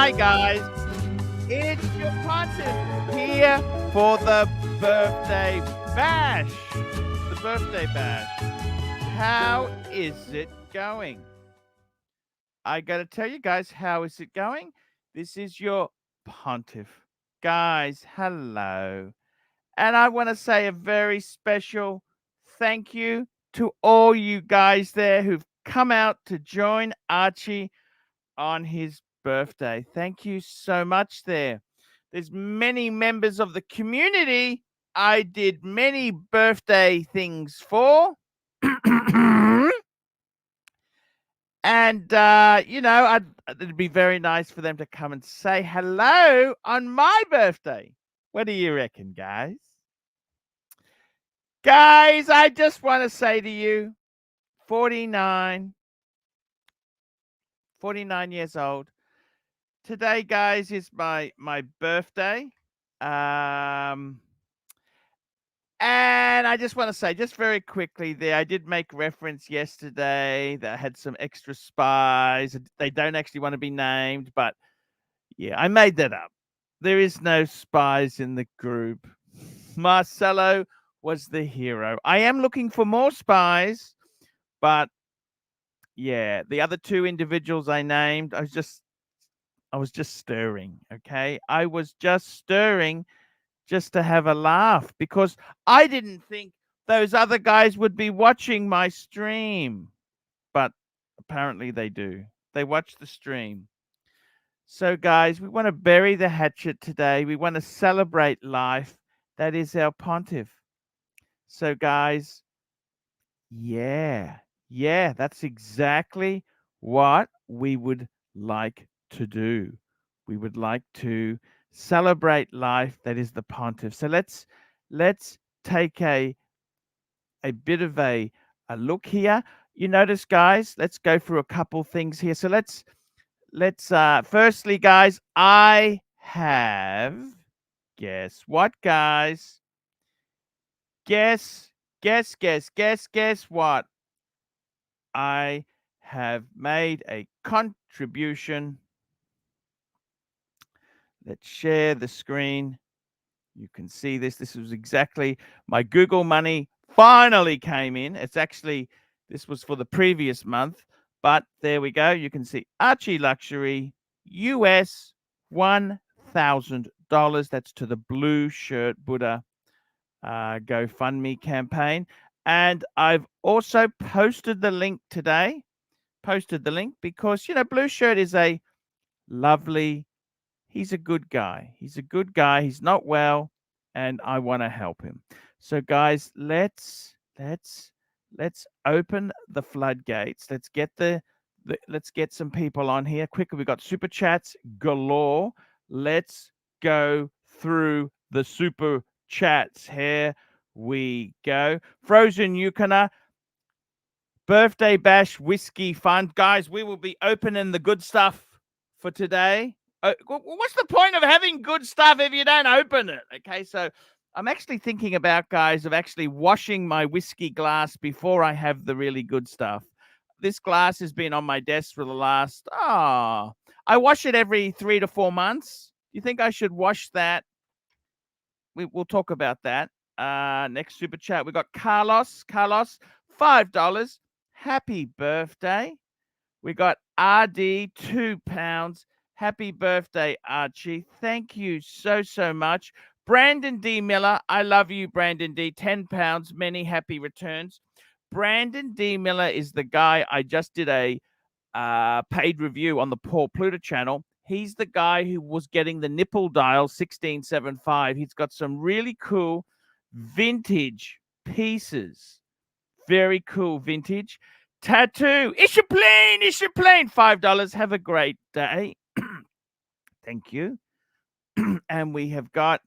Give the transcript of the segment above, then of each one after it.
Hi, guys. It's your Pontiff here for the birthday bash. The birthday bash. How is it going? I got to tell you guys, how is it going? This is your Pontiff. Guys, hello. And I want to say a very special thank you to all you guys there who've come out to join Archie on his birthday. Thank you so much there. There's many members of the community I did many birthday things for. And, it'd be very nice for them to come and say hello on my birthday. What do you reckon, guys? Guys, I just want to say to you, 49 years old. Today, guys, is my birthday. And I just want to say, just very quickly there, I did make reference yesterday that I had some extra spies. They don't actually want to be named, but yeah, I made that up. There is no spies in the group. Marcelo was the hero. I am looking for more spies, but yeah, the other two individuals I named, I was just stirring, okay? I was just stirring just to have a laugh because I didn't think those other guys would be watching my stream. But apparently they do. They watch the stream. So, guys, we want to bury the hatchet today. We want to celebrate life. That is our Pontiff. So, guys, yeah, that's exactly what we would like to do. We would like to celebrate life. That is the Pontiff. So let's take a bit of a look here. You notice, guys, let's go through a couple things here. So let's firstly, guys, I have, guess what, guys? Guess what? I have made a contribution. Let's share the screen. You can see this. This was exactly my Google money finally came in. It's actually, this was for the previous month, but there we go. You can see ArchieLuxury US $1,000. That's to the Blue Shirt Buddha GoFundMe campaign. And I've also posted the link today. Posted the link because, Blue Shirt is a lovely, he's a good guy. He's a good guy. He's not well, and I want to help him. So, guys, let's open the floodgates. Let's get some people on here quickly. We got super chats galore. Let's go through the super chats. Here we go. Frozen Yukona. Birthday bash whiskey fund. Guys, we will be opening the good stuff for today. What's the point of having good stuff if you don't open it? Okay, so I'm actually thinking about, guys, of actually washing my whiskey glass before I have the really good stuff. This glass has been on my desk for the last, I wash it every 3 to 4 months. Do you think I should wash that? We'll talk about that. Next super chat, we got Carlos, $5. Happy birthday. We got RD, £2. Happy birthday, Archie. Thank you so much. Brandon D. Miller, I love you, Brandon D. £10. Many happy returns. Brandon D. Miller is the guy I just did a paid review on the Paul Pluta channel. He's the guy who was getting the nipple dial 1675. He's got some really cool vintage pieces. Very cool vintage. Tattoo. Ishaplane. $5. Have a great day. Thank you. And we have got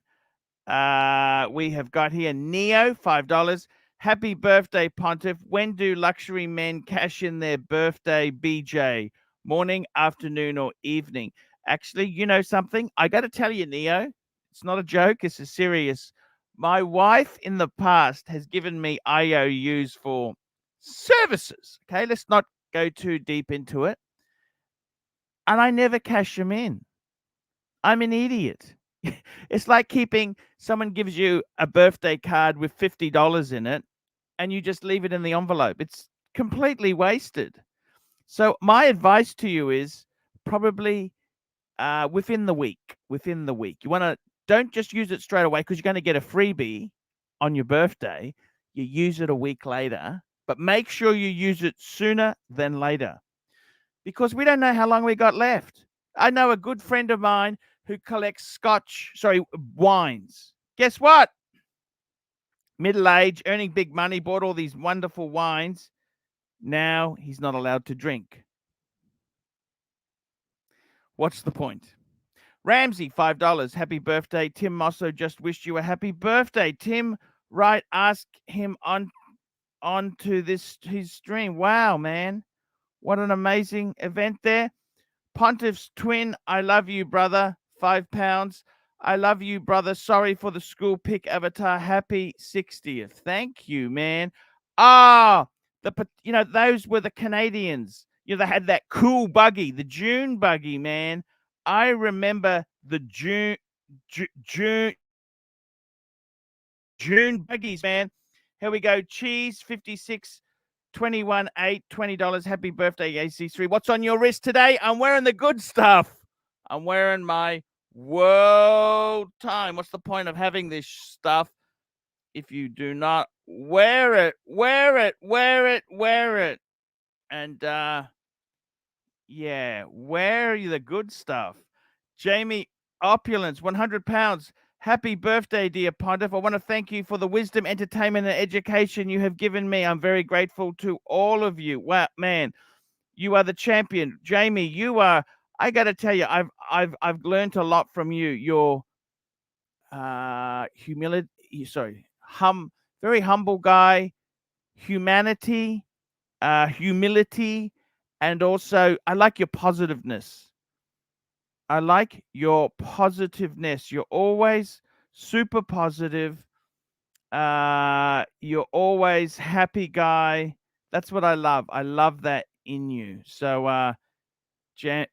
here Neo, $5. Happy birthday, Pontiff. When do luxury men cash in their birthday, BJ? Morning, afternoon, or evening? Actually, you know something? I got to tell you, Neo, it's not a joke. It's a serious. My wife in the past has given me IOUs for services. Okay, let's not go too deep into it. And I never cash them in. I'm an idiot. It's like someone gives you a birthday card with $50 in it and you just leave it in the envelope. It's completely wasted. So my advice to you is probably within the week. Within the week, you want to don't just use it straight away because you're going to get a freebie on your birthday. You use it a week later, but make sure you use it sooner than later because we don't know how long we got left. I know a good friend of mine who collects wines. Guess what? Middle age, earning big money, bought all these wonderful wines. Now he's not allowed to drink. What's the point? Ramsey, $5. Happy birthday. Tim Mosso just wished you a happy birthday. Tim, right, ask him on to his stream. Wow, man. What an amazing event there. Pontiff's twin, I love you, brother. £5. I love you, brother. Sorry for the school pick avatar. Happy 60th. Thank you, man. Those were the Canadians. They had that cool buggy, the June buggy, man. I remember the June buggies, man. Here we go. Cheese, 56, 21, 8, $20. Happy birthday, AC3. What's on your wrist today? I'm wearing the good stuff. I'm wearing my world time. What's the point of having this stuff if you do not wear it? Wear it, wear it, wear it. And yeah, wear the good stuff. Jamie Opulence, 100 pounds. Happy birthday, dear Pontiff. I want to thank you for the wisdom, entertainment, and education you have given me. I'm very grateful to all of you. Wow, man, you are the champion. Jamie, you are, I got to tell you, I've learned a lot from you. Your humility, very humble guy, humility, and also I like your positiveness. I like your positiveness. You're always super positive. You're always happy guy. That's what I love. I love that in you. So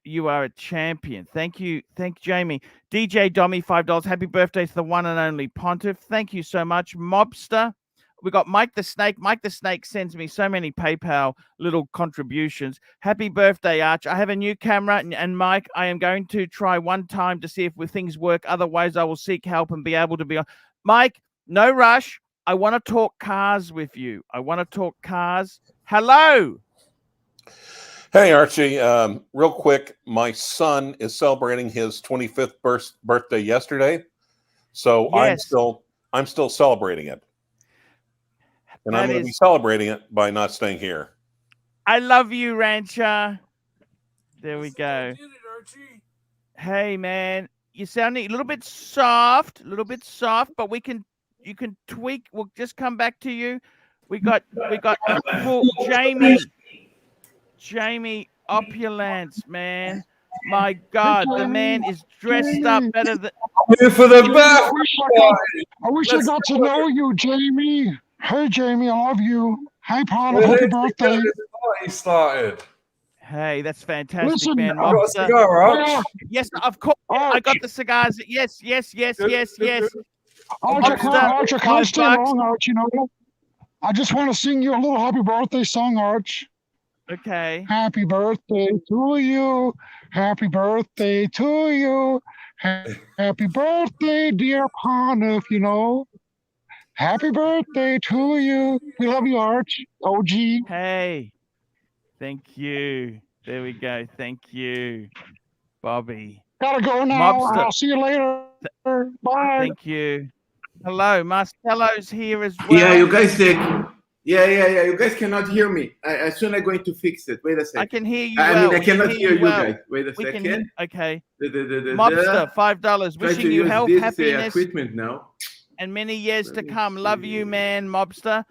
you are a champion. Thank you. Thank Jamie. DJ Dommy, $5. Happy birthday to the one and only Pontiff. Thank you so much. Mobster. We got Mike the Snake. Mike the Snake sends me so many PayPal little contributions. Happy birthday, Arch. I have a new camera, and Mike, I am going to try one time to see if things work. Otherwise, I will seek help and be able to be on. Mike, no rush. I want to talk cars with you. I want to talk cars. Hello. Hey, Archie. Real quick, my son is celebrating his 25th birthday yesterday, so yes. I'm still celebrating it. And I'm going to be celebrating it by not staying here. I love you, Rancher. There we go. Hey, man, you're sounding a little bit soft, but you can tweak. We'll just come back to you. We got a full Jamie Opulence, man. My God, the man is dressed up better than. I'm here for the bath. I wish I got to know you, Jamie. Hey, Jamie, I love you. Hey, Pontiff, happy birthday. He started. Hey, that's fantastic, man. I've got a cigar, Arch. Yes, of course. I got the cigars. Yes. Arch, I can't stay long, Arch, you know. I just want to sing you a little happy birthday song, Arch. Okay. Happy birthday to you. Happy birthday to you. Happy birthday, dear Pontiff, you know. Happy birthday to you. We love you, Arch. OG. Hey. Thank you. There we go. Thank you, Bobby. Gotta go now. Mobster. I'll see you later. Bye. Thank you. Hello, Marcelo's here as well. Yeah, you guys Yeah. You guys cannot hear me. As soon as I'm going to fix it. Wait a second. I can hear you. I mean, I cannot hear you guys. Wait a second. Okay. Mobster, $5. Wishing you health, happiness, equipment now, and many years to come. Love you, man, Mobster.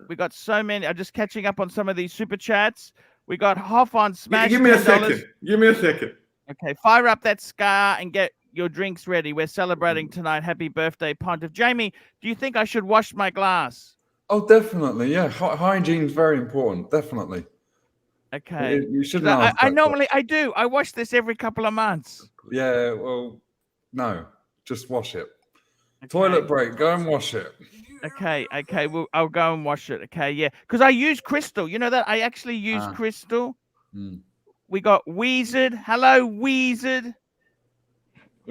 We got so many. I'm just catching up on some of these super chats. We got Hoff on Smash. Give me a second. Okay, fire up that scar and get your drinks ready. We're celebrating tonight. Happy birthday, Pontiff. Jamie, do you think I should wash my glass? Oh, definitely. Yeah, hygiene is very important. Definitely. Okay. You shouldn't. I normally do. I wash this every couple of months. Yeah. Well, No, just wash it. Okay. Toilet break. Go and wash it. Okay. Well, I'll go and wash it. Okay, yeah. Because I use crystal. You know that I actually use crystal. We got Wizard. Hello, Wizard.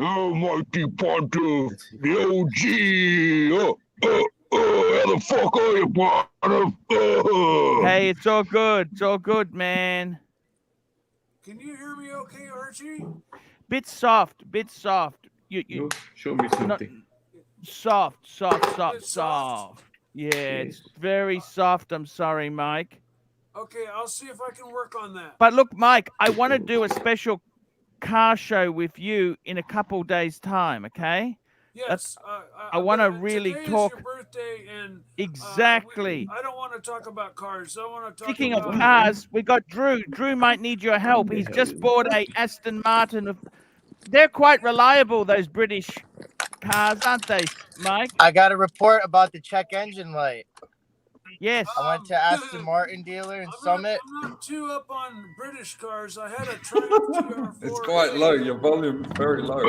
Oh, Mighty Pontiff, the OG. How the fuck are you, Pontiff? Hey, it's all good. It's all good, man. Can you hear me okay, Archie? Bit soft. You show me something. Soft. Soft? Yeah, it's very soft. I'm sorry, Mike. Okay, I'll see if I can work on that. But look, Mike, I want to do a special car show with you in a couple days' time, okay? Yes, I want to really talk. Today is your birthday, and exactly. I don't want to talk about cars. I want to talk Speaking about of cars, we got Drew. Drew might need your help. He's just bought a Aston Martin. They're quite reliable, those British cars, aren't they, Mike? I got a report about the check engine light. Yes. I went to Aston Martin dealer in Summit. I'm not too up on British cars. I had a Triumph TR4. It's quite low. Your volume's very low.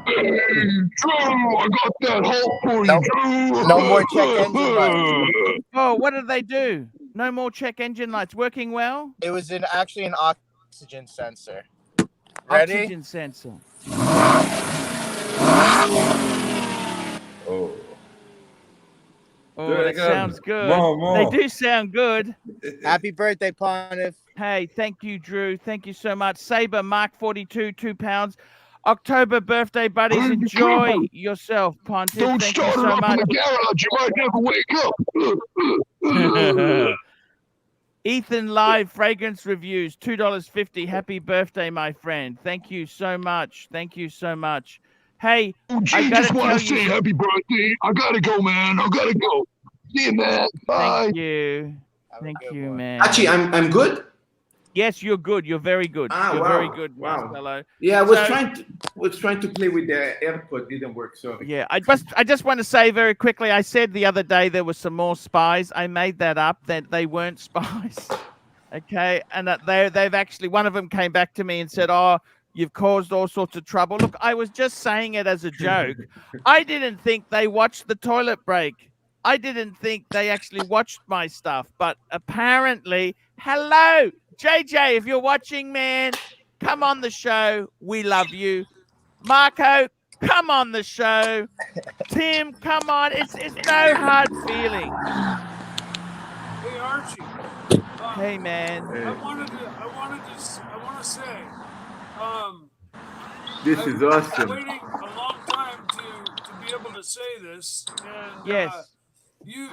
Hey, Drew, I got that Hulk for you, Drew. No more check engine lights. Oh, what did they do? No more check engine lights. Working well? It was actually an oxygen sensor. Ready? Oxygen sensor. Oh, that sounds good. More. They do sound good. Happy birthday, Pontiff. Hey, thank you, Drew. Thank you so much. Saber, Mark 42, £2. October birthday buddies, enjoy yourself, Pontiff. Don't thank start you it so up much. in the garage. You might never wake up. Ethan Live Fragrance Reviews, $2.50. Happy birthday, my friend. Thank you so much. Thank you so much. Hey, I just want to say happy birthday. I gotta go, man. I gotta go. See you, man. Bye. Thank you. Thank you, man. Actually, I'm good. Yes, you're good. You're very good. You're very good, Marcelo. Yeah, I was trying to play with the AirPod. Didn't work. Sorry. Yeah, I just want to say very quickly. I said the other day there were some more spies. I made that up. That they weren't spies. Okay, and that they've actually, one of them came back to me and said, "Oh, you've caused all sorts of trouble." Look, I was just saying it as a joke. I didn't think they watched the toilet break. I didn't think they actually watched my stuff, but apparently, hello, JJ, if you're watching, man, come on the show. We love you. Marco, come on the show. Tim, come on. It's no hard feelings. Hey, Archie. Hey, man. I want to say, this is awesome. I've been waiting a long time to be able to say this, and yes. You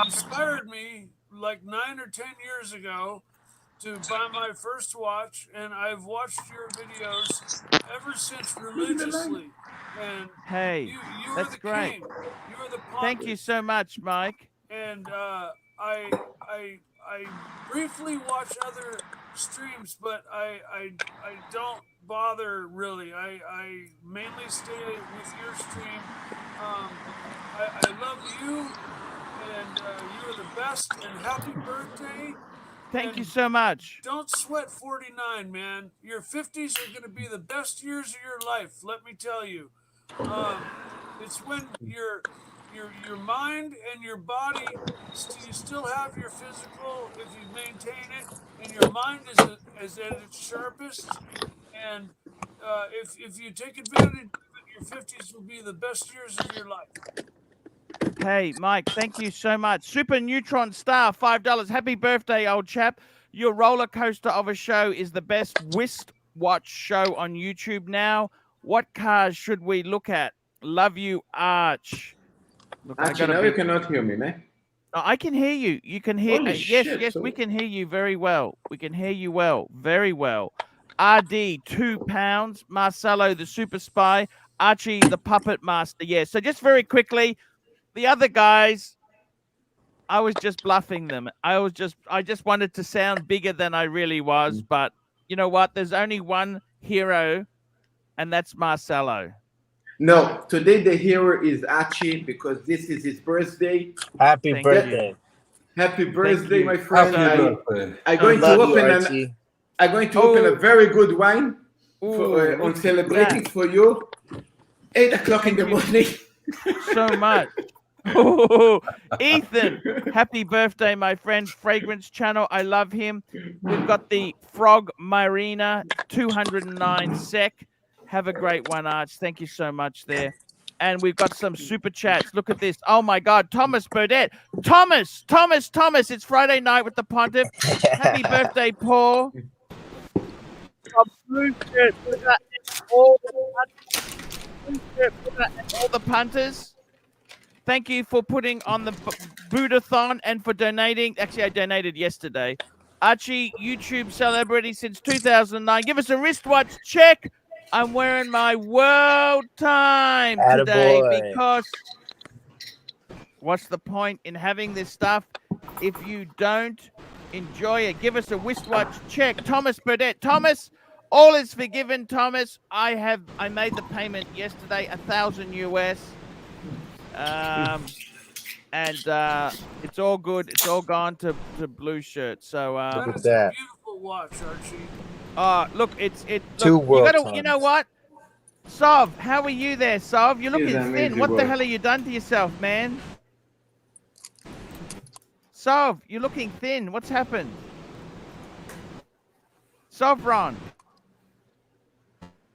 inspired me like 9 or 10 years ago to buy my first watch, and I've watched your videos ever since religiously. And hey, you that's are the great. king. You are the Pontiff. Thank you so much, Mike. And I briefly watch other streams, but I don't bother really. I mainly stay with your stream. I love you, and you are the best, and happy birthday. Thank you so much. Don't sweat 49, man. Your 50s are going to be the best years of your life, let me tell you. It's when your mind and your body, you still have your physical if you maintain it, and your mind is at its sharpest. And if you take advantage of it, your 50s will be the best years of your life. Hey, Mike, thank you so much. Super Neutron Star, $5. Happy birthday, old chap. Your roller coaster of a show is the best Wristwatch show on YouTube now. What cars should we look at? Love you, Arch. Look, Archie, now you cannot hear me, man. Oh, I can hear you. You can hear me. Yes, shit, we can hear you very well. We can hear you well, very well. RD, £2. Marcelo, the super spy. Archie, the puppet master. Yeah, so just very quickly, the other guys, I was just bluffing them. I just wanted to sound bigger than I really was. But you know what? There's only one hero, and that's Marcelo. No, today the hero is Archie because this is his birthday. Happy birthday. Happy birthday, my friend. I'm going to open a very good wine. on look at celebrating for you. 8 o'clock in the morning. so much. Oh, Ethan, happy birthday, my friend. Fragrance Channel, I love him. We've got the Frog Myrina, 209 sec. Have a great one, Arch. Thank you so much there. And we've got some super chats. Look at this. Oh my God, Thomas Burdett. Thomas. It's Friday night with the Pontiff. Happy birthday, Paul. All the punters. Thank you for putting on the Budathon and for donating. Actually, I donated yesterday. Archie, YouTube celebrity since 2009. Give us a wristwatch check. I'm wearing my world time today because what's the point in having this stuff if you don't enjoy it? Give us a wristwatch check. Thomas Burdett. Thomas, all is forgiven, Thomas. I made the payment yesterday, $1,000 US. And it's all good. It's all gone to blue shirt. So that is a beautiful watch, Archie. Look, you know what? Sov, how are you there, Sov? You're looking thin. What the hell have you done to yourself, man? Sov, you're looking thin. What's happened? Sovron.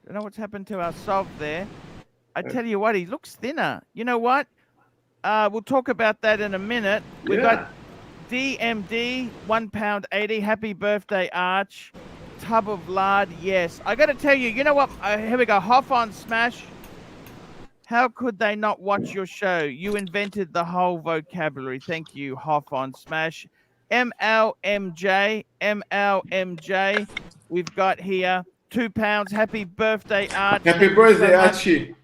Don't know what's happened to our Sov there. I tell you what, he looks thinner. You know what? We'll talk about that in a minute. We've got DMD, £1.80. Happy birthday, Arch. Tub of lard, yes. I got to tell you, you know what? Here we go. Hoff on Smash. How could they not watch your show? You invented the whole vocabulary. Thank you, Hoff on Smash. MLMJ. We've got here £2. Happy birthday, Arch. Happy birthday, Archie.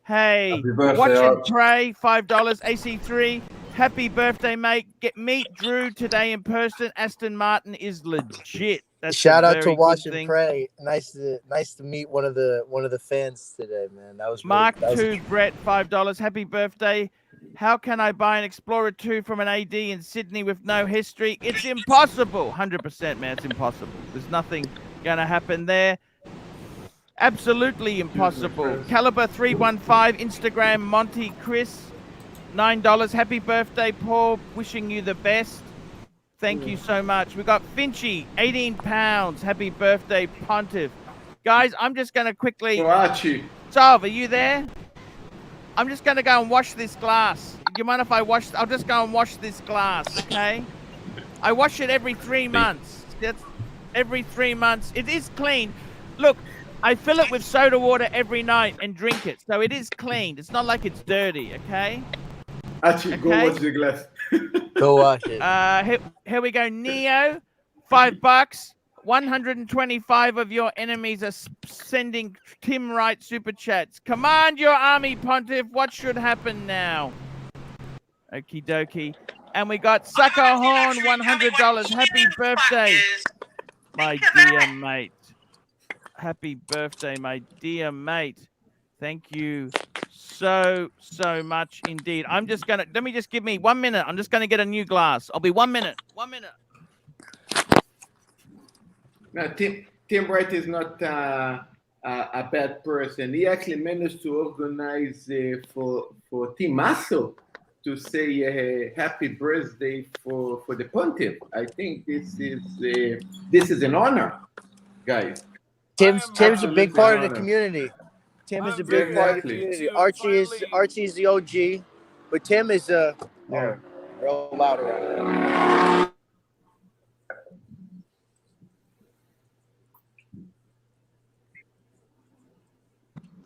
Hey, watch and pray, $5. AC3. Happy birthday, mate. Meet Drew today in person. Aston Martin is legit. That's shout out to Watch and Pray. Nice to meet one of the fans today, man. That was Mark really, Brett, $5. Happy birthday. How can I buy an Explorer 2 from an AD in Sydney with no history? It's impossible. 100%, man. It's impossible. There's nothing gonna happen there. Absolutely impossible. Caliber 315, Instagram Monty Chris, $9. Happy birthday, Paul. Wishing you the best. Thank you so much. We got Finchy, £18. Happy birthday, Pontiff. Guys, I'm just going to quickly... Archie. Salve, are you there? I'm just going to go and wash this glass. Do you mind if I wash... I'll just go and wash this glass, okay? I wash it every 3 months. That's every 3 months. It is clean. Look, I fill it with soda water every night and drink it. So it is cleaned. It's not like it's dirty, okay? Archie, go wash the glass. Go wash it. Here we go. Neo, $5. 125 of your enemies are sending Tim Wright super chats. Command your army, Pontiff. What should happen now? Okie dokie. And we got Sucker Horn, $100. Happy birthday, my dear mate. Happy birthday, my dear mate. Thank you so much indeed. I'm just gonna give me 1 minute. I'm just gonna get a new glass. I'll be 1 minute. 1 minute. Now, Tim Wright is not a bad person. He actually managed to organize for Tim Masso to say happy birthday for the Pontiff. I think this is an honor, guys. Tim's a big part of the community. Tim is a big part of the community. Archie's the OG, but Tim is real loud around.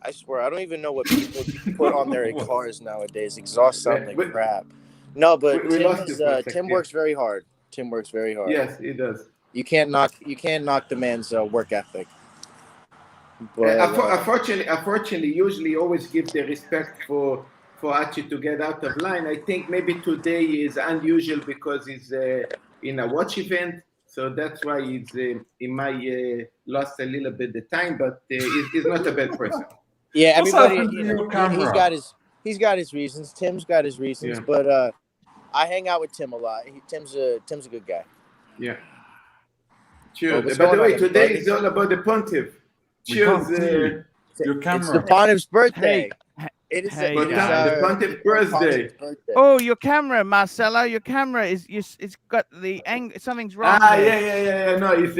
I swear, I don't even know what people put on their cars nowadays. Exhaust sound like crap. No, but Tim works very hard. Tim works very hard. Yes, he does. You can't knock the man's work ethic. But, unfortunately, usually always give the respect for Archie to get out of line. I think maybe today is unusual because he's in a watch event, so that's why he might lost a little bit the time. But he's not a bad person. Yeah, everybody. He's got his reasons. Tim's got his reasons, but I hang out with Tim a lot. Tim's a good guy. Yeah. Sure. By the way, today is all about the Pontiff. Cheers. Your camera. It's the Pontiff's birthday. Hey, It is. hey, It is the Pontiff birthday. Oh, your camera, Marcelo. Your camera it's got the angle. Something's wrong. Yeah. No, it's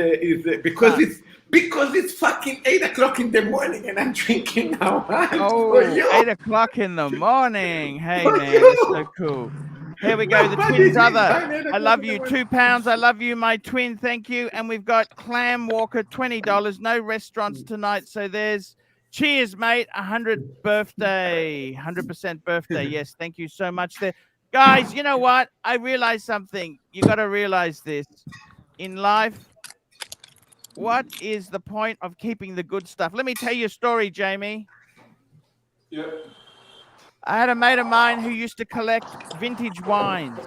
because it's fucking 8 o'clock in the morning and I'm drinking now. Oh, 8 o'clock in the morning. Hey, man, that's so cool. Here we go, the twin brother. I love you. £2. I love you, my twin. Thank you. And we've got Clam Walker, $20. No restaurants tonight. So there's cheers, mate. 100th birthday. 100% birthday. Yes, thank you so much there. Guys, you know what? I realized something. You got to realize this. In life, what is the point of keeping the good stuff? Let me tell you a story, Jamie. Yeah. I had a mate of mine who used to collect vintage wines,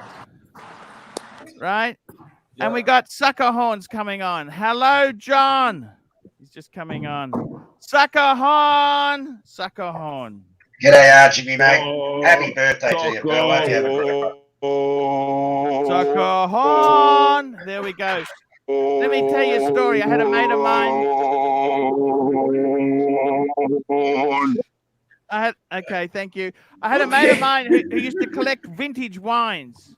right? Yeah. And we got Sucker Horns coming on. Hello, John. He's just coming on. Sucker Horn. Sucker Horn. G'day, Archie, me mate. Happy birthday to you, pal. Hope you have a great one. Sucker Horn. There we go. Let me tell you a story. I had a mate of mine. Okay, thank you. I had a mate of mine who used to collect vintage wines,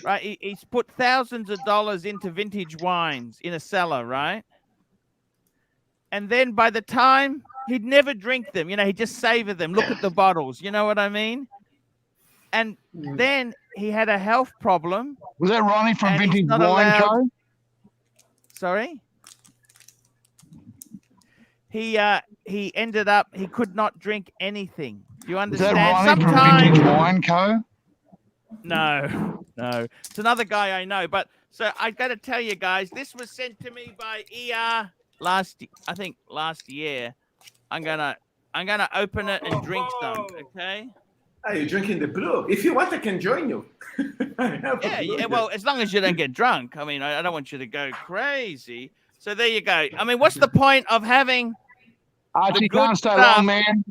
right? He's put thousands of dollars into vintage wines in a cellar, right? And then by the time he'd never drink them, he'd just savor them, look at the bottles, you know what I mean? And then he had a health problem. Was that Ronnie from Vintage Wine Co? Sorry? He ended up, he could not drink anything. Do you understand? Is that Ronnie from Vintage Wine Co? No. It's another guy I know. But so I got to tell you guys, this was sent to me by ER last year. I'm gonna open it and drink some. Okay. Are you drinking the blue? If you want, I can join you. Yeah. Well, as long as you don't get drunk. I mean, I don't want you to go crazy. So there you go. I mean, what's the point of having? Archie, can't stay long, man.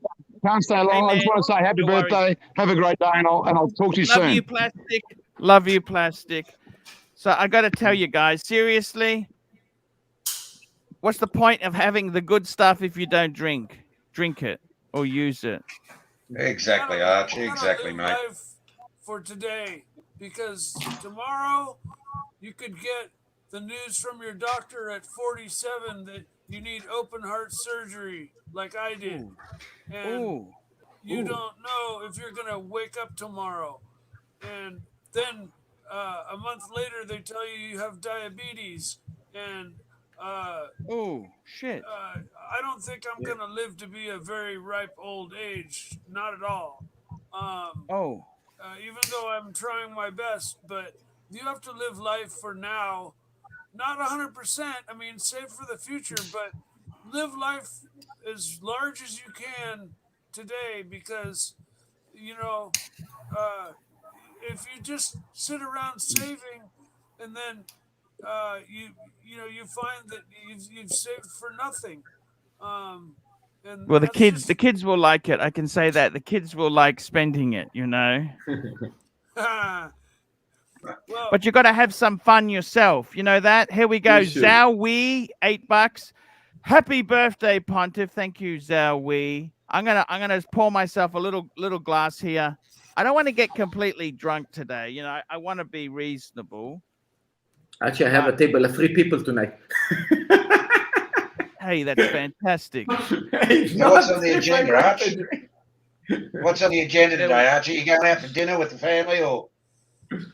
Can't stay long. Hey, I just want to say happy birthday. Have a great day, and I'll talk to you soon. Love you, plastic. Love you, plastic. So I got to tell you guys, seriously, what's the point of having the good stuff if you don't drink it or use it? Exactly, Archie. Exactly, mate. Life for today, because tomorrow you could get the news from your doctor at 47 that you need open heart surgery like I did. And you don't know if you're going to wake up tomorrow. And then a month later, they tell you have diabetes. And shit. I don't think I'm going to live to be a very ripe old age. Not at all. Even though I'm trying my best, but you have to live life for now. Not 100%. I mean, save for the future, but live life as large as you can today, because, if you just sit around saving and then you find that you've saved for nothing. Well, the kids will like it. I can say that the kids will like spending it. Well, but you got to have some fun yourself. You know that? Here we go. Zhao Wee, $8. Happy birthday, Pontiff. Thank you, Zhao Wee. I'm gonna pour myself a little glass here. I don't want to get completely drunk today. I want to be reasonable. Actually, I have a table of 3 people tonight. Hey, that's fantastic. What's on the agenda, Archie? What's on the agenda today, Archie? You going out for dinner with the family, or?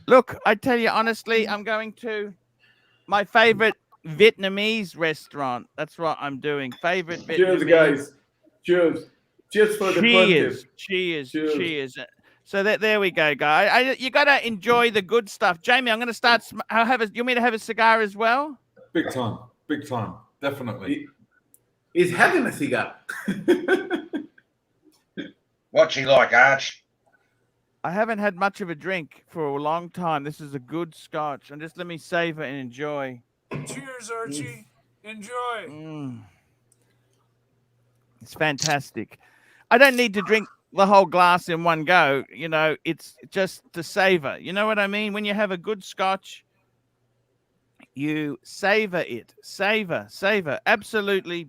Look, I tell you honestly, I'm going to my favorite Vietnamese restaurant. That's what I'm doing. Favorite Vietnamese. Cheers, guys. Cheers. Cheers for the Pontiff. Cheers. So there we go, guys. You gotta enjoy the good stuff. Jamie, I'm gonna start. You want me to have a cigar as well? Big time, definitely. He's having a cigar. What's he like, Arch? I haven't had much of a drink for a long time. This is a good scotch. And just let me savor and enjoy. Cheers, Archie. Enjoy. It's fantastic. I don't need to drink the whole glass in one go. It's just to savor. You know what I mean? When you have a good scotch, you savor it. Savor. Absolutely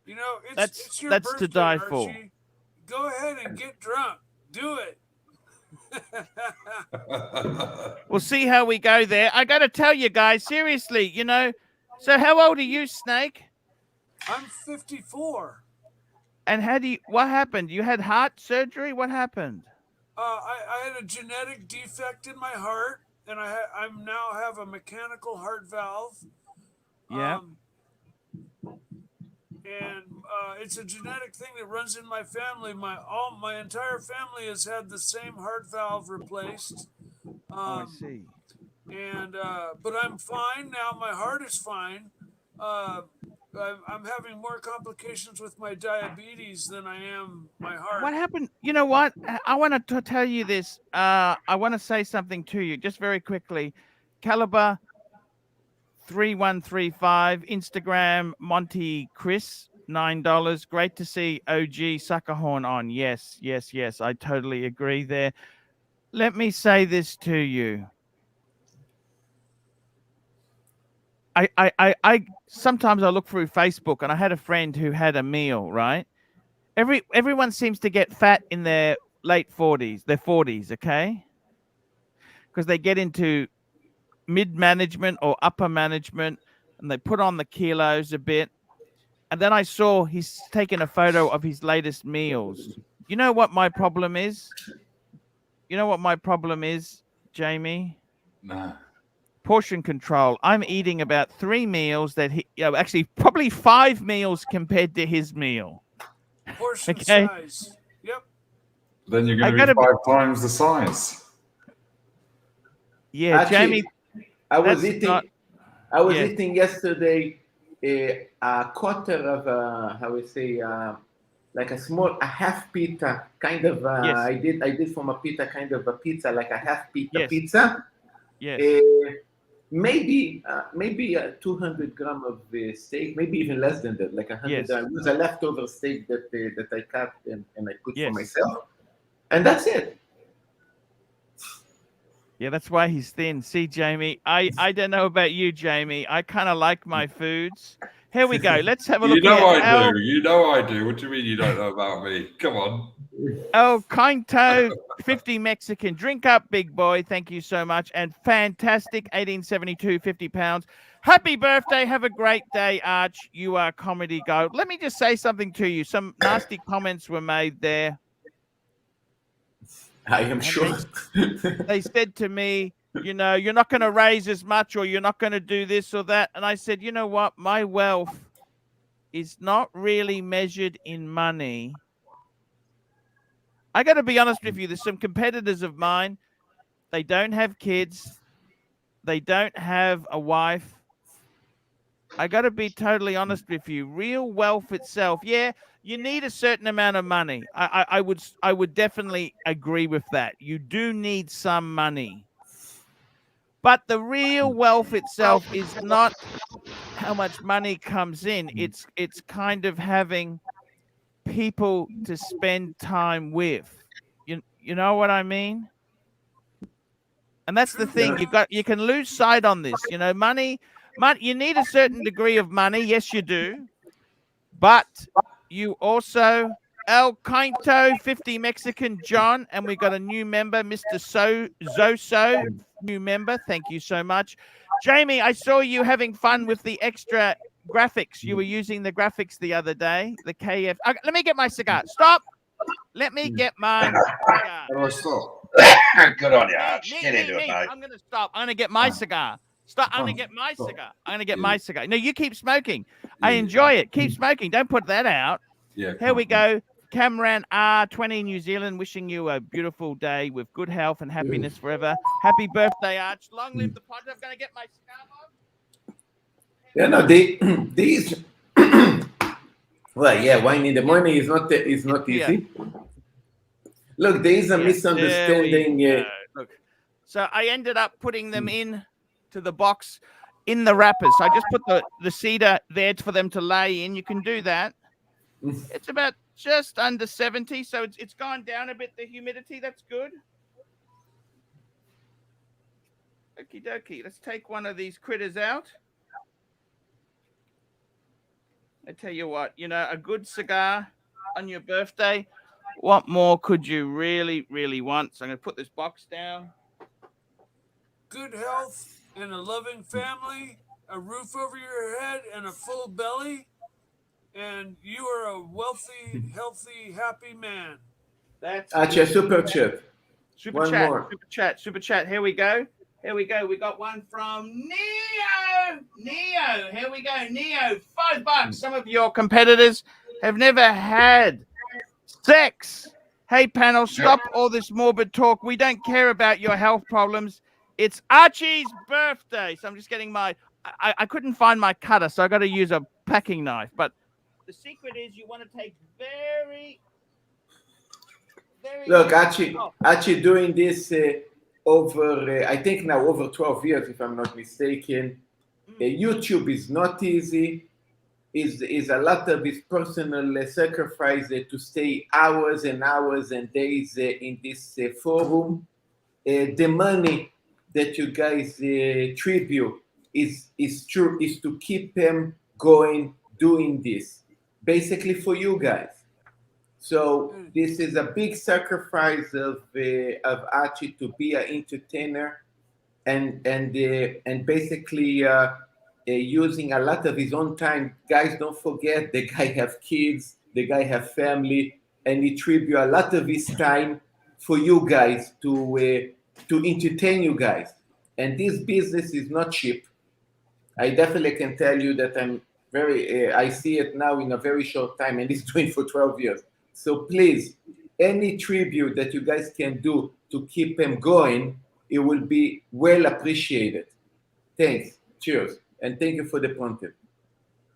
You know, That's it's your to birthday, die for. Archie. Go ahead and get drunk. Do it. We'll see how we go there. I got to tell you guys, seriously, you know. So how old are you, Snake? I'm 54. And what happened? You had heart surgery? What happened? I had a genetic defect in my heart, and I now have a mechanical heart valve. Yeah. And it's a genetic thing that runs in my family. My entire family has had the same heart valve replaced. I see. And but I'm fine now. My heart is fine. I'm having more complications with my diabetes than I am my heart. What happened? You know what? I want to tell you this. I want to say something to you just very quickly. Caliber 3135, Instagram, Monty Chris, $9. Great to see OG Suckerhorn on. Yes. I totally agree there. Let me say this to you. I sometimes I look through Facebook, and I had a friend who had a meal, right? Everyone seems to get fat in their late 40s, their 40s, okay? Because they get into mid-management or upper management, and they put on the kilos a bit. And then I saw he's taken a photo of his latest meals. You know what my problem is? Jamie? Nah. Portion control. I'm eating about 3 meals that actually probably 5 meals compared to his meal. Portion size. Yep. Then you're going to be 5 times the size. Yeah, Actually, Jamie. I was eating yesterday a quarter of how we say like a half pita kind of. Yes. I did from a pita kind of a pizza, like a half pita pizza. Yes. Maybe 200 grams of steak, maybe even less than that, like 100. It was a leftover steak that I cut and I cooked for myself, and that's it. Yeah, that's why he's thin. See, Jamie, I don't know about you, Jamie. I kind of like my foods. Here we go. Let's have a look. You know I do. You know I do. What do you mean you don't know about me? Come on. Oh, Kainto, 50 Mexican. Drink up, big boy. Thank you so much. And fantastic, 1872, 50 pounds. Happy birthday. Have a great day, Arch. You are comedy gold. Let me just say something to you. Some nasty comments were made there. I am sure. They said to me, you know, you're not going to raise as much, or you're not going to do this or that. And I said, you know what? My wealth is not really measured in money. I got to be honest with you. There's some competitors of mine. They don't have kids. They don't have a wife. I got to be totally honest with you. Real wealth itself, yeah, you need a certain amount of money. I would definitely agree with that. You do need some money. But the real wealth itself is not how much money comes in. It's kind of having people to spend time with. You know what I mean? And that's the thing. You can lose sight on this. You know, money, you need a certain degree of money. Yes, you do. But you also, El Quinto, 50 Mexican John, and we got a new member, Mr. Zoso, new member. Thank you so much. Jamie, I saw you having fun with the extra graphics. You were using the graphics the other day, the KF. Let me get my cigar. Stop. Let me get my cigar. Oh, stop. Good on you, Arch. Get into it, mate. I'm going to stop. I'm going to get my cigar. Stop. I'm going to get my cigar. I'm going to get my cigar. No, you keep smoking. I enjoy it. Keep smoking. Don't put that out. Yeah. Here we go. Cameron R20 New Zealand, wishing you a beautiful day with good health and happiness forever. Happy birthday, Arch. Long live the Pontiff. I'm going to get my cigar. Yeah, no, these. Well, yeah, wine in the morning is not easy. Look, there is a misunderstanding. Look, so I ended up putting them in to the box in the wrappers. So I just put the cedar there for them to lay in. You can do that. It's about just under 70, so it's gone down a bit, the humidity. That's good. Okie dokie. Let's take one of these critters out. I tell you what, you know, a good cigar on your birthday. What more could you really, really want? So I'm going to put this box down. Good health and a loving family, a roof over your head and a full belly, and you are a wealthy, healthy, happy man. That's Archie, super chat. Super One chat, more. super chat, super chat. Here we go. Here we go. We got one from Neo. Neo. Here we go. Neo. $5. Some of your competitors have never had sex. Hey, panel, stop all this morbid talk. We don't care about your health problems. It's Archie's birthday. So I'm just getting my... I couldn't find my cutter, so I got to use a packing knife. But the secret is you want to take very... Look, Archie doing this over, I think now over 12 years, if I'm not mistaken. YouTube is not easy. Is a lot of his personal sacrifice to stay hours and hours and days in this forum. The money that you guys tribute is to keep him going doing this, basically for you guys. So this is a big sacrifice of Archie to be an entertainer, and basically using a lot of his own time. Guys, don't forget the guy have kids, the guy have family, and he tribute a lot of his time for you guys to entertain you guys. And this business is not cheap. I definitely can tell you that I'm very. I see it now in a very short time, and he's doing for 12 years. So please, any tribute that you guys can do to keep him going, it will be well appreciated. Thanks. Cheers. And thank you for the Pontiff.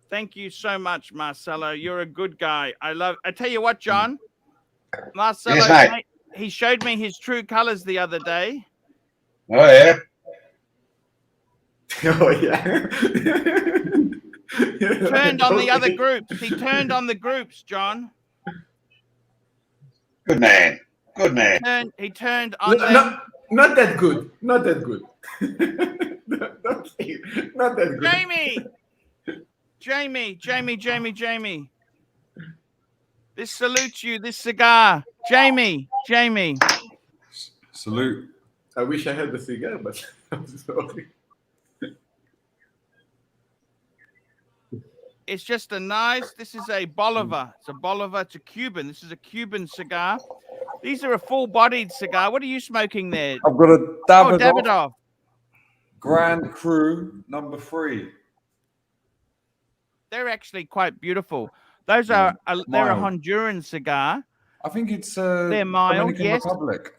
Thank you so much, Marcelo. You're a good guy. I tell you what, John. Marcelo, yes, mate. He showed me his true colors the other day. Oh, yeah. Oh, yeah. He turned on the other groups. He turned on the groups, John. Good man. Good man. He turned on not that good. Not that good. Not that good. Jamie. This salutes you, this cigar. Jamie. Salute. I wish I had the cigar, but I'm sorry. It's just a nice, this is a Bolivar. It's a Bolivar, it's a Cuban. This is a Cuban cigar. These are a full-bodied cigar. What are you smoking there? I've got a Davidoff. Grand Cru number 3. They're actually quite beautiful. Those are they're a Honduran cigar. I think it's they're mild, Dominican Republic.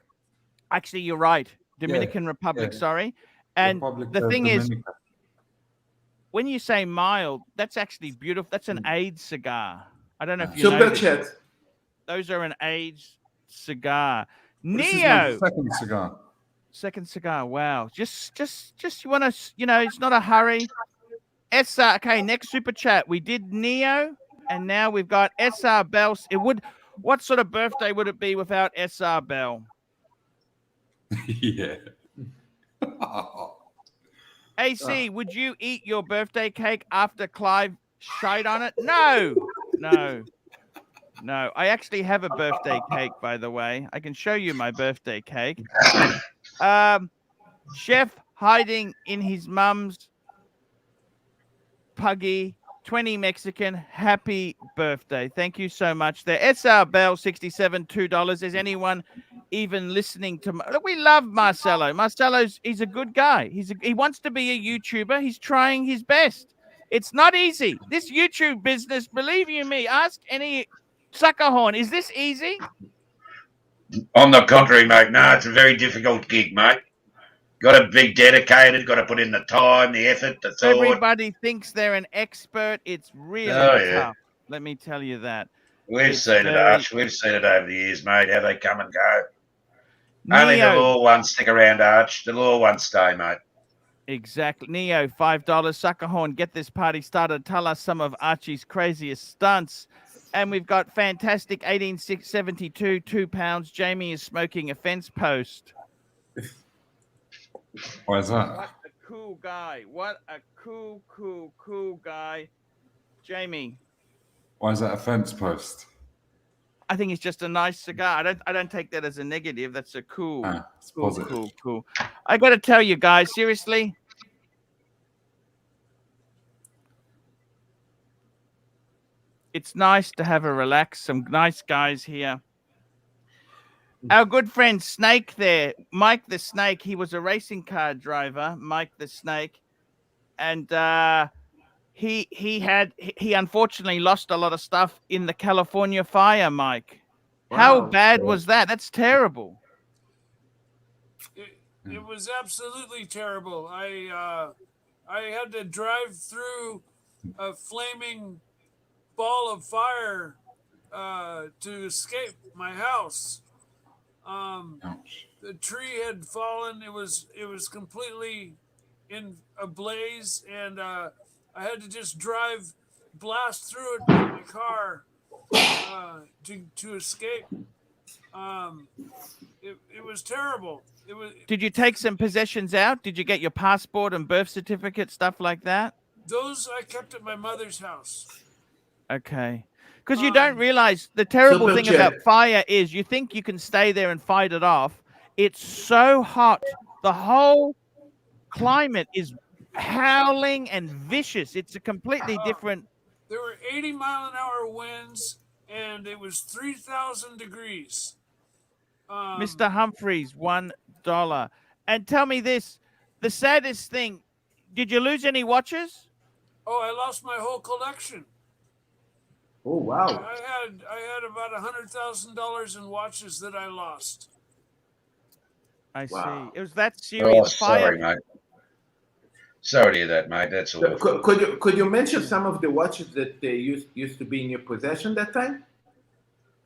Actually, you're right. Dominican Republic, sorry. And the thing is, when you say mild, that's actually beautiful. That's an aged cigar. I don't know if you know. Super chat. Those are an aged cigar. This is Neo. my second cigar. Second cigar. Wow. Just you want to, it's not a hurry. SR. Okay, next super chat. We did Neo, and now we've got SR Bell. What sort of birthday would it be without SR Bell? Yeah. AC, would you eat your birthday cake after Clive shite on it? No. I actually have a birthday cake, by the way. I can show you my birthday cake. Chef hiding in his mum's puggy, 20 Mexican. Happy birthday. Thank you so much there. SR Bell, 67, $2. Is anyone even listening to Look, we love Marcelo. He's a good guy. He wants to be a YouTuber. He's trying his best. It's not easy. This YouTube business, believe you me, ask any suckerhorn. Is this easy? On the contrary, mate. No, it's a very difficult gig, mate. Got to be dedicated, got to put in the time, the effort, the thought. Everybody thinks they're an expert. It's really tough. Let me tell you that. We've seen it, Arch. We've seen it over the years, mate, how they come and go. Only the law ones stick around, Arch. The law ones stay, mate. Exactly. Neo, $5. Suckerhorn, get this party started. Tell us some of Archie's craziest stunts. And we've got fantastic 18672, £2. Jamie is smoking a fence post. Why is that? What a cool guy. What a cool guy. Jamie, Why is that a fence post? I think it's just a nice cigar. I don't take that as a negative. That's a cool, It's cool, positive. cool, cool. I got to tell you guys, seriously. It's nice to have a relax. Some nice guys here. Our good friend Snake there, Mike the Snake. He was a racing car driver, Mike the Snake, and he unfortunately lost a lot of stuff in the California fire, Mike. Wow. How bad was that? That's terrible. It was absolutely terrible. I had to drive through a flaming ball of fire to escape my house. The tree had fallen. It was completely in a blaze, and I had to just blast through it in my car to escape. It was terrible. It was. Did you take some possessions out? Did you get your passport and birth certificate, stuff like that? Those I kept at my mother's house. Okay. Because you don't realize the terrible thing about fire is you think you can stay there and fight it off. It's so hot. The whole climate is howling and vicious. It's a completely different. There were 80-mile-an-hour winds, and it was 3,000 degrees. Mr. Humphreys, $1. And tell me this, the saddest thing, did you lose any watches? Oh, I lost my whole collection. Oh, wow. I had about $100,000 in watches that I lost. I see. Wow. It was that serious. Oh, sorry, mate. Sorry to hear that, mate. That's all. Could you mention some of the watches that used to be in your possession that time?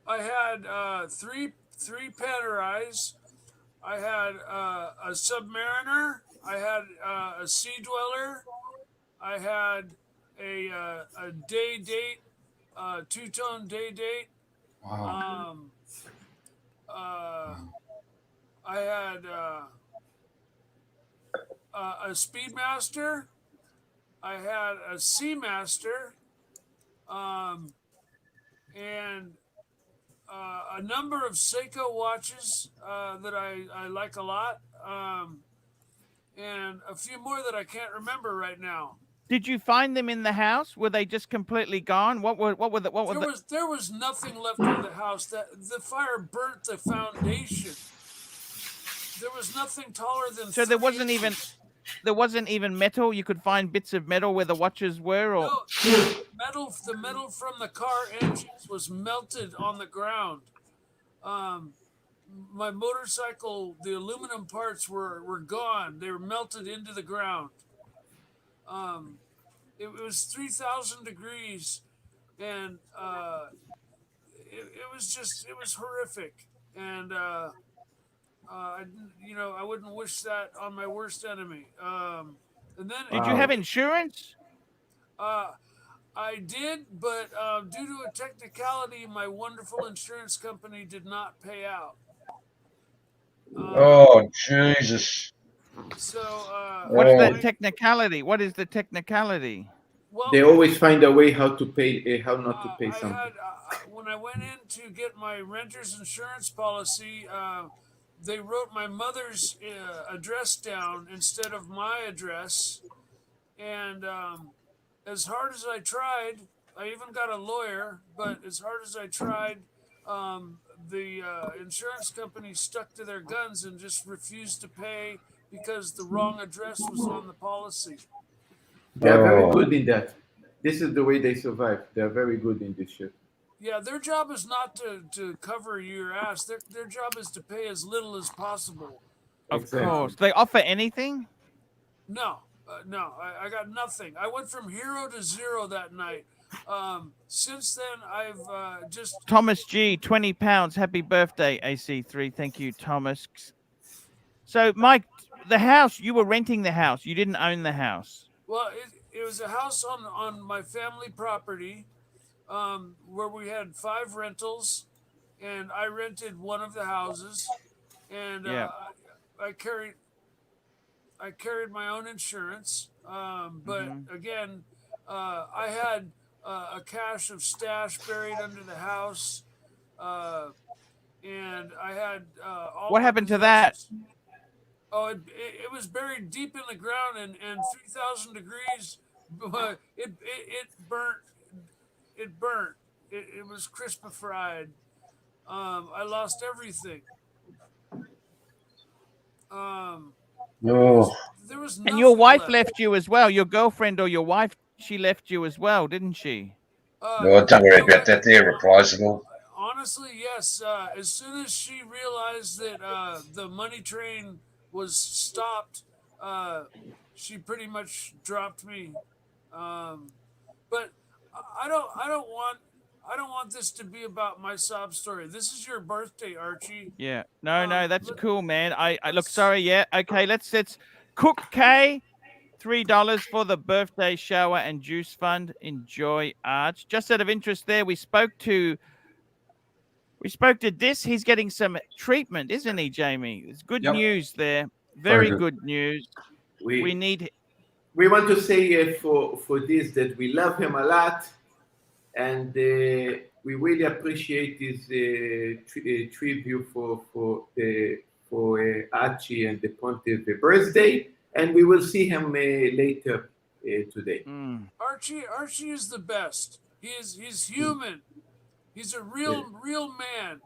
I had three Panerais. I had a Submariner. I had a Sea Dweller. I had a day date, two-tone day date. Wow. I had a Speedmaster. I had a Seamaster, and a number of Seiko watches that I like a lot, and a few more that I can't remember right now. Did you find them in the house? Were they just completely gone? There was nothing left in the house. That the fire burnt the foundation. There was nothing taller than. So there wasn't even metal. You could find bits of metal where the watches were, or no, the metal from the car engines was melted on the ground. My motorcycle, the aluminum parts were gone. They were melted into the ground. It was 3,000 degrees, and it was horrific. And I wouldn't wish that on my worst enemy. And then did you have insurance? I did, but due to a technicality, my wonderful insurance company did not pay out. Oh, Jesus. So what's that technicality? What is the technicality? Well, they always find a way how to pay, how not to pay something. When I went in to get my renter's insurance policy, they wrote my mother's address down instead of my address, and as hard as I tried, I even got a lawyer, but as hard as I tried, the insurance company stuck to their guns and just refused to pay because the wrong address was on the policy. They're very good in that. This is the way they survive. They're very good in this shit. Yeah, their job is not to cover your ass. Their job is to pay as little as possible. Of course. They offer anything? No, I got nothing. I went from hero to zero that night. Since then, I've just... Thomas G, 20 pounds. Happy birthday, AC3. Thank you, Thomas. So, Mike, the house, you were renting the house. You didn't own the house. Well, it was a house on my family property where we had 5 rentals, and I rented one of the houses, and I carried my own insurance. But again, I had a cache of stash buried under the house, and I had all What my happened to that? possessions. Oh, it was buried deep in the ground, and 3,000 degrees, but it burnt. It burnt. It was crispified. I lost everything. Oh, There was And your nothing wife left. left you as well. Your girlfriend or your wife, she left you as well, didn't she? no, don't worry about that. They're replaceable. Honestly, yes. As soon as she realized that the money train was stopped, she pretty much dropped me. But I don't want this to be about my sob story. This is your birthday, Archie. Yeah. No, that's let- cool, man. I look, let's- sorry. Yeah. Okay. Let's Cook K, $3 for the birthday shower and juice fund. Enjoy, Arch. Just out of interest, there we spoke to Dis. He's getting some treatment, isn't he, Jamie? It's good Yep. news there. Very Very good. good news. We need. We want to say for this that we love him a lot, and we really appreciate his tribute for Archie and the Pontiff birthday, and we will see him later today. Archie is the best. He's human. He's a real man.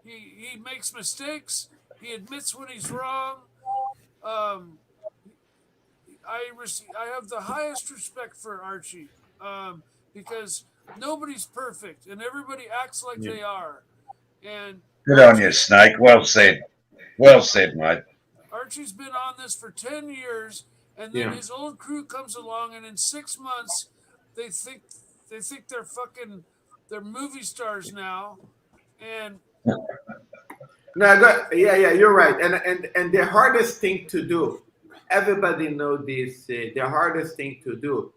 He makes mistakes. He admits when he's wrong. I have the highest respect for Archie, because nobody's perfect and everybody acts like they are. And Good on you, Snake. Well said. Well said, mate. Archie's been on this for 10 years, and then his old crew comes along, and in 6 months, they think they're movie stars now, and you're right, and the hardest thing to do, everybody know this. The hardest thing to do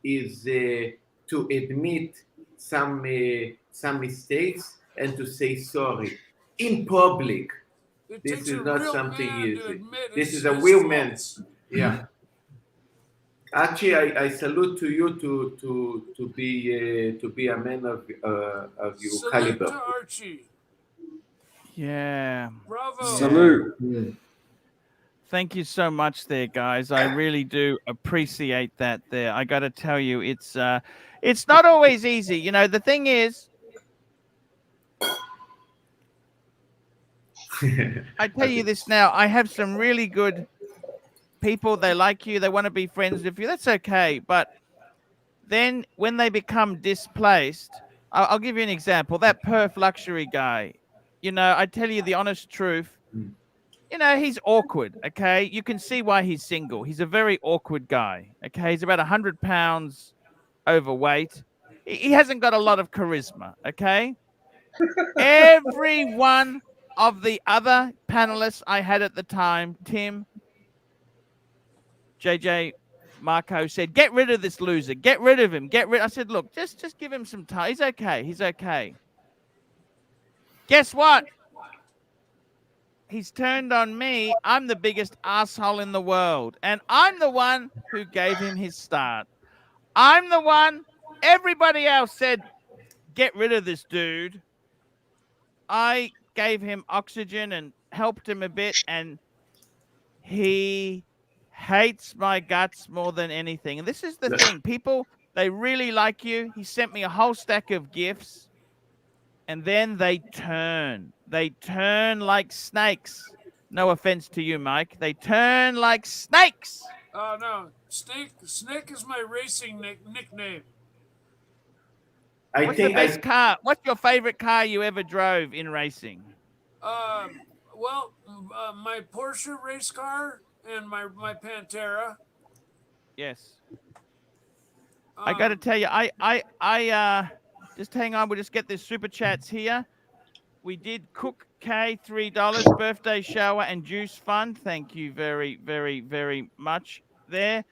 is to admit some mistakes and to say sorry in public. This is not something easy. This is a real man. Yeah. Actually, I salute to you to be a man of your salute caliber. to Archie. Yeah. Bravo. Salute. Thank you so much there, guys. I really do appreciate that there. I got to tell you, it's not always easy. You know, the thing is, I tell you this now, I have some really good people. They like you. They want to be friends with you. That's okay. But then when they become displaced, I'll give you an example. That Perth luxury guy, you know, I tell you the honest truth. You know, he's awkward, okay? You can see why he's single. He's a very awkward guy, okay? He's about 100 pounds overweight. He hasn't got a lot of charisma, okay? Every one of the other panelists I had at the time, Tim, JJ, Marco, said, get rid of this loser. Get rid of him. I said, look, just give him some time. He's okay. He's okay. Guess what? He's turned on me. I'm the biggest asshole in the world. And I'm the one who gave him his start. I'm the one. Everybody else said, get rid of this dude. I gave him oxygen and helped him a bit. And he hates my guts more than anything. And this is the thing. People, they really like you. He sent me a whole stack of gifts. And then they turn. They turn like snakes. No offense to you, Mike. They turn like snakes. Oh, no. Snake is my racing nickname. What's the best car? What's your favorite car you ever drove in racing? Well, my Porsche race car and my Pantera. Yes. I got to tell you, I just hang on. We'll just get this super chats here. We did Cook K, $3, birthday shower and juice fund. Thank you very, very, very much there.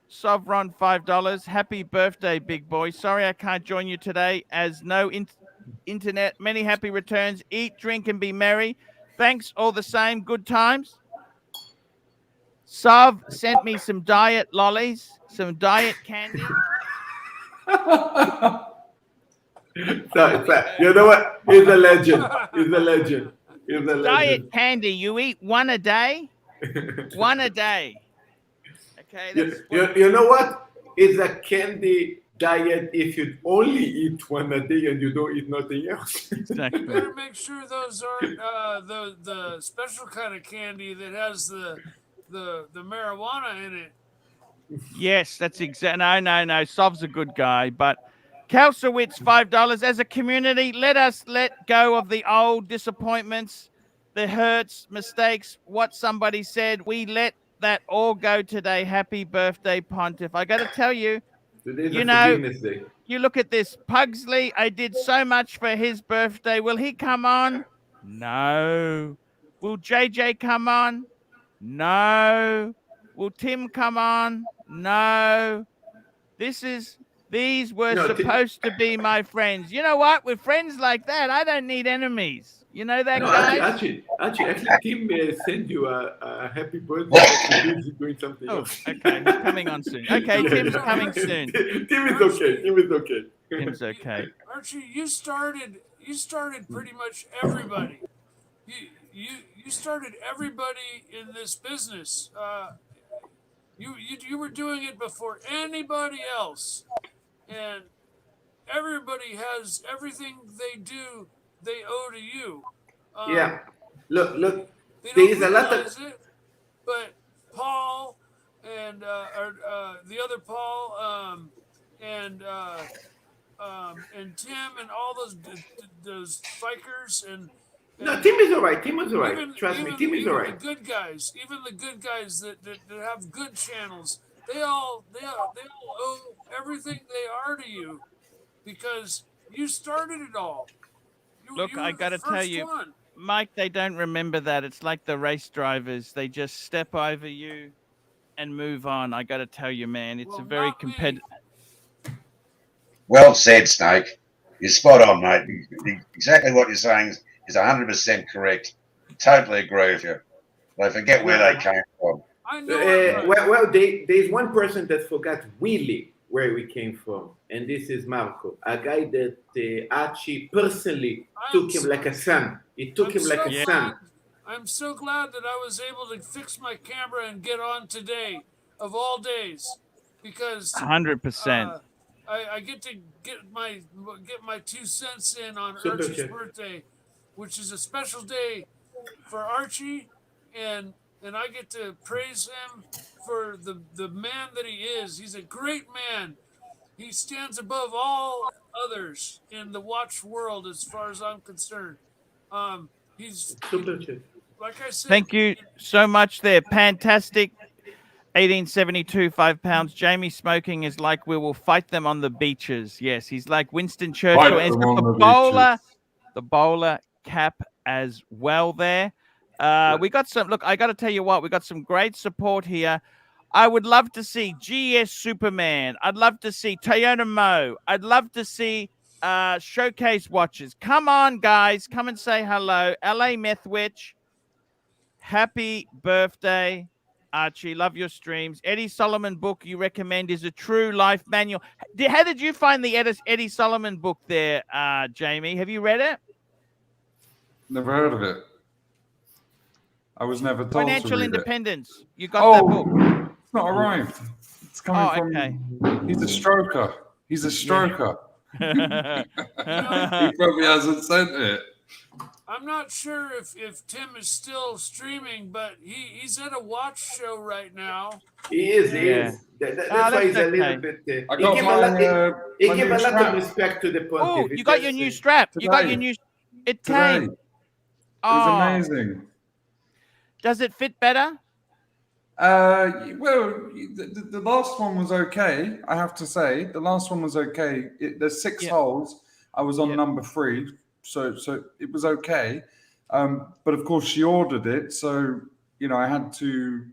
Sovereign, $5. Happy birthday, big boy. Sorry I can't join you today as no internet. Many happy returns. Eat, drink, and be merry. Thanks all the same. Good times. Sov sent me some diet lollies, some diet candy. You know what? He's a legend. He's a legend. He's a legend. Diet candy. You eat one a day. One a day. Okay. You know what? It's a candy diet if you only eat one a day and you don't eat nothing else. Exactly. You better make sure those aren't the special kind of candy that has the marijuana in it. Yes, that's exact. No. Sov's a good guy, but Kalsowitz, $5. As a community, let us let go of the old disappointments, the hurts, mistakes, what somebody said. We let that all go today. Happy birthday, Pontiff. I got to tell you, Today's you a know, forgiveness day. you look at this. Pugsley, I did so much for his birthday. Will he come on? No. Will JJ come on? No. Will Tim come on? No. These were supposed to be my friends. You know what? With friends like that, I don't need enemies. You know that, guys? Actually, Tim may send you a happy birthday. He's doing something else. Okay, he's coming on soon. Okay, Tim's coming soon. Tim is okay. Tim's okay. Archie, you started pretty much everybody. You started everybody in this business. You were doing it before anybody else, and everybody has everything they do. They owe to you. Yeah. Look. They There don't is a lot realize of. it, but Paul and the other Paul and Tim and all those bikers and No, Tim is all right. Tim is all right. Trust me, Tim is all right. The good guys, even the good guys that have good channels, they all owe everything they are to you because you started it all. Look, I got to tell you, Mike, they don't remember that. It's like the race drivers. They just step over you and move on. I got to tell you, man, it's a very competitive. Well said, Snake. You're spot on, mate. Exactly what you're saying is 100% correct. Totally agree with you. They forget where they came from. I know. Well, there's one person that forgot really where we came from, and this is Marco, a guy that Archie personally took him like a son. He took him like a son. I'm so glad that I was able to fix my camera and get on today, of all days, because 100%. I get to get my 2 cents in on Archie's birthday, which is a special day for Archie, and I get to praise him for the man that he is. He's a great man. He stands above all others in the watch world, as far as I'm concerned. He's like I said. Thank you so much there. Fantastic. 1872, 5 pounds. Jamie smoking is like we will fight them on the beaches. Yes, he's like Winston Churchill. And the bowler cap as well there. We got some, look, I got to tell you what, we got some great support here. I would love to see GS Superman. I'd love to see Toyota Mo. I'd love to see Showcase Watches. Come on, guys. Come and say hello. LA Meth Witch. Happy birthday, Archie. Love your streams. Eddie Solomon book you recommend is a true life manual. How did you find the Eddie Solomon book there, Jamie? Have you read it? Never heard of it. I was never told Financial to read Independence. It. You got that book. It's not arrived. It's coming from. Okay. He's a stroker. He's a stroker. Yeah. He probably hasn't sent it. I'm not sure if Tim is still streaming, but he's at a watch show right now. He is. That's why he's a little bit. I got he gave a lot of respect to the Pontiff. Oh, you got your new strap. Today. You got your new. It came. It was amazing. Does it fit better? Well, the last one was okay. I have to say, the last one was okay. There's 6 holes. I was on number 3, so it was okay. But of course, she ordered it, so I had to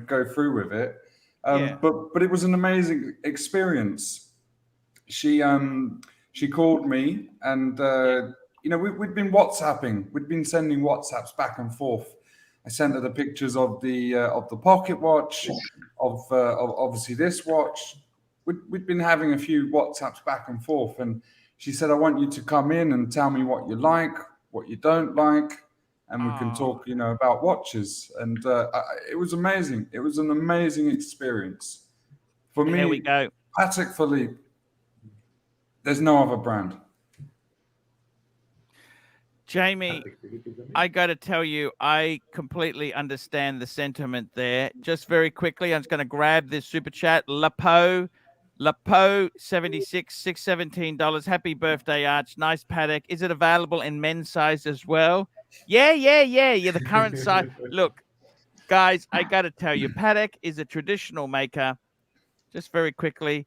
go through with it. But it was an amazing experience. She called me, and we'd been WhatsApping. We'd been sending WhatsApps back and forth. I sent her the pictures of the pocket watch, of obviously this watch, we'd been having a few WhatsApps back and forth, and she said, I want you to come in and tell me what you like, what you don't like, and we can talk, you know, about watches. And it was amazing. It was an amazing experience. For me, here we go. Patek Philippe, there's no other brand. Jamie, I got to tell you, I completely understand the sentiment there. Just very quickly, I'm just going to grab this super chat. Lapo 76, $617. Happy birthday, Arch. Nice Patek. Is it available in men's size as well? Yeah. The current size. Look, guys, I got to tell you, Patek is a traditional maker. Just very quickly,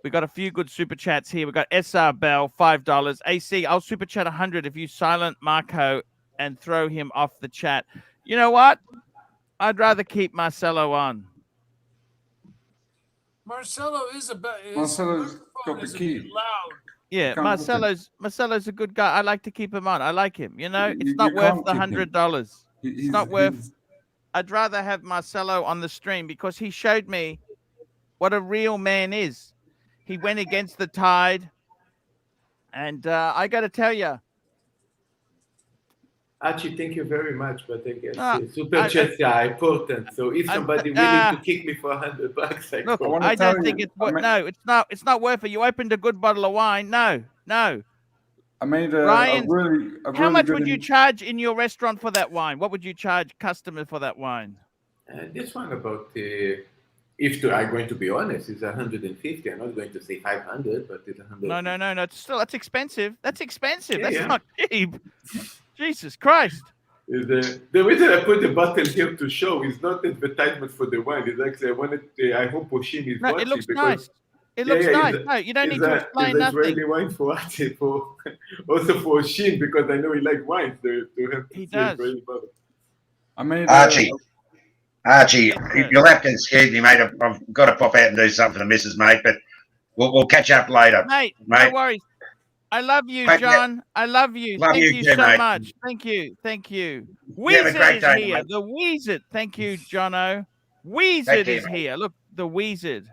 we got a few good super chats here. We got SR Bell, $5. AC, I'll super chat 100 if you silent Marco and throw him off the chat. You know what? I'd rather keep Marcelo on. Marcelo is Marcelo's got the key. Loud. Yeah, Marcelo's a good guy. I like to keep him on. I like him. You know, it's not worth the $100. It's not worth. I'd rather have Marcelo on the stream because he showed me what a real man is. He went against the tide, and I got to tell you, Archie, thank you very much, but I guess super chats are important. So if somebody willing to kick me for $100, look, I don't think it's worth. No, it's not. It's not worth it. You opened a good bottle of wine. No. I made Ryan, how much good would you charge in your restaurant for that wine? What would you charge customer for that wine? This one about if I'm going to be honest, it's 150. I'm not going to say 500, but it's 100. No. It's still, that's expensive. That's expensive. That's not cheap. Jesus Christ. The reason I put the bottle here to show is not advertisement for the wine. It's actually I hope Oshin is watching. It looks nice. It looks nice. No, you don't need to explain nothing. It's Israeli wine for Archie, also for Oshin, because I know he likes wines. He does. Archie, you'll have to excuse me, mate. I've got to pop out and do something for the missus, mate, but we'll catch up later. Mate, no worries. I love you, John. I love you. Thank you so much. Thank you. Weezard is here. The Weezard. Thank you, Jono. Weezard is here. Look, the Weezard.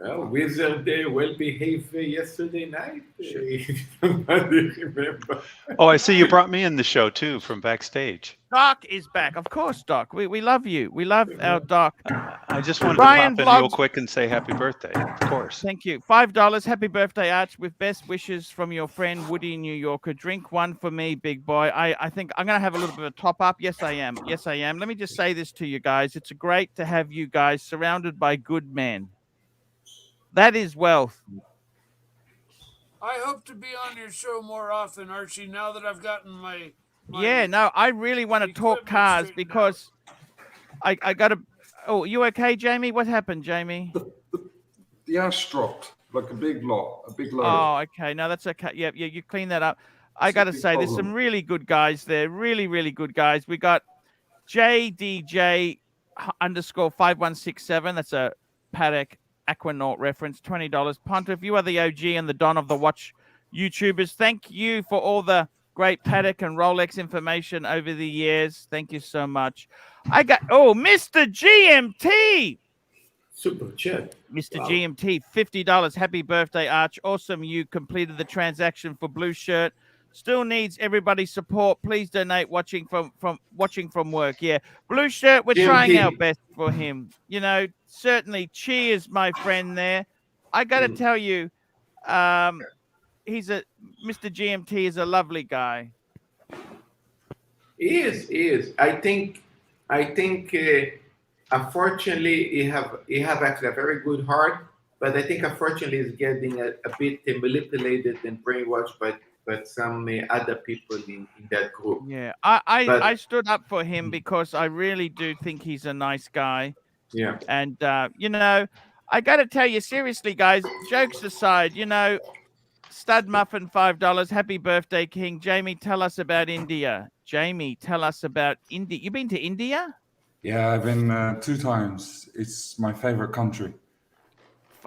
Well, Wizard well behaved yesterday night. Somebody remember? Oh, I see you brought me in the show too from backstage. Doc is back. Of course, Doc. We love you. We love our Doc. I just wanted to pop in real quick and say happy birthday, of course. Thank you. $5. Happy birthday, Arch, with best wishes from your friend Woody New Yorker. Drink one for me, big boy. I think I'm going to have a little bit of a top up. Yes, I am. Let me just say this to you guys. It's great to have you guys surrounded by good men. That is wealth. I hope to be on your show more often, Archie, now that I've gotten my I really want to talk cars because I got to... Oh, you okay, Jamie? What happened, Jamie? The ash dropped like a big load. Oh, okay. No, that's okay. Yeah, you clean that up. I got to say, there's some really good guys there. Really, really good guys. We got JDJ_5167. That's a Patek Aquanaut reference, $20. Pontiff, you are the OG and the Don of the watch YouTubers. Thank you for all the great Patek and Rolex information over the years. Thank you so much. I got Mr. GMT. Super chat. Mr. Wow. GMT, $50. Happy birthday, Arch. Awesome. You completed the transaction for Blue Shirt. Still needs everybody's support. Please donate watching from work. Yeah. Blue Shirt, we're trying our best for him. You know, certainly cheers, my friend there. I got to tell you, Mr. GMT is a lovely guy. He is. I think unfortunately he have actually a very good heart, but I think unfortunately he's getting a bit manipulated and brainwashed by some other people in that group. Yeah, I stood up for him because I really do think he's a nice guy. Yeah. And, you know, I got to tell you, seriously, guys, jokes aside, you know, Stud Muffin, $5. Happy birthday, King. Jamie, tell us about India. You been to India? Yeah, I've been 2 times. It's my favorite country.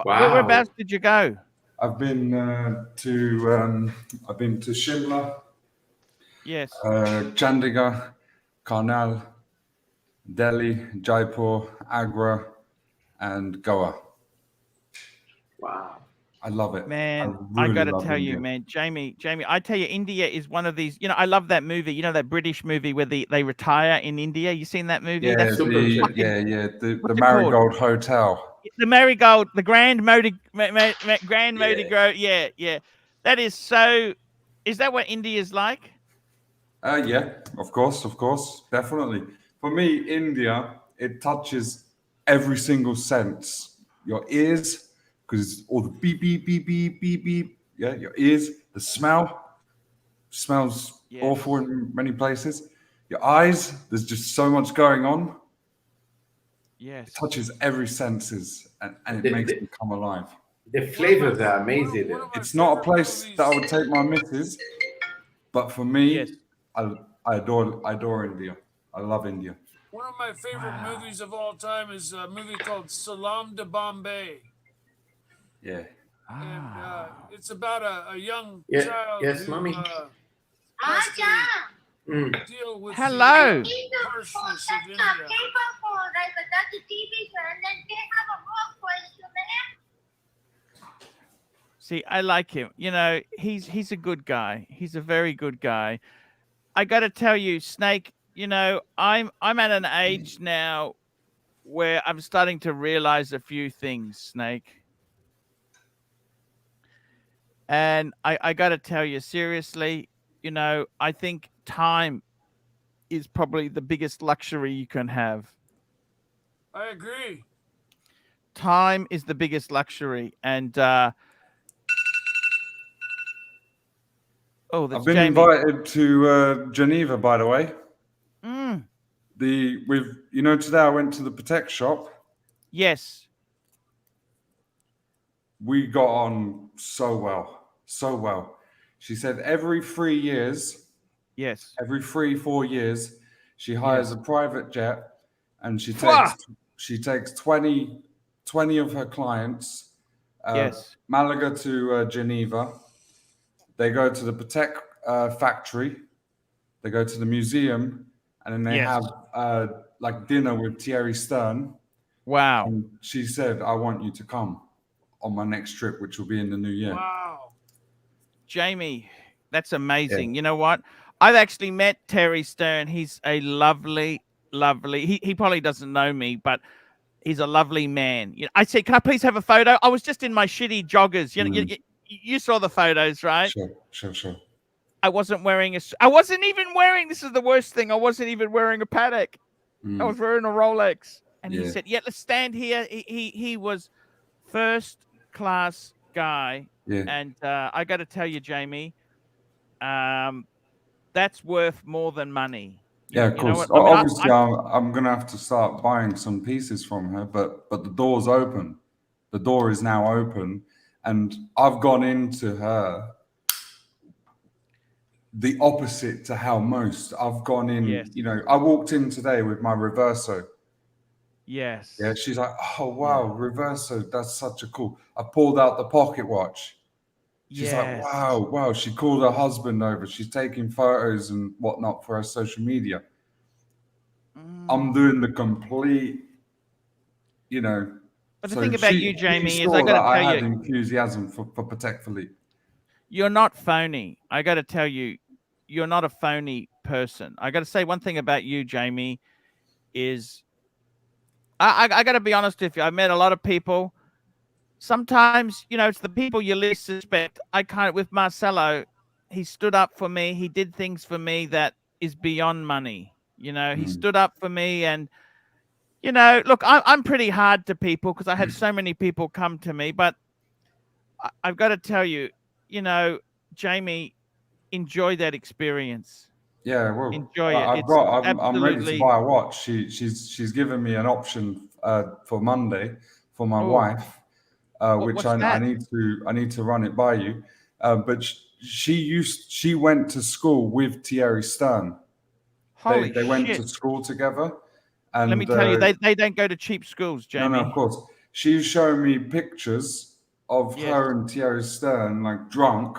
Wow. Whereabouts did you go? I've been to Shimla. Yes. Chandigarh, Karnal, Delhi, Jaipur, Agra, and Goa. Wow. I love it. Man, I I got to love tell you, India. man, Jamie, I tell you, India is one of these. You know, I love that movie. You know that British movie where they retire in India. You seen that movie? Yeah, That's the what's it called? Marigold Hotel. The Marigold, the Grand Modi Grove. Yeah, yeah. That is so. Is that what India's like? Yeah, of course, definitely. For me, India, it touches every single sense. Your ears, because all the beep, beep, beep, beep, beep, beep. Yeah, your ears, the smells awful in many places. Your eyes, there's just so much going on. Yes. It touches every senses and it makes me come alive. The flavors are amazing. It's not a place that I would take my missus, but for me, I adore India. I love India. One of my favorite movies of all time is a movie called Salam to Bombay. Yeah. And it's about a young child who mommy. has to deal with Hello. the harshness of India. See, I like him. You know, he's a good guy. He's a very good guy. I got to tell you, Snake. You know, I'm at an age now where I'm starting to realize a few things, Snake. And I got to tell you, seriously, you know, I think time is probably the biggest luxury you can have. I agree. Time is the biggest luxury. And I've been Jamie. invited to Geneva, by the way. Mm. Today I went to the Patek shop. Yes. We got on so well. She said every 3 years, yes, every 3-4 years, she hires a private jet, and she takes 20 of her clients, Malaga to Geneva. They go to the Patek factory, they go to the museum, and then they have like dinner with Thierry Stern. Wow. And she said, I want you to come on my next trip, which will be in the new year. Wow. Jamie, that's amazing. You know what? I've actually met Terry Stern. He's a lovely, he probably doesn't know me, but he's a lovely man. I said, can I please have a photo? I was just in my shitty joggers. You saw the photos, right? Sure. I wasn't even wearing, this is the worst thing. I wasn't even wearing a Patek. I was wearing a Rolex. And he said, let's stand here. He was first class guy. Yeah. And I got to tell you, Jamie, that's worth more than money. Yeah, of course. Obviously, I'm going to have to start buying some pieces from her, but the door's open. The door is now open. And I've gone into her the opposite to how most. I've gone in, I walked in today with my Reverso. Yes. Yeah, she's like, oh, wow, Reverso, that's such a cool. I pulled out the pocket watch. She's like, wow. She called her husband over. She's taking photos and whatnot for her social media. I'm doing the complete, But the thing about you, Jamie, is I got to tell you, I had enthusiasm for Patek Philippe. You're not phony. I got to tell you, you're not a phony person. I got to say one thing about you, Jamie, is I got to be honest with you. I met a lot of people. Sometimes, it's the people you least suspect. With Marcelo, he stood up for me. He did things for me that is beyond money. He stood up for me. And, look, I'm pretty hard to people because I had so many people come to me. But I've got to tell you, Jamie, enjoy that experience. Yeah, well, enjoy it. I'm ready to buy a watch. She's given me an option for Monday for my wife, which I need to run it by you. But she went to school with Thierry Stern. They went to school together. And let me tell you, they don't go to cheap schools, Jamie. No, of course. She's showing me pictures of her and Thierry Stern, like drunk.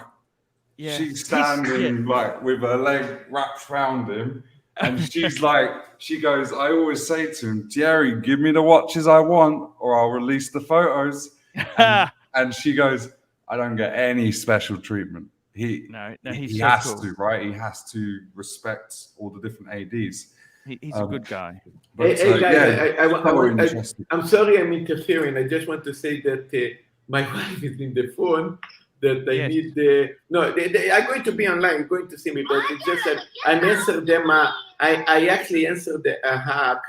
She's standing like with her leg wrapped around him, And she's like, she goes, I always say to him, Thierry, give me the watches I want or I'll release the photos. And she goes, I don't get any special treatment. He he's has so cool. to, right? He has to respect all the different ADs. He's a good guy. But, hey guys, yeah, I'm sorry I'm interfering. I just want to say that my wife is in the phone. That they need the they are going to be online, going to see me, but it's just that I answered them. I actually answered a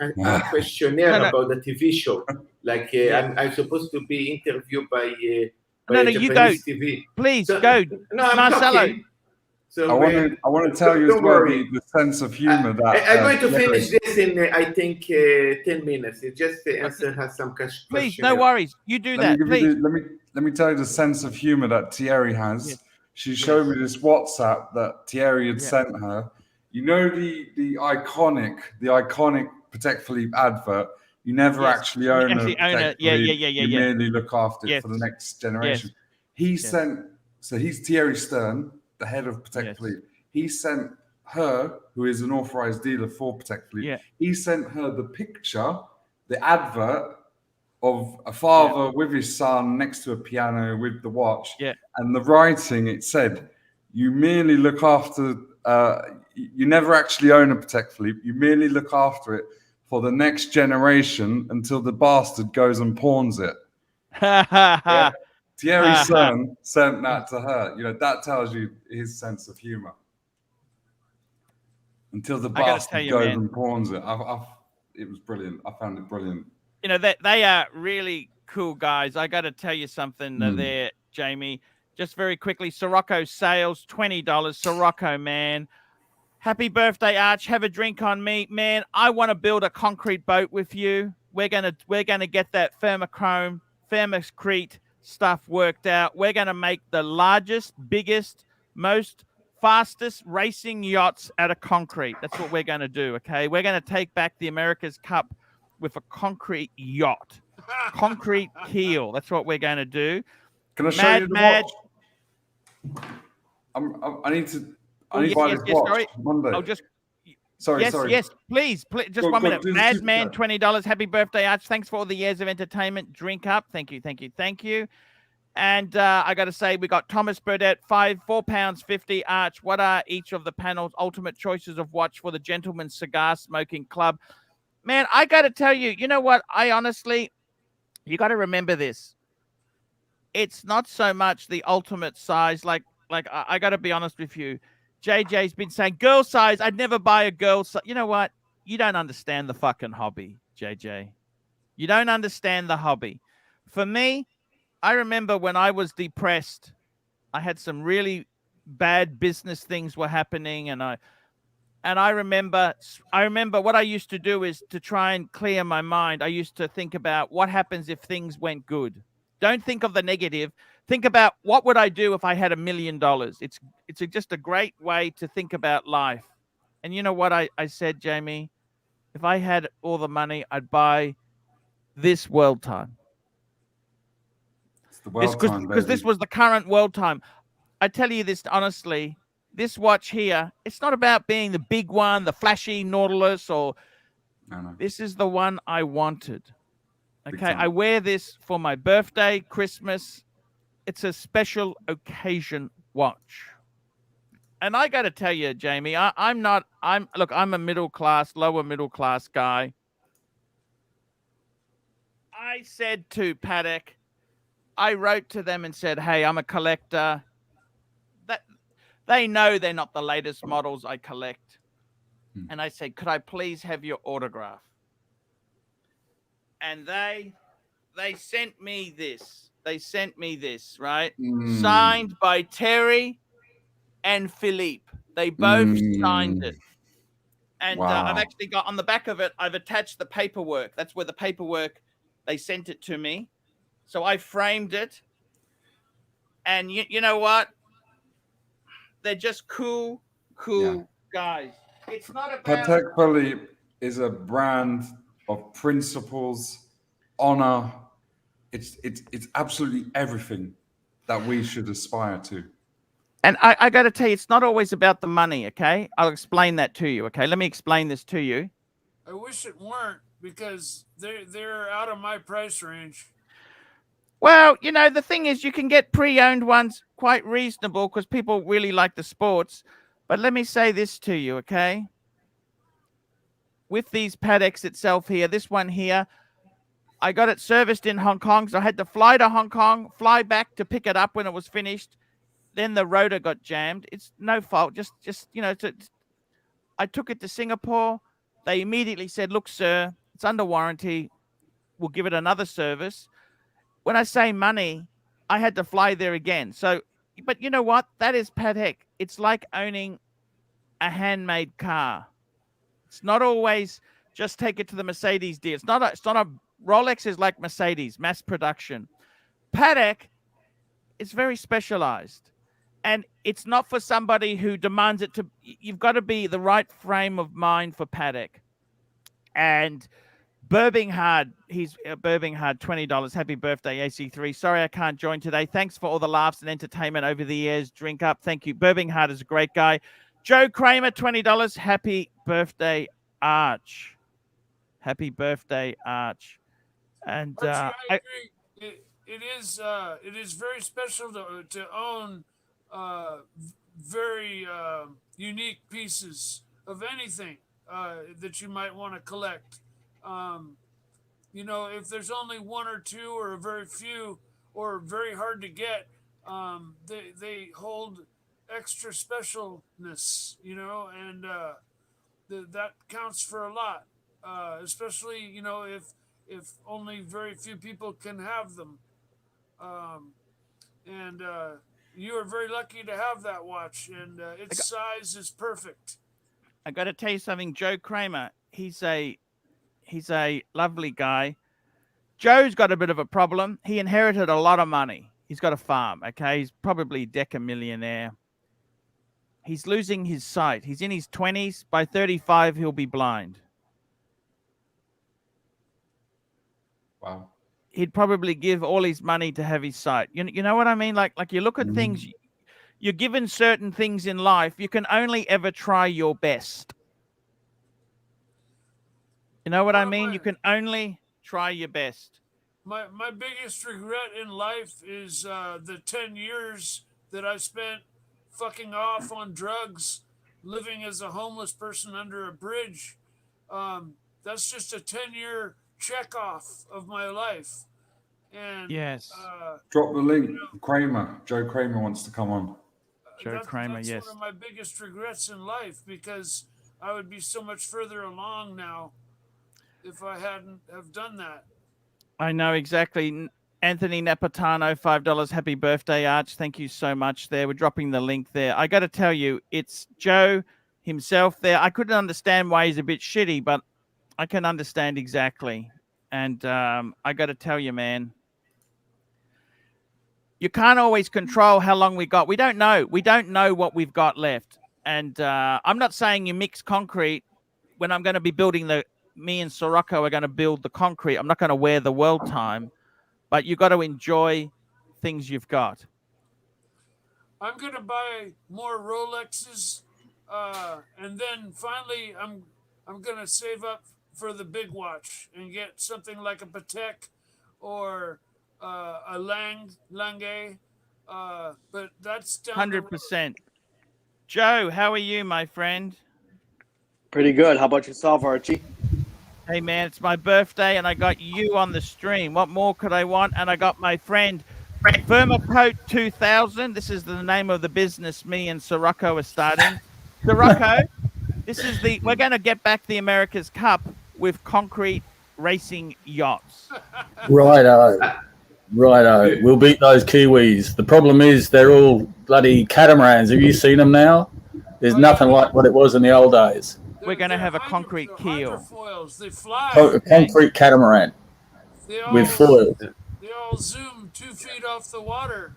questionnaire about the TV show. Like I'm supposed to be interviewed by no, you go. TV. Please go. No, I'm Marcelo. talking. So I want to tell you as well the sense of humor that I'm going to finish this in I think 10 minutes. It just the answer has some question. Please, no worries. You do that. Please. Let me tell you the sense of humor that Thierry has. Yes. She showed me this WhatsApp that Thierry had sent her. You know the iconic Patek Philippe advert. You never actually own a Patek Philippe. You merely look after it for the next generation. He sent. So he's Thierry Stern, the head of Patek Philippe. He sent her, who is an authorized dealer for Patek Philippe. He sent her the picture, the advert of a father with his son next to a piano with the watch. And the writing, it said, you merely look after, you never actually own a Patek Philippe. You merely look after it for the next generation until the bastard goes and pawns it. Thierry Stern sent that to her. You know, that tells you his sense of humor. Until the bastard goes and pawns it. It was brilliant. I found it brilliant. You know, that they are really cool guys. I got to tell you something there, Jamie. Just very quickly, Sirocco sales, $20. Sirocco, man. Happy birthday, Arch. Have a drink on me. Man, I want to build a concrete boat with you. We're gonna get that thermocrete stuff worked out. We're gonna make the largest, biggest, most fastest racing yachts out of concrete. That's what we're gonna do, okay? We're gonna take back the America's Cup with a concrete yacht. Concrete keel. That's what we're gonna do. Can I show you the watch? I need to buy this watch Monday. I'll just Sorry. Yes, please. Just 1 minute. Madman, $20. Happy birthday, Arch. Thanks for all the years of entertainment. Drink up. Thank you. And I got to say, we got Thomas Burdett, £4.50. Arch, what are each of the panel's ultimate choices of watch for the Gentleman's Cigar Smoking Club? Man, I got to tell you, you know what? You got to remember this. It's not so much the ultimate size. Like I got to be honest with you. JJ's been saying girl size. I'd never buy a girl size. You know what? You don't understand the fucking hobby, JJ. You don't understand the hobby. For me, I remember when I was depressed, I had some really bad business things were happening. And I remember what I used to do is to try and clear my mind. I used to think about what happens if things went good. Don't think of the negative. Think about what would I do if I had $1 million. It's just a great way to think about life. And you know what I said, Jamie? If I had all the money, I'd buy this world time. It's the world time, because this was the current world time. I tell you this honestly, this watch here, it's not about being the big one, the flashy Nautilus, or this is the one I wanted. Okay, I wear this for my birthday, Christmas. It's a special occasion watch. And I got to tell you, Jamie, I'm a lower middle class guy. I said to Patek, I wrote to them and said, hey, I'm a collector. They know they're not the latest models I collect. And I said, could I please have your autograph? And they sent me this. Right? Signed by Terry and Philippe. They both signed it. And I've actually got on the back of it, I've attached the paperwork. That's where the paperwork, they sent it to me. So I framed it. And you know what? They're just cool guys. It's not about... Patek Philippe is a brand of principles, honor. It's absolutely everything that we should aspire to. And I got to tell you, it's not always about the money, okay? I'll explain that to you, okay? Let me explain this to you. I wish it weren't, because they're out of my price range. Well, you know, the thing is, you can get pre-owned ones quite reasonable because people really like the sports. But let me say this to you, okay? With these Pateks itself here, this one here, I got it serviced in Hong Kong, so I had to fly to Hong Kong, fly back to pick it up when it was finished. Then the rotor got jammed. It's no fault. Just you know, I took it to Singapore. They immediately said, "Look, sir, it's under warranty. We'll give it another service." When I say money, I had to fly there again. So, but you know what? That is Patek. It's like owning a handmade car. It's not always just take it to the Mercedes deal. It's not a Rolex is like Mercedes, mass production. Patek is very specialized. And it's not for somebody who demands it to. You've got to be the right frame of mind for Patek. And Birminghard, he's Birminghard, $20. Happy birthday, AC3. Sorry I can't join today. Thanks for all the laughs and entertainment over the years. Drink up. Thank you. Birminghard is a great guy. Joe Kramer, $20. Happy birthday, Arch. Happy birthday, Arch. And Archie, I agree. It is very special to own very unique pieces of anything that you might want to collect. You know, if there's only one or two or a very few or very hard to get, they hold extra specialness, you know, and that counts for a lot, especially, you know, if only very few people can have them. And you are very lucky to have that watch, and its size is perfect. I got to tell you something, Joe Kramer, he's a lovely guy. Joe's got a bit of a problem. He inherited a lot of money. He's got a farm, okay? He's probably decamillionaire. He's losing his sight. He's in his 20s. By 35, he'll be blind. Wow. He'd probably give all his money to have his sight. You know what I mean? Like you look at things, you're given certain things in life. You can only ever try your best. You know what I mean? You can only try your best. My biggest regret in life is the 10 years that I spent fucking off on drugs, living as a homeless person under a bridge. That's just a 10-year check off of my life. And yes, drop the link. Kramer, Joe Kramer wants to come on. Joe Kramer, that's yes. one of my biggest regrets in life, because I would be so much further along now if I hadn't have done that. I know exactly. Anthony Napatano, $5. Happy birthday, Arch. Thank you so much there. We're dropping the link there. I got to tell you, it's Joe himself there. I couldn't understand why he's a bit shitty, but I can understand exactly. And I got to tell you, man, you can't always control how long we got. We don't know. We don't know what we've got left. And I'm not saying you mix concrete. When I'm going to be building me and Sirocco are going to build the concrete. I'm not going to wear the world time, but you got to enjoy things you've got. I'm going to buy more Rolexes, and then finally I'm going to save up for the big watch and get something like a Patek or a Lange, but that's down 100%. Joe, how are you, my friend? Pretty good. How about yourself, Archie? Hey, man, it's my birthday, and I got you on the stream. What more could I want? And I got my friend, Firmacoat 2000. This is the name of the business me and Sirocco are starting. Sirocco, we're going to get back the America's Cup with concrete racing yachts. Righto. We'll beat those Kiwis. The problem is they're all bloody catamarans. Have you seen them now? There's nothing like what it was in the old days. We're going to have a concrete keel. They fly. A concrete catamaran with foils. They all zoom 2 feet off the water.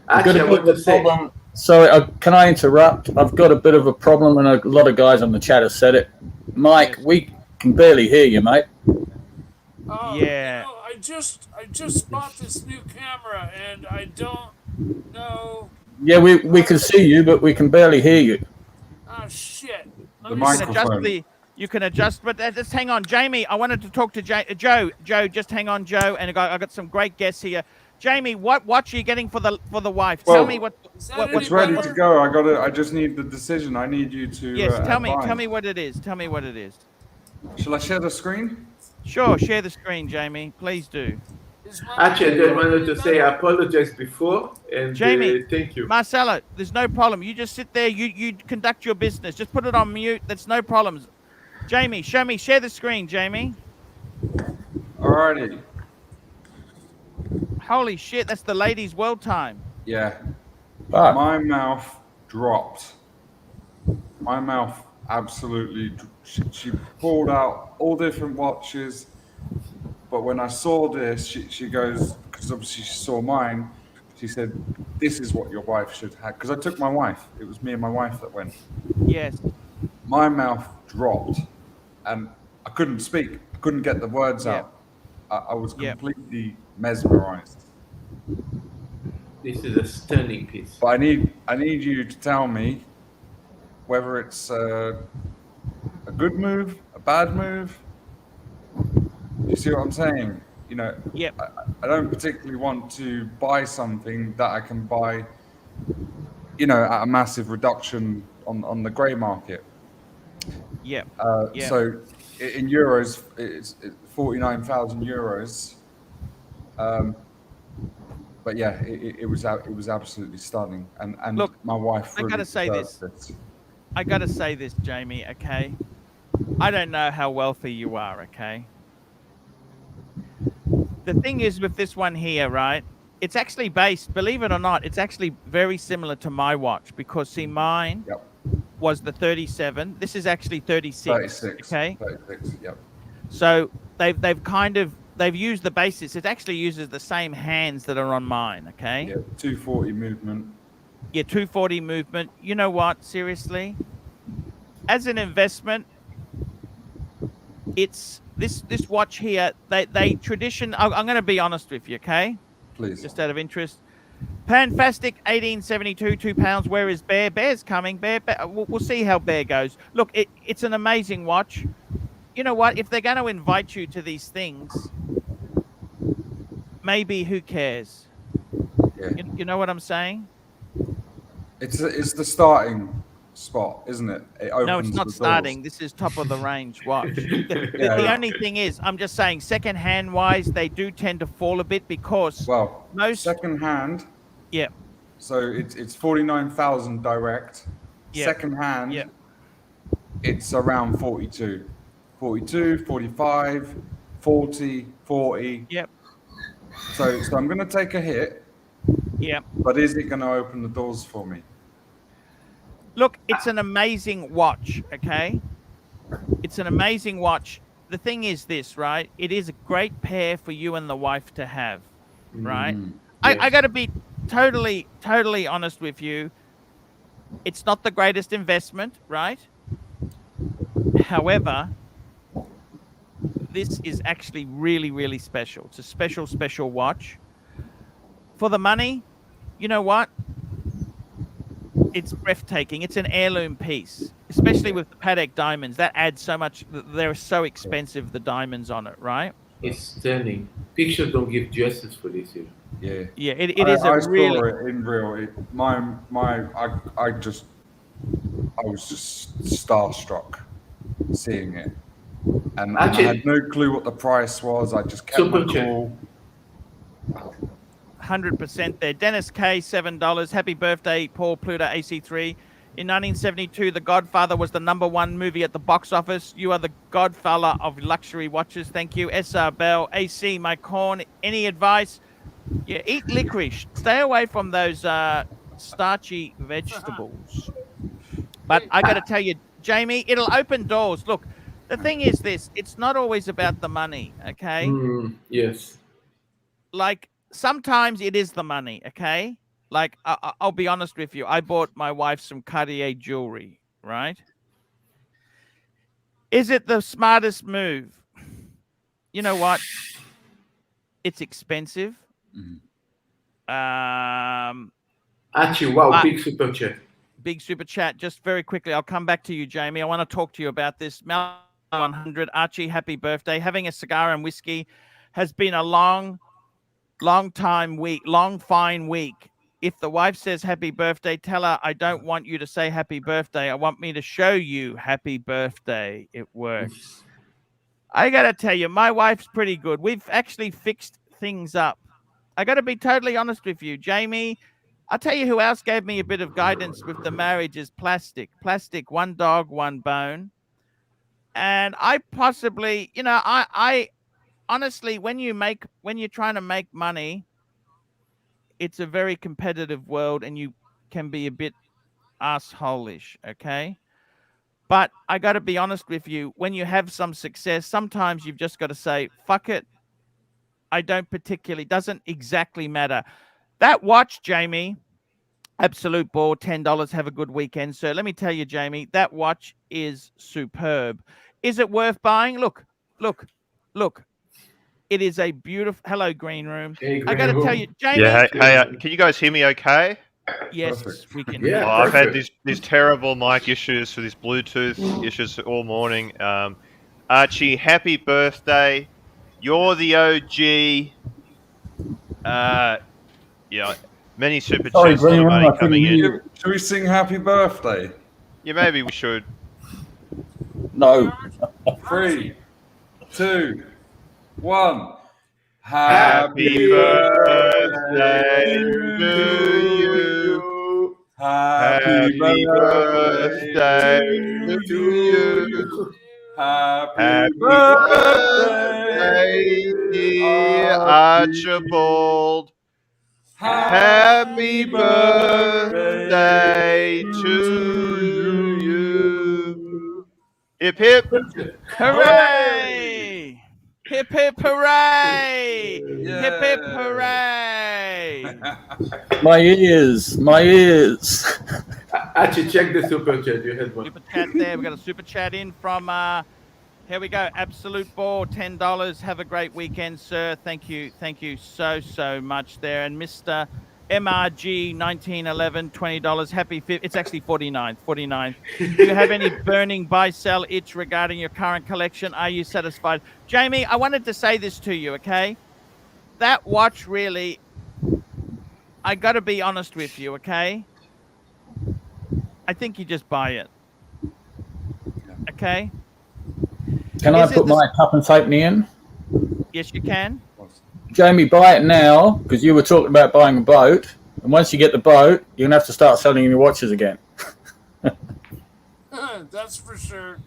I've got a bit of a problem. Sorry, can I interrupt? I've got a bit of a problem, and a lot of guys on the chat have said it. Mike, we can barely hear you, mate. Yeah. You know, I just bought this new camera, and I don't know Yeah, we can see you, but we can barely hear you. Oh shit! The microphone. You can adjust, but just hang on, Jamie. I wanted to talk to Joe. Joe, just hang on, Joe. And I got some great guests here. Jamie, what watch are you getting for the wife? Well, Tell me what it's ready to go. I just need the decision. I need you to. Yes, tell me what it is. Tell me what it is. Shall I share the screen? Sure, share the screen, Jamie. Please do. Actually, I just wanted to say I apologize before and Jamie, thank you. Marcelo, there's no problem. You just sit there. You conduct your business. Just put it on mute. That's no problems. Jamie, share the screen, Jamie. Alrighty. Holy shit, that's the ladies' world time. Yeah. My mouth dropped. My mouth absolutely. She pulled out all different watches, but when I saw this, she goes, because obviously she saw mine. She said, "This is what your wife should have." Because I took my wife. It was me and my wife that went. Yes. My mouth dropped, and I couldn't speak. I couldn't get the words out. I was completely mesmerized. This is a stunning piece. But I need you to tell me whether it's a good move, a bad move. You see what I'm saying? You know, I don't particularly want to buy something that I can buy, you know, at a massive reduction on the grey market. So in euros, it's 49,000 euros. But yeah, it was absolutely stunning. And look, my wife. I gotta say this. I gotta say this, Jamie. Okay, I don't know how wealthy you are. Okay. The thing is with this one here, right? It's actually based, believe it or not, it's actually very similar to my watch because see, mine was the 37. This is actually 36. Okay. 36. Yep. So they've used the basis. It actually uses the same hands that are on mine. Okay. Yeah. 240 movement. Yeah, 240 movement. You know what? Seriously, as an investment, it's this watch here. They tradition. I'm going to be honest with you. Okay. Please. Just out of interest. Panfastic 1872, £2. Where is Bear? Bear's coming. Bear. We'll see how Bear goes. Look, it's an amazing watch. You know what? If they're going to invite you to these things, maybe who cares? Yeah. You know what I'm saying? It's the starting spot, isn't it? No, it's not starting. This is top of the range watch. The only thing is, I'm just saying, second hand wise, they do tend to fall a bit because most second hand. Yeah. So it's 49,000 direct. Yeah. Second hand. It's around 42, 45, 40, 40. Yep. So I'm going to take a hit. Yep. But is it going to open the doors for me? Look, it's an amazing watch, okay? It's an amazing watch. The thing is this, right? It is a great pair for you and the wife to have, right? Yes. I got to be totally honest with you. It's not the greatest investment, right? However, this is actually really, really special. It's a special watch. For the money, you know what? It's breathtaking. It's an heirloom piece, especially with the Patek diamonds. That adds so much. They're so expensive, the diamonds on it, right? It's stunning. Pictures don't give justice for this here. Yeah. Yeah, it is a really. I saw it in real. I was just starstruck seeing it, and I had no clue what the price was. I just kept my cool. 100% there. Dennis K, $7. Happy birthday, Paul Pluto, AC3. In 1972, The Godfather was the #1 movie at the box office. You are the godfather of luxury watches. Thank you. SR Bell, AC, my corn. Any advice? Yeah, eat licorice. Stay away from those starchy vegetables. But I got to tell you, Jamie, it'll open doors. Look, the thing is this. It's not always about the money, okay? Yes. Like, sometimes it is the money, okay? Like, I'll be honest with you. I bought my wife some Cartier jewelry, right? Is it the smartest move? You know what? It's expensive. I Archie, wow, big super chat. Big super chat. Just very quickly, I'll come back to you, Jamie. I want to talk to you about this. Mel 100, Archie, happy birthday. Having a cigar and whiskey has been a long fine week. If the wife says happy birthday, tell her I don't want you to say happy birthday. I want me to show you happy birthday. It works. I got to tell you, my wife's pretty good. We've actually fixed things up. I got to be totally honest with you, Jamie. I'll tell you who else gave me a bit of guidance with the marriage is Plastic. Plastic, one dog, one bone. And I possibly, I honestly, when you're trying to make money, it's a very competitive world and you can be a bit asshole-ish, okay? But I got to be honest with you, when you have some success, sometimes you've just got to say, fuck it. Doesn't exactly matter. That watch, Jamie, absolute ball, $10. Have a good weekend, sir. Let me tell you, Jamie, that watch is superb. Is it worth buying? Look. It is a beautiful. Hello, green room. Hey, I got to tell you, Jamie. Yeah, hey, can you guys hear me okay? Yes, Perfect. we can. Yeah, I've had perfect. these terrible mic issues for this Bluetooth issues all morning. Archie, happy birthday. You're the OG. Many super Sorry, chats, a lot Green of Room, money I couldn't coming in. hear you. Should we sing happy birthday? Yeah, maybe we should. No. 3, 2, 1. Happy birthday to you. Happy birthday to to you. you. Happy Happy birthday, dear Archibald. Happy birthday to you. Hip hip. Hooray! Hip hip hooray! Yeah. Hip hip hooray! My ears. Archie, check the super chat. You had one. Super chat there. We got a super chat in from here we go. Absolute ball, $10. Have a great weekend, sir. Thank you so much there. And Mr. MRG 1911, $20. Happy fifth. It's actually 49. Do you have any burning buy sell itch regarding your current collection? Are you satisfied? Jamie, I wanted to say this to you, okay? That watch really, I got to be honest with you, okay? I think you just buy it. Okay? Can I put my cup and take me in? Yes, you can. Jamie, buy it now, because you were talking about buying a boat. And once you get the boat, you're going to have to start selling your watches again. That's for sure.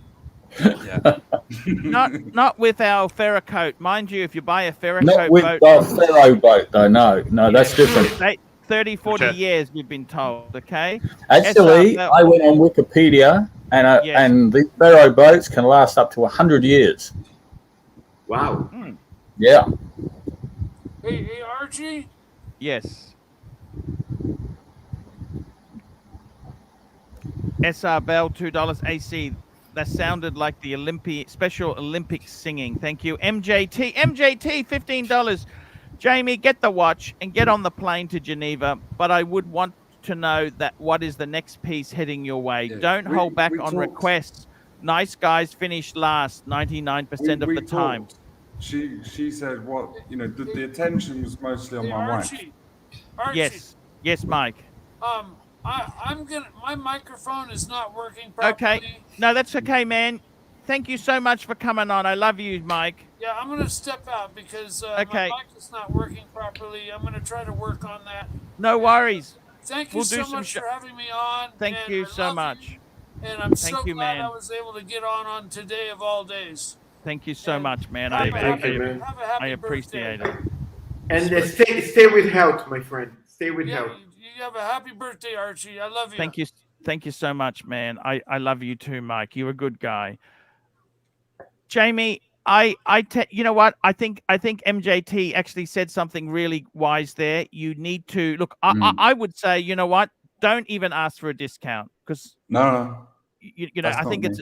Yeah. Not with our Ferrocoat. Mind you, if you buy a Ferrocoat Not with boat... the Ferro boat, though. No, that's different. 30, 40 years, we've been told, okay? Actually, I went on Wikipedia, and these Ferro boats can last up to 100 years. Wow. Yeah. Hey, Archie? Yes. SR Bell, $2 AC. That sounded like the Special Olympics singing. Thank you. MJT, $15. Jamie, get the watch and get on the plane to Geneva. But I would want to know that what is the next piece heading your way. Yeah, Don't hold back on talked. requests. Nice guys finish last 99% of the time. She said what, the attention was mostly on my wife. Archie. Yes, Mike. My microphone is not working properly. Okay. No, that's okay, man. Thank you so much for coming on. I love you, Mike. Yeah, I'm going to step out because my mic is not working properly. I'm going to try to work on that. No worries. Thank you so much for having me on. Thank you so much. And I'm so glad I was able to get on today of all days. Thank you so much, man. Have a happy appreciate birthday. it. And stay with health, my friend. Stay with health. You have a happy birthday, Archie. I love you. Thank you so much, man. I love you too, Mike. You're a good guy. Jamie, you know what? I think MJT actually said something really wise there. You need to look. I would say, you know what? Don't even ask for a discount because no. I think it's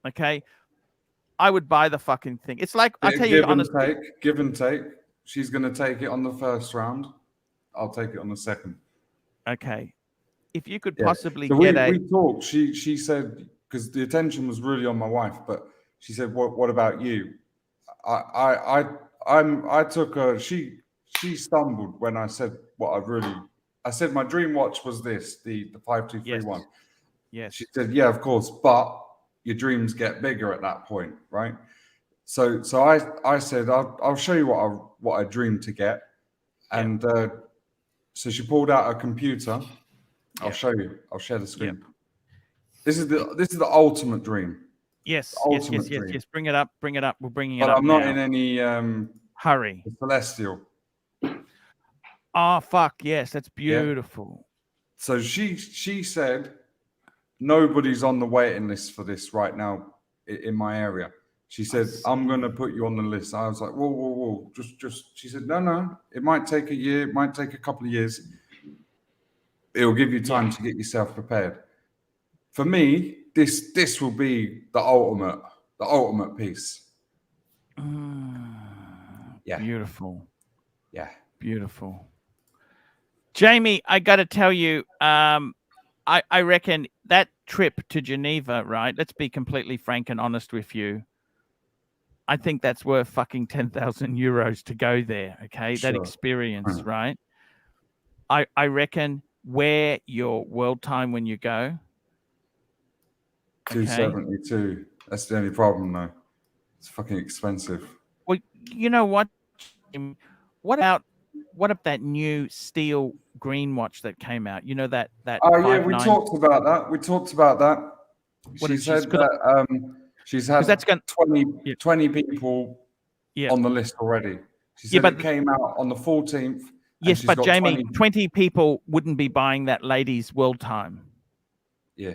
okay. I would buy the fucking thing. It's like I tell you honestly. Give and take. She's going to take it on the first round. I'll take it on the second. Okay. if you could Yeah. possibly So get we talked. She said, because the attention was really on my wife, but she said, "What about you?" I took her. She stumbled when I said what I said my dream watch was this, the 5231. Yes. She said, "Yeah, of course, but your dreams get bigger at that point, right?" So I said, "I'll show you what I dreamed to get," and so she pulled out her computer. I'll show you. I'll share the screen. Yep. This is the ultimate dream. Yes, The ultimate yes. dream. Bring it up. We're bringing it But up I'm not now. in any hurry. Celestial. Oh fuck yes, that's beautiful. So she said nobody's on the waiting list for this right now in my area. She said, "I'm going to put you on the list." I was like, whoa. Just. She said, no. It might take a year. It might take a couple of years. It'll give you time to get yourself prepared. For me, this will be the ultimate piece. Yeah. Beautiful. Yeah. Beautiful. Jamie, I got to tell you, I reckon that trip to Geneva, right? Let's be completely frank and honest with you. I think that's worth fucking 10,000 euros to go there. Okay. Sure. That experience, right? I reckon wear your world time when you go. 272. That's the only problem, though. It's fucking expensive. Well, you know what? What about that new steel green watch that came out? You know that. Oh yeah, we talked about that. She said that she's had 20 people on the list already. She said it came out on the 14th. Yes, but Jamie, 20 people wouldn't be buying that lady's world time. Yeah.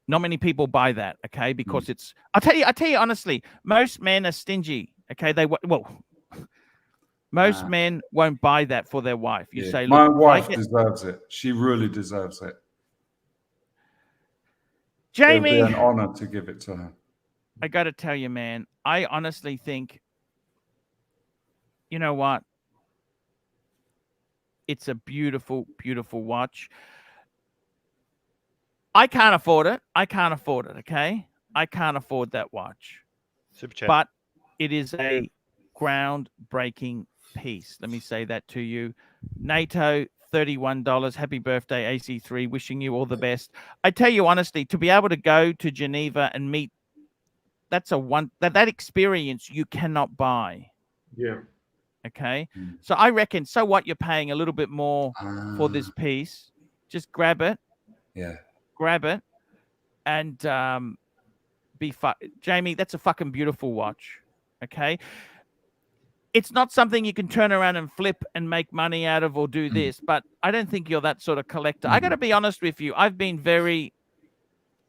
Not many people buy that, okay? Because it's. I tell you honestly, most men are stingy. Okay, most men won't buy that for their wife. You say, look, my wife deserves it. She really deserves it. Jamie, it would be an honor to give it to her. I got to tell you, man, I honestly think, you know what? It's a beautiful, beautiful watch. I can't afford it. Okay? I can't afford that watch. Super chat. But it is a groundbreaking piece. Let me say that to you. NATO, $31. Happy birthday, AC3. Wishing you all the best. I tell you honestly, to be able to go to Geneva and meet, that's that experience you cannot buy. Yeah. Okay. So I reckon, so what, you're paying a little bit more for this piece. Just grab it. Yeah. Grab it. And Jamie, that's a fucking beautiful watch. Okay. It's not something you can turn around and flip and make money out of or do this, but I don't think you're that sort of collector. I got to be honest with you. I've been very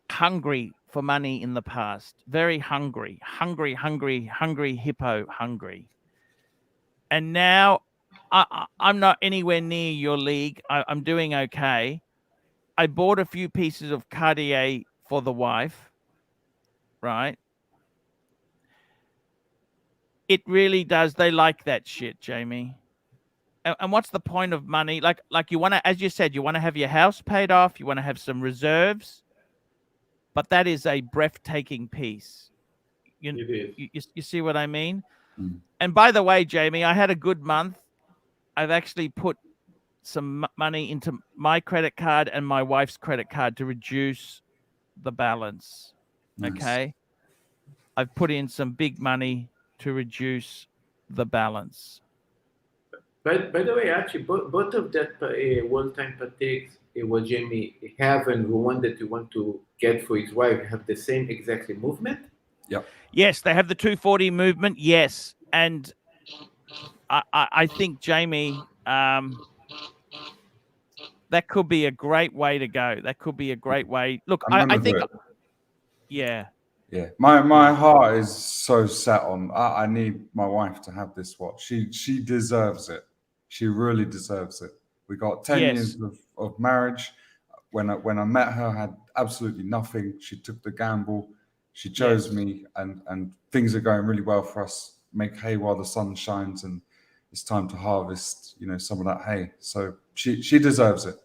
hungry for money in the past. Very hungry, hippo hungry. And now I'm not anywhere near your league. I'm doing okay. I bought a few pieces of Cartier for the wife, right? It really does. They like that shit, Jamie. And what's the point of money? Like you want to, as you said, you want to have your house paid off. You want to have some reserves. But that is a breathtaking piece. You see what I mean? And by the way, Jamie, I had a good month. I've actually put some money into my credit card and my wife's credit card to reduce the balance. Nice. Okay. I've put in some big money to reduce the balance. By the way, actually, both of that world-time Pateks, what Jamie have and the one that you want to get for his wife have the same exactly movement? Yep. Yes, they have the 240 movement. Yes. And I think, Jamie, that could be a great way to go. That could be a great way. Look, I think, yeah. Yeah, my heart is so set on. I need my wife to have this watch. She deserves it. She really deserves it. We got 10 years of marriage. When I met her, I had absolutely nothing. She took the gamble. She chose me, and things are going really well for us. Make hay while the sun shines, and it's time to harvest, some of that hay. So she deserves it.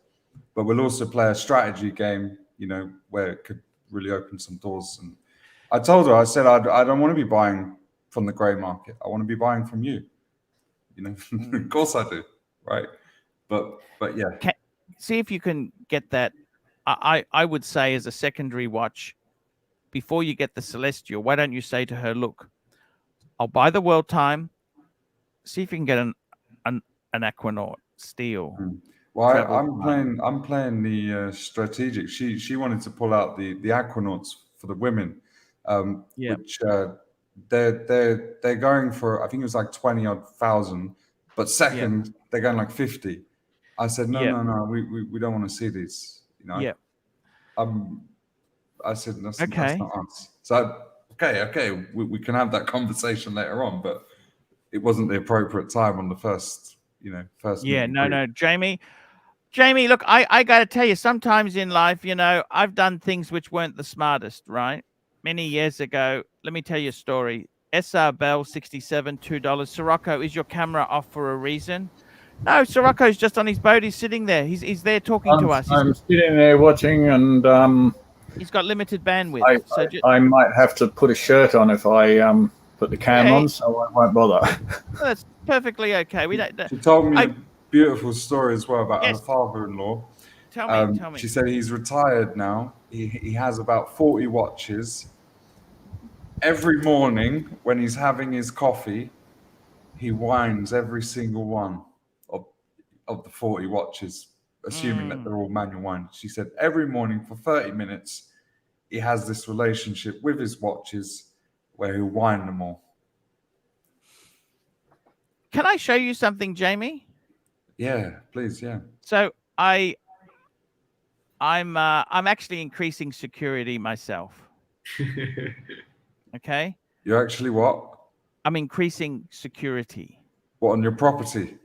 but we'll also play a strategy game, you know, where it could really open some doors. And I told her, I said, I don't want to be buying from the grey market. I want to be buying from you. You know, of course I do, right? But yeah. See if you can get that. I would say as a secondary watch, before you get the Celestial, why don't you say to her, look, I'll buy the World Time. See if you can get an Aquanaut steel. Well, I'm playing the strategic. She wanted to pull out the Aquanauts for the women, which they're going for. I think it was like 20,000, but second they're going like 50. I said no, we don't want to see these. You know. I said that's not us. So okay, we can have that conversation later on, but it wasn't the appropriate time on the first. Yeah, no, Jamie, look, I got to tell you, sometimes in life, you know, I've done things which weren't the smartest, right? Many years ago, let me tell you a story. SR Bell 67, $2. Sirocco, is your camera off for a reason? No, Sirocco's just on his boat. He's sitting there. He's there talking to us. I'm sitting there watching, and he's got limited bandwidth. I might have to put a shirt on if I put the cam on, so I won't bother. That's perfectly okay. We don't. She told me a beautiful story as well about her father-in-law. Tell me. She said he's retired now. He has about 40 watches. Every morning when he's having his coffee, he winds every single one of the 40 watches, assuming that they're all manual wind. She said every morning for 30 minutes, he has this relationship with his watches where he'll wind them all. Can I show you something, Jamie? Yeah, please, yeah. So I'm actually increasing security myself. Okay. You're actually what? I'm increasing security. What, on your property?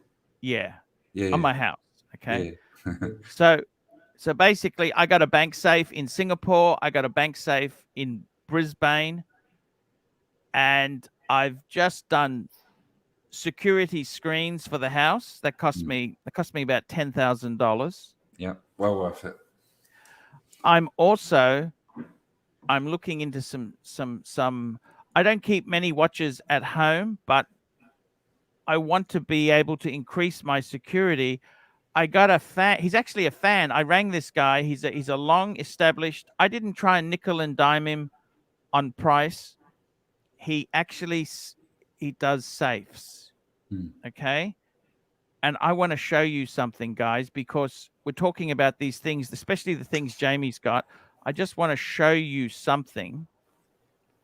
Yeah. Yeah. On my house. Okay. Yeah. So basically, I got a bank safe in Singapore. I got a bank safe in Brisbane, and I've just done security screens for the house. That cost me about $10,000. Yeah, well worth it. I'm looking into some. I don't keep many watches at home, but I want to be able to increase my security. I got a fan. He's actually a fan. I rang this guy. He's a long established. I didn't try and nickel and dime him on price. He does safes. Okay. And I want to show you something, guys, because we're talking about these things, especially the things Jamie's got. I just want to show you something,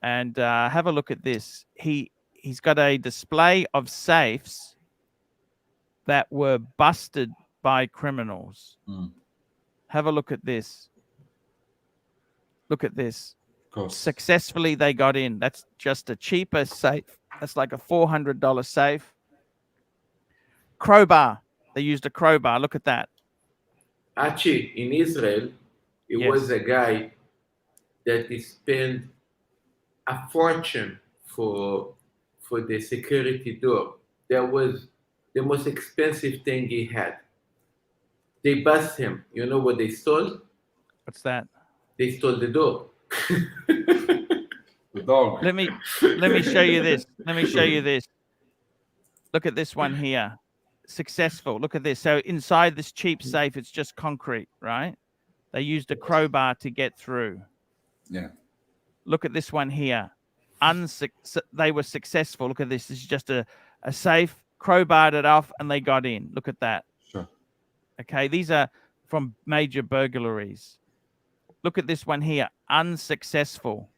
and have a look at this. He's got a display of safes that were busted by criminals. Have a look at this. Look at this. Of course. Successfully, they got in. That's just a cheaper safe. That's like a $400 safe. Crowbar. They used a crowbar. Look at that. Archie, in Israel, it was a guy that he spent a fortune for the security door. That was the most expensive thing he had. They bust him. You know what they stole? What's that? They stole the door. The dog. Let me show you this. Let me show you this. Look at this one here. Successful. Look at this. So inside this cheap safe, it's just concrete, right? They used a crowbar to get through. Yeah. Look at this one here. They were successful. Look at this. This is just a safe, crowbarred it off, and they got in. Look at that. Sure. Okay, these are from major burglaries. Look at this one here. Unsuccessful.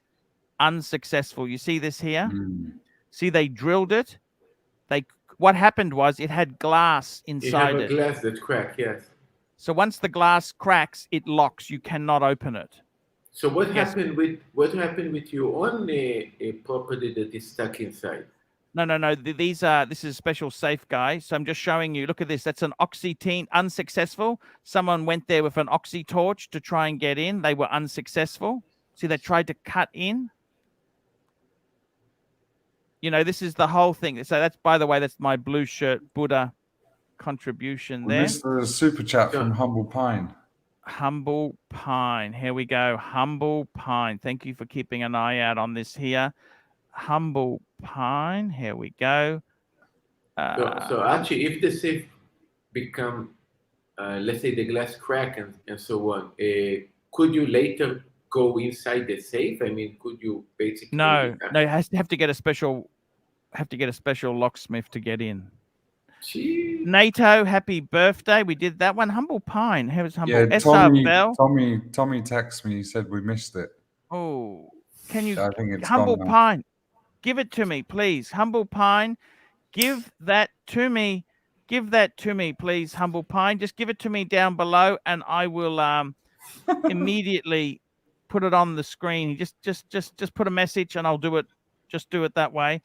Unsuccessful. You see this here? See, they drilled it. What happened was it had glass inside it. It had a glass that cracked, yes. So once the glass cracks, it locks. You cannot open it. So what happened with your own property that is stuck inside? No. This is a special safe, guy. So I'm just showing you. Look at this. That's an oxy TINT. Unsuccessful. Someone went there with an oxy torch to try and get in. They were unsuccessful. See, they tried to cut in. You know, this is the whole thing. So that's, by the way, that's my blue shirt Buddha contribution there. This is a super chat from Humble Pine. Humble Pine. Here we go. Humble Pine. Thank you for keeping an eye out on this here. Humble Pine. Here we go. So Archie, if the safe become, let's say the glass crack and so on, could you later go inside the safe? I mean, could you basically? No, you have to get a special locksmith to get in. Jeez. NATO, happy birthday. We did that one. Humble Pine. Here's Humble. Yeah, SR Bell. Tommy texted me. He said we missed it. Oh, can you? I think it's Humble gone now. Pine. Give it to me, please. Humble Pine. Give that to me. Give that to me, please. Humble Pine. Just give it to me down below, and I will immediately put it on the screen. Just put a message, and I'll do it. Just do it that way.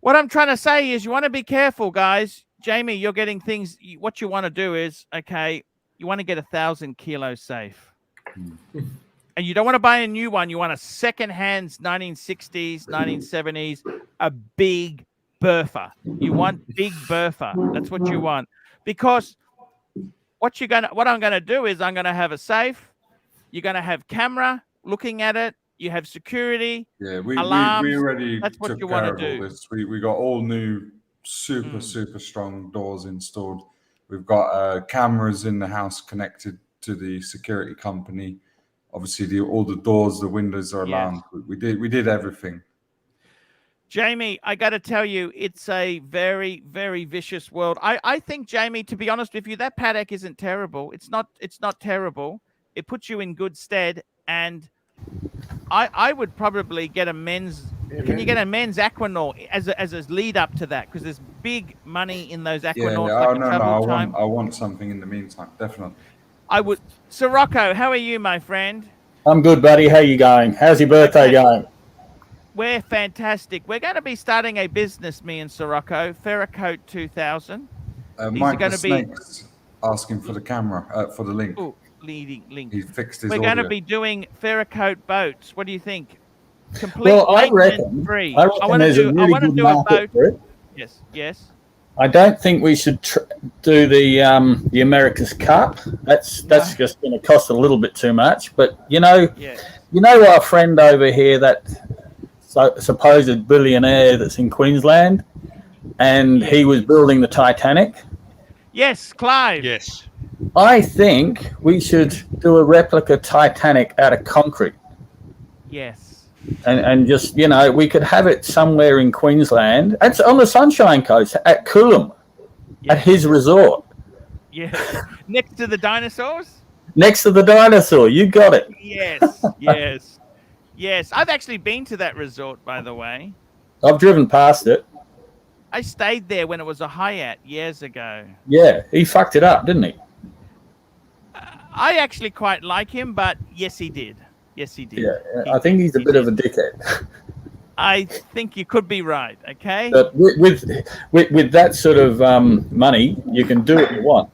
What I'm trying to say is you want to be careful, guys. Jamie, you're getting things. What you want to do is, okay, you want to get 1,000 kilo safe. And you don't want to buy a new one. You want a second-hand 1960s, 1970s, a big bertha. You want big bertha. That's what you want. Because what I'm going to do is I'm going to have a safe. You're going to have camera looking at it. You have security, alarms. We already That's what took you care want of to all do. this. We got all new, super strong doors installed. We've got cameras in the house connected to the security company. Obviously, all the doors, the windows are alarmed. Yes. We did everything. Jamie, I got to tell you, it's a very, very vicious world. I think, Jamie, to be honest with you, that Patek isn't terrible. It's not terrible. It puts you in good stead, and I would probably get a men's. Can you get a men's Aquanaut as a lead up to that? Because there's big money in those Aquanauts. I want something in the meantime, definitely. I would. Sirocco, how are you, my friend? I'm good, buddy. How you going? How's your birthday going? We're fantastic. We're going to be starting a business, me and Sirocco, Ferrocoat 2000. Mike the Snake's asking for the camera, for the link. Ooh, leading link. He fixed his We're audio. going to be doing Ferrocoat boats. What do you think? Complete I reckon free. I want to do a boat. For it. Yes. I don't think we should do the America's Cup. That's just going to cost a little bit too much. But you know our friend over here, that supposed billionaire that's in Queensland, and he was building the Titanic. Yes, Clive. Yes. I think we should do a replica Titanic out of concrete. Yes. And just, we could have it somewhere in Queensland. It's on the Sunshine Coast at Coolum, at his resort. Yeah. Next to the dinosaurs? Next to the dinosaur. You got it. Yes. I've actually been to that resort, by the way. I've driven past it. I stayed there when it was a Hyatt years ago. Yeah, he fucked it up, didn't he? I actually quite like him, but yes, he did. Yes, he did. Yeah, I think he's a bit of a dickhead. I think you could be right. Okay. But with that sort of money, you can do what you want.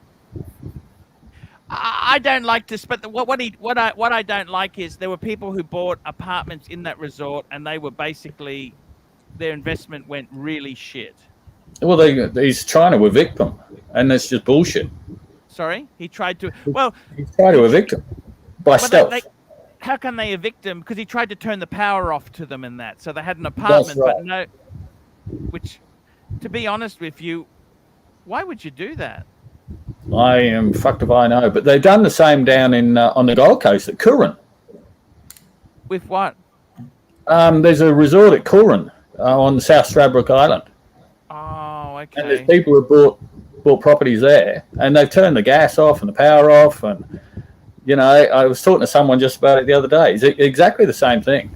I don't like this, but what I don't like is there were people who bought apartments in that resort, and they were basically their investment went really shit. Well, he's trying to evict them, and that's just bullshit. Sorry, he tried to. Well, he tried to evict them by stealth. How can they evict him? Because he tried to turn the power off to them in that. So they had an apartment, but no. Which, to be honest with you, why would you do that? I am fucked if I know. But they've done the same down in on the Gold Coast at Curran. With what? There's a resort at Curran on South Stradbroke Island. Oh, okay. And there's people who bought properties there, and they've turned the gas off and the power off, and I was talking to someone just about it the other day. It's exactly the same thing.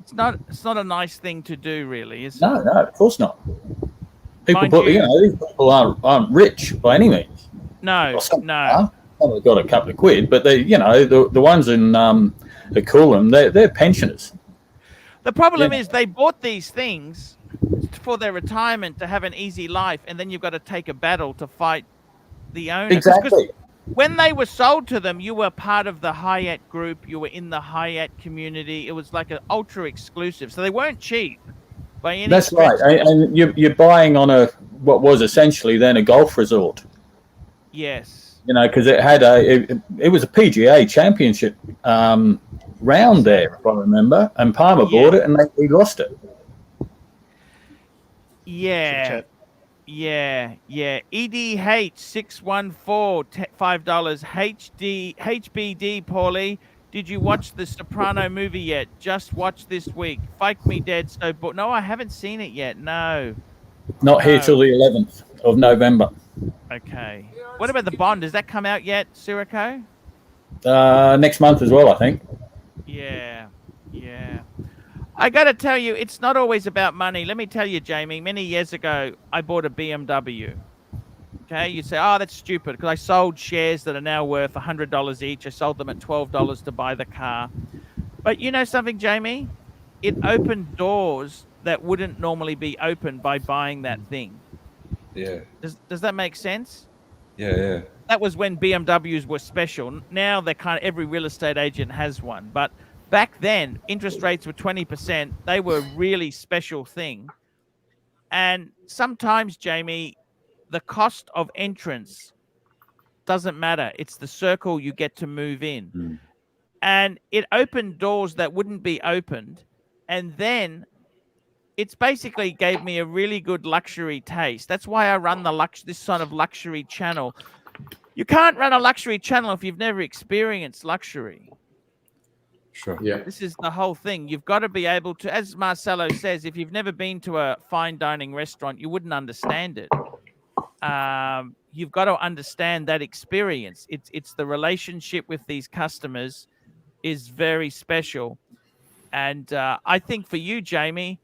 It's not a nice thing to do, really, is it? No, of course not. People these people aren't rich by any means. No. Some have got a couple of quid, but they, the ones in the Coolum, they're pensioners. The problem is they bought these things for their retirement to have an easy life, and then you've got to take a battle to fight the owners. Exactly. When they were sold to them, you were part of the Hyatt group. You were in the Hyatt community. It was like an ultra exclusive. So they weren't cheap by any That's stretch. right. And you're buying on what was essentially then a golf resort. Yes. You know, because it was a PGA Championship round there, if I remember, and Palmer bought it and he lost it. Yeah. EDH 614 $5 HBD Paulie. Did you watch the Soprano movie yet? Just watched this week. Fake me dead so but no, I haven't seen it yet. No. Not here till the 11th of November. Okay. What about the Bond? Does that come out yet, Sirocco? Next month as well, I think. Yeah. I got to tell you, it's not always about money. Let me tell you, Jamie, many years ago, I bought a BMW. Okay, you say, oh, that's stupid, because I sold shares that are now worth $100 each. I sold them at $12 to buy the car. But you know something, Jamie? It opened doors that wouldn't normally be opened by buying that thing. Yeah. Does that make sense? Yeah. That was when BMWs were special. Now they're every real estate agent has one. But back then, interest rates were 20%. They were a really special thing. And sometimes, Jamie, the cost of entrance doesn't matter. It's the circle you get to move in. And it opened doors that wouldn't be opened. And then it's basically gave me a really good luxury taste. That's why I run this sort of luxury channel. You can't run a luxury channel if you've never experienced luxury. Sure. Yeah. This is the whole thing. You've got to be able to, as Marcelo says, if you've never been to a fine dining restaurant, you wouldn't understand it. You've got to understand that experience. It's the relationship with these customers is very special. And I think for you, Jamie,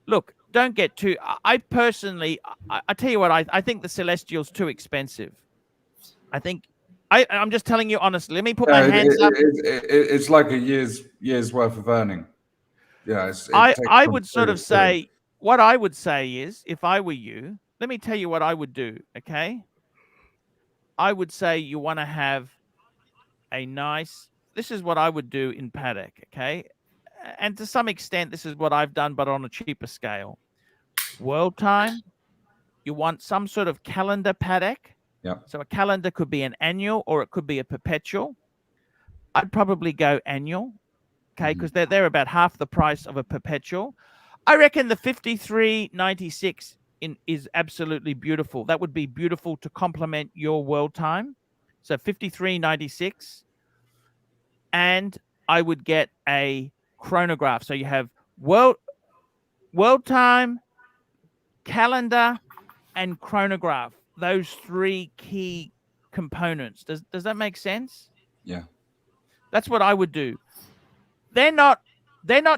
look, don't get too. I personally, I tell you what, I think the Celestial's too expensive. I think I'm just telling you honestly. Let me put my hands up. It's like a year's worth of earning. Yeah. I would sort of say what I would say is, if I were you, let me tell you what I would do. Okay. I would say you want to have a nice. This is what I would do in Patek. Okay. And to some extent, this is what I've done, but on a cheaper scale. World time, you want some sort of calendar Patek. Yeah. So a calendar could be an annual or it could be a perpetual. I'd probably go annual, okay, because they're about half the price of a perpetual. I reckon the 5396 is absolutely beautiful. That would be beautiful to complement your world time. So 5396, and I would get a chronograph. So you have world time, calendar, and chronograph. Those three key components. Does that make sense? Yeah. That's what I would do. They're not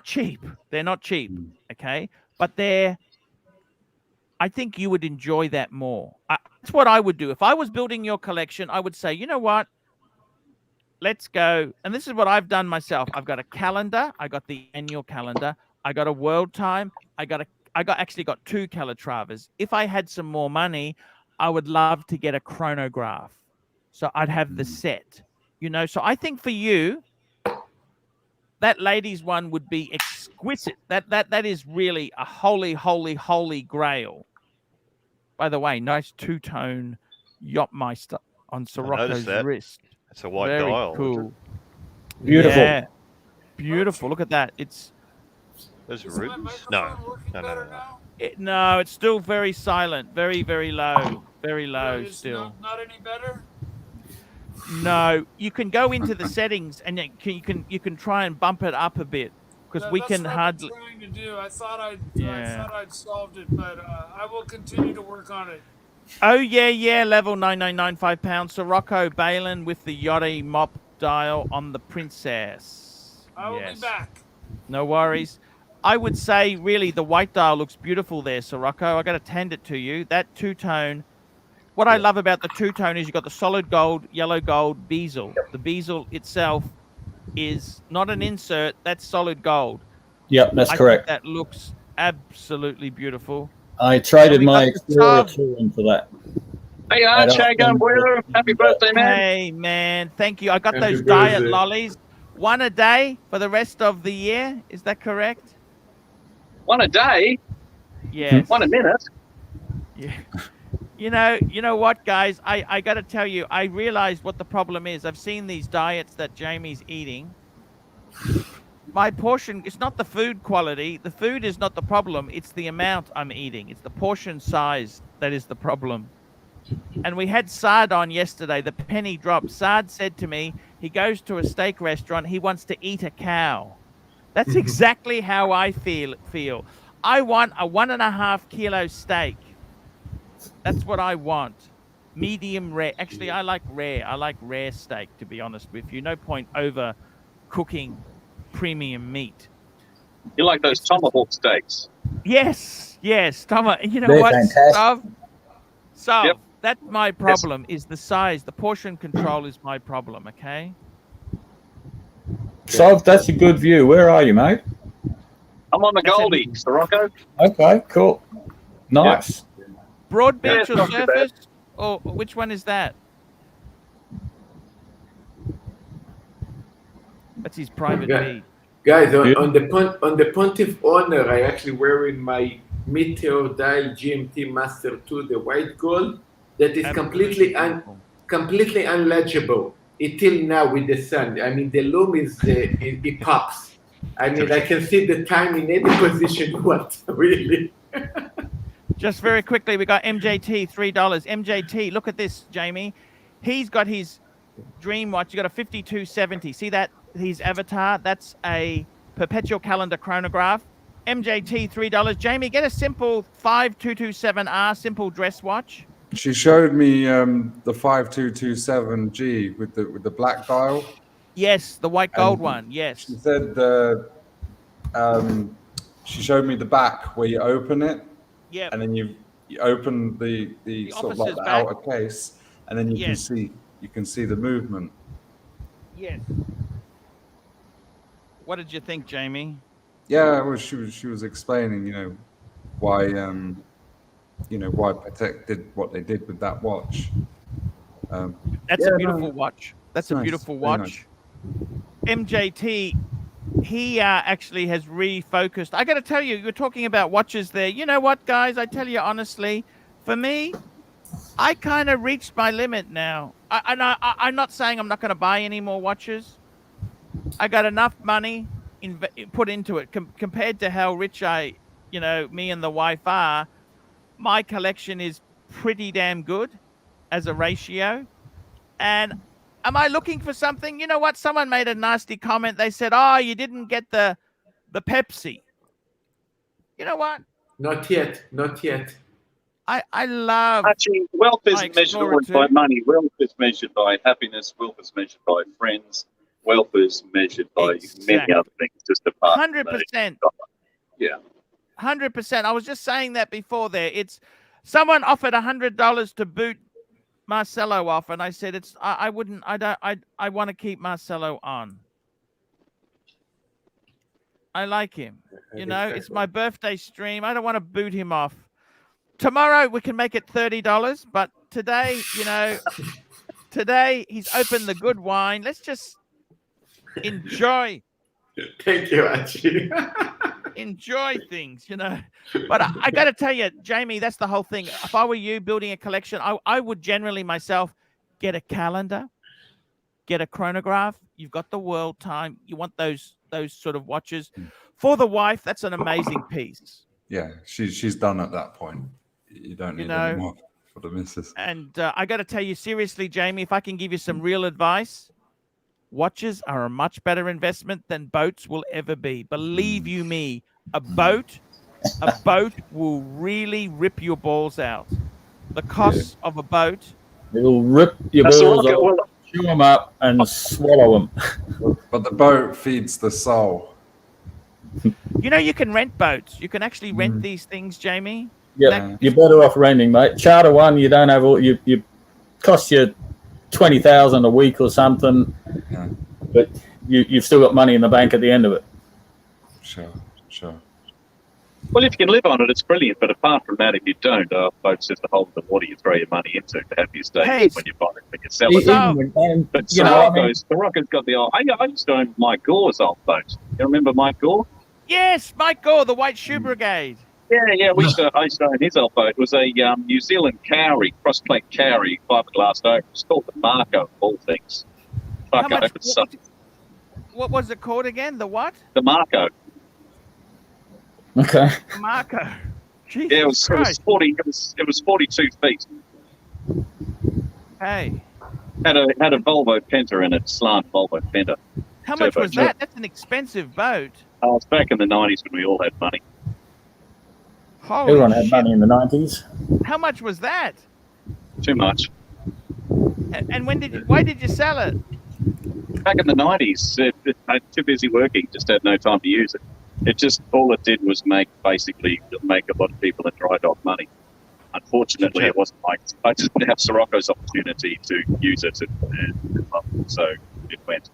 cheap. They're not cheap. Okay. But I think you would enjoy that more. That's what I would do. If I was building your collection, I would say, you know what? Let's go. And this is what I've done myself. I've got a calendar. I got the annual calendar. I got a world time. I actually got two Calatravas. If I had some more money, I would love to get a chronograph. So I'd have the set, you know. So I think for you, that ladies one would be exquisite. That is really a holy, holy, holy grail. By the way, nice two-tone Yachtmeister on Sirocco's wrist. It's a white Very dial. cool. Beautiful. Yeah. Beautiful. Look at that. It's Those rubies? No. No, it's still very silent. Very, very low. Very low still. Not any better? No, you can go into the settings and you can try and bump it up a bit because we can hardly. That's what I'm trying to do. I thought I'd solved it, but I will continue to work on it. Oh yeah, level 9995 pounds. Sirocco Balin with the Yachty mop dial on the Princess. I will be back. No worries. I would say really the white dial looks beautiful there, Sirocco. I got to tend it to you. That two-tone. What I love about the two-tone is you've got the solid gold, yellow gold bezel. The bezel itself is not an insert. That's solid gold. Yep, that's correct. Think that looks absolutely beautiful. I traded my Explorer 2 into that. Hey, Archie, how you going, boy? Happy birthday, man. Hey, man. Thank you. I got those diet lollies. One a day for the rest of the year. Is that correct? One a day? Yes. One a minute? Yeah. You know what, guys? I got to tell you, I realized what the problem is. I've seen these diets that Jamie's eating. My portion, it's not the food quality. The food is not the problem. It's the amount I'm eating. It's the portion size that is the problem. And we had Sard on yesterday. The penny dropped. Sard said to me, he goes to a steak restaurant. He wants to eat a cow. That's exactly how I feel. I want a 1.5 kilo steak. That's what I want. Medium rare. Actually, I like rare. I like rare steak, to be honest with you. No point over cooking premium meat. You like those tomahawk steaks? Yes. Tomahawk. You know They're what? fantastic. So that's my problem. Is the size. The portion control is my problem. Okay. So that's a good view. Where are you, mate? I'm on the Goldie, Sirocco. Okay, cool. Nice. Broad beach Yeah, or not too surface? Or which one is that? That's his private beach. Guys, on the Pontiff Honor, I actually wearing my Meteor Dial GMT Master 2, the white gold. That is completely unlegible until now with the sun. I mean, the lume is it pops. I mean, I can see the time in any position you want, really. Just very quickly, we got MJT, $3. MJT, look at this, Jamie. He's got his dream watch. You got a 5270. See that? His avatar. That's a perpetual calendar chronograph. MJT, $3. Jamie, get a simple 5227R simple dress watch. She showed me the 5227G with the black dial. Yes, the white gold one. Yes. She said she showed me the back where you open it. Yeah. And then you open the sort of like the outer case, and then you can see the movement. Yes. What did you think, Jamie? Yeah, well, she was explaining, why why Patek did what they did with that watch. That's a beautiful watch. That's a nice. beautiful Very watch. Nice. MJT, he actually has refocused. I got to tell you, you're talking about watches there. You know what, guys? I tell you honestly, for me, I kind of reached my limit now. I'm not saying I'm not going to buy any more watches. I got enough money put into it compared to how rich me and the wife are. My collection is pretty damn good as a ratio. And am I looking for something? You know what? Someone made a nasty comment. They said, "Oh, you didn't get the Pepsi." You know what? Not yet. I love. Actually, wealth isn't measured by money. Wealth is measured by happiness. Wealth is measured by friends. Wealth is measured by many other things. Just apart. 100%. Yeah. 100%. I was just saying that before there. It's someone offered $100 to boot Marcelo off, and I said I want to keep Marcelo on. I like him. It's my birthday stream. I don't want to boot him off. Tomorrow we can make it $30, but today, today he's opened the good wine. Let's just enjoy. Thank you, Archie. Enjoy things, But I got to tell you, Jamie, that's the whole thing. If I were you building a collection, I would generally myself get a calendar, get a chronograph. You've got the world time. You want those sort of watches. For the wife, that's an amazing piece. Yeah, she's done at that point. You don't need any more for the missus. And I got to tell you, seriously, Jamie, if I can give you some real advice, watches are a much better investment than boats will ever be. Believe you me, a boat will really rip your balls out. The cost of a boat. It'll rip your balls off, chew them up, and swallow them. But the boat feeds the soul. You can rent boats. You can actually rent these things, Jamie. Yeah, you're better off renting, mate. Charter one, you don't have all. You cost you $20,000 a week or something, but you've still got money in the bank at the end of it. Sure. Well, if you can live on it, it's brilliant. But apart from that, if you don't, boat's just a hole in the water you throw your money into to have your stay when you buy it, when you sell it. But Sirocco's got the old. I used to own Mike Gore's old boat. You remember Mike Gore? Yes, Mike Gore, the White Shoe Brigade. Yeah. I used to own his old boat. It was a New Zealand Cowrie, cross-plate Cowrie, fiberglass oak. It's called the Marco, of all things. Fuck, What was it called again? The what? The Marco. Okay. The Marco. Jesus Yeah, it was 40. It was 42 feet. Hey. Had a Volvo Penta in it, slant Volvo Penta. How much was that? That's an expensive boat. Oh, it's back in the 90s when we all had money. Holy Everyone had shit. money in the 90s. How much was that? Too much. And why did you sell it? Back in the 90s, I'm too busy working, just had no time to use it. All it did was make a lot of people in dry dock money. Unfortunately, it wasn't I didn't have Sirocco's opportunity to use it, so it went.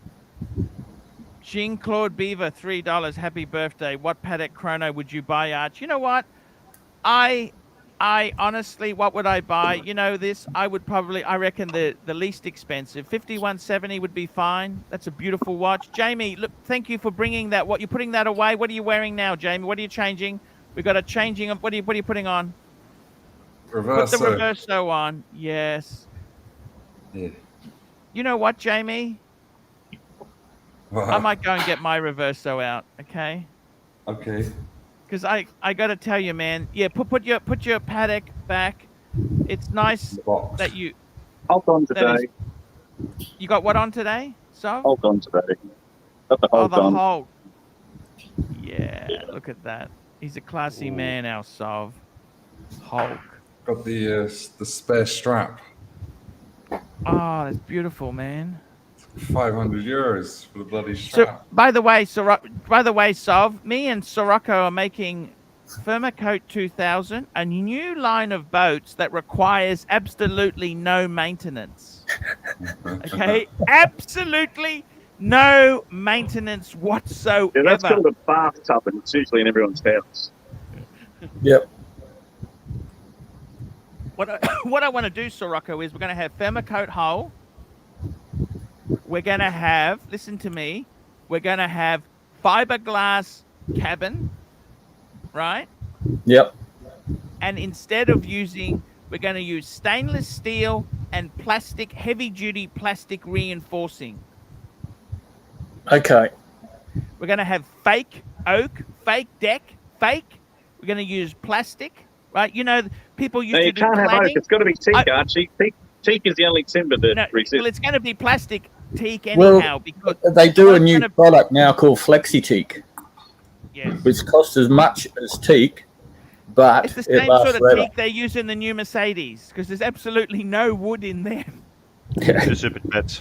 Jean-Claude Beaver, $3. Happy birthday. What Patek Chrono would you buy, Arch? You know what? I honestly, what would I buy? You know this, I reckon the least expensive, 5170 would be fine. That's a beautiful watch. Jamie, look, thank you for bringing that. You're putting that away. What are you wearing now, Jamie? What are you changing? We got a changing of, what are you putting on? Reverso. Put the Reverso on. Yes. Yeah. You know what, Jamie? What? I might go and get my Reverso out, okay? Okay. Because I got to tell you, man. Yeah, put your Patek back. It's nice that you. Hold on today. You got what on today? So. Hold on today. Got the hold on. Hold. Yeah, look at that. He's a classy man, our Sov. Hulk. Got the spare strap. Oh, that's beautiful, man. 500 euros for the bloody strap. So, by the way, Sov, me and Sirocco are making Thermocoat 2000, a new line of boats that requires absolutely no maintenance. Okay, absolutely no maintenance whatsoever. Yeah, that's called a bathtub, and it's usually in everyone's house. Yep. What I want to do, Sirocco, is we're going to have Thermocoat hull. We're going to have, listen to me, we're going to have fiberglass cabin, right? Yep. And instead of we're going to use stainless steel and plastic, heavy-duty plastic reinforcing. Okay. We're going to have fake oak, fake deck, fake. We're going to use plastic, right? You know, people used to do cladding. You can't have oak. It's got to be teak, Archie. Teak is the only timber that resists. Well, it's going to be plastic teak anyhow. Because they do a new product now called Flexi Teak, which costs as much as teak, but it's the same sort of teak they use in the new Mercedes because there's absolutely no wood in them. Yeah. Super pets.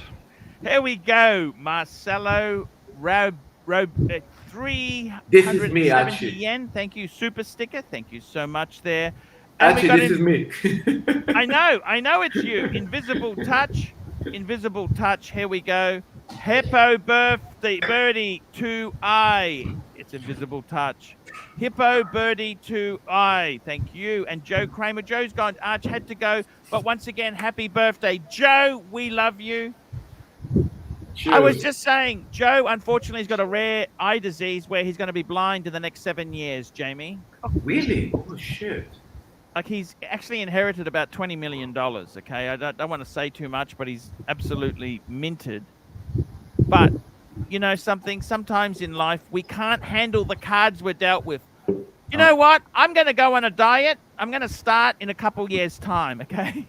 Here we go, Marcelo Rob 370 yen. Thank you, super sticker. Thank you so much there. Actually, this is me. I know it's you. Invisible touch. Here we go. Hippo birthday birdie 2i. It's invisible touch. Hippo birdie 2i. Thank you. And Joe Kramer. Joe's gone. Arch had to go, but once again, happy birthday, Joe. We love you. Cheers. I was just saying, Joe, unfortunately, has got a rare eye disease where he's going to be blind in the next 7 years, Jamie. Oh, really? Oh, shit. Like, he's actually inherited about $20 million, okay? I don't want to say too much, but he's absolutely minted. But, you know something? Sometimes in life, we can't handle the cards we're dealt with. You know what? I'm going to go on a diet. I'm going to start in a couple years' time, okay?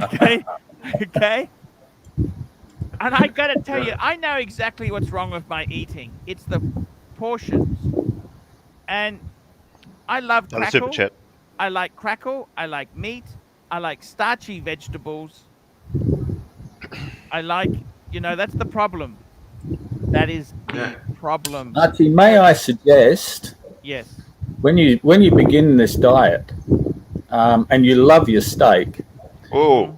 Okay? Okay? And I got to tell you, I know exactly what's wrong with my eating. It's the portions. And I love crackle. Super chat. I like crackle. I like meat. I like starchy vegetables. I like, you know, that's the problem. That is the problem. Archie, may I suggest? Yes. When you begin this diet, and you love your steak. Oh,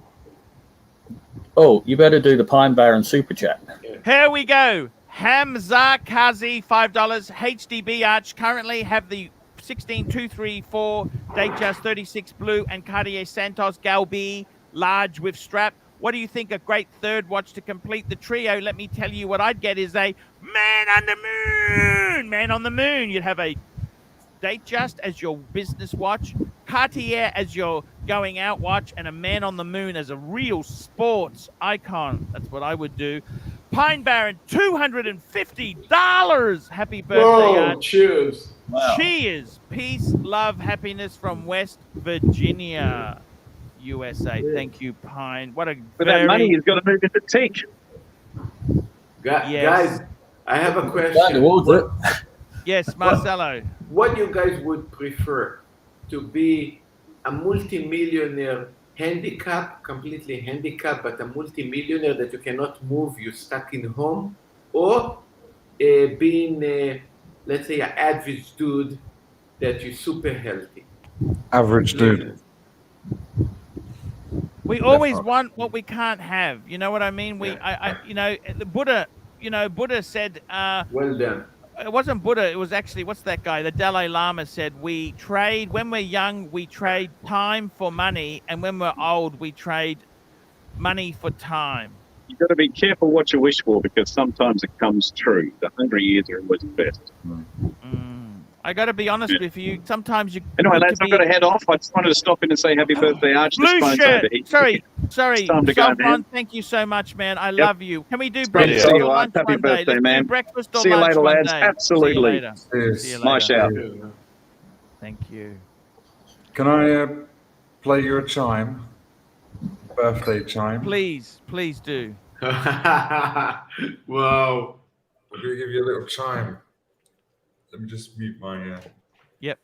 you better do the Pine Barren Super Chat. Here we go. Hamza Kazi, $5. HDB Arch currently have the 16234 Datejust 36 Blue and Cartier Santos Galbi large with strap. What do you think? A great third watch to complete the trio. Let me tell you what I'd get is a man on the moon. Man on the moon. You'd have a Datejust as your business watch, Cartier as your going out watch, and a Man on the Moon as a real sports icon. That's what I would do. Pine Barren, $250. Happy birthday, Archie. Cheers. Wow. Cheers. Peace, love, happiness from West Virginia, USA. Thank you, Pine. What a With that money, he's got to move into tech. Guys, I have a question. Yes, Marcelo. What you guys would prefer? To be a multimillionaire completely handicapped, but a multimillionaire that you cannot move, you're stuck in home, or being, let's say, an average dude that you're super healthy? Average dude. We always want what we can't have. You know what I mean? The Buddha, Buddha said, well done. It wasn't Buddha. It was actually, what's that guy? The Dalai Lama said, when we're young, we trade time for money. And when we're old, we trade money for time. You've got to be careful what you wish for, because sometimes it comes true. The 100 years are always the best. I got to be honest with you. Sometimes you. Anyway, lads, I've got to head off. I just wanted to stop in and say happy birthday, Archie. Blue shirt. Sorry. It's time to go, man. Thank you so much, man. I love you. Can we do breakfast or or lunch happy one day? birthday, Let's man. do breakfast or See you lunch later, one lads. day. Absolutely. See you later. See you later. My shout. Thank you. Can I play you a chime? Birthday chime? Please do. Wow. I'm going to give you a little chime. Let me just mute my... Yep.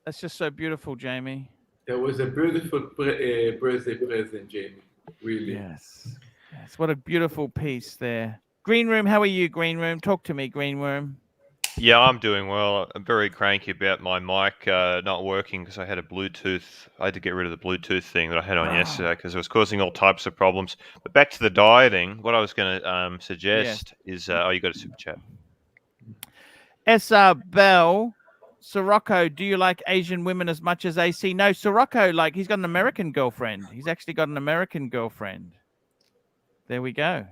That's just so beautiful, Jamie. That was a beautiful birthday present, Jamie. Really. Yes. What a beautiful piece there. Green Room, how are you, Green Room? Talk to me, Green Room. Yeah, I'm doing well. I'm very cranky about my mic not working because I had to get rid of the Bluetooth thing that I had on yesterday because it was causing all types of problems. But back to the dieting, what I was going to suggest is, you got a super chat. SR Bell, Sirocco, do you like Asian women as much as AC? No, Sirocco, he's got an American girlfriend. He's actually got an American girlfriend. There we go.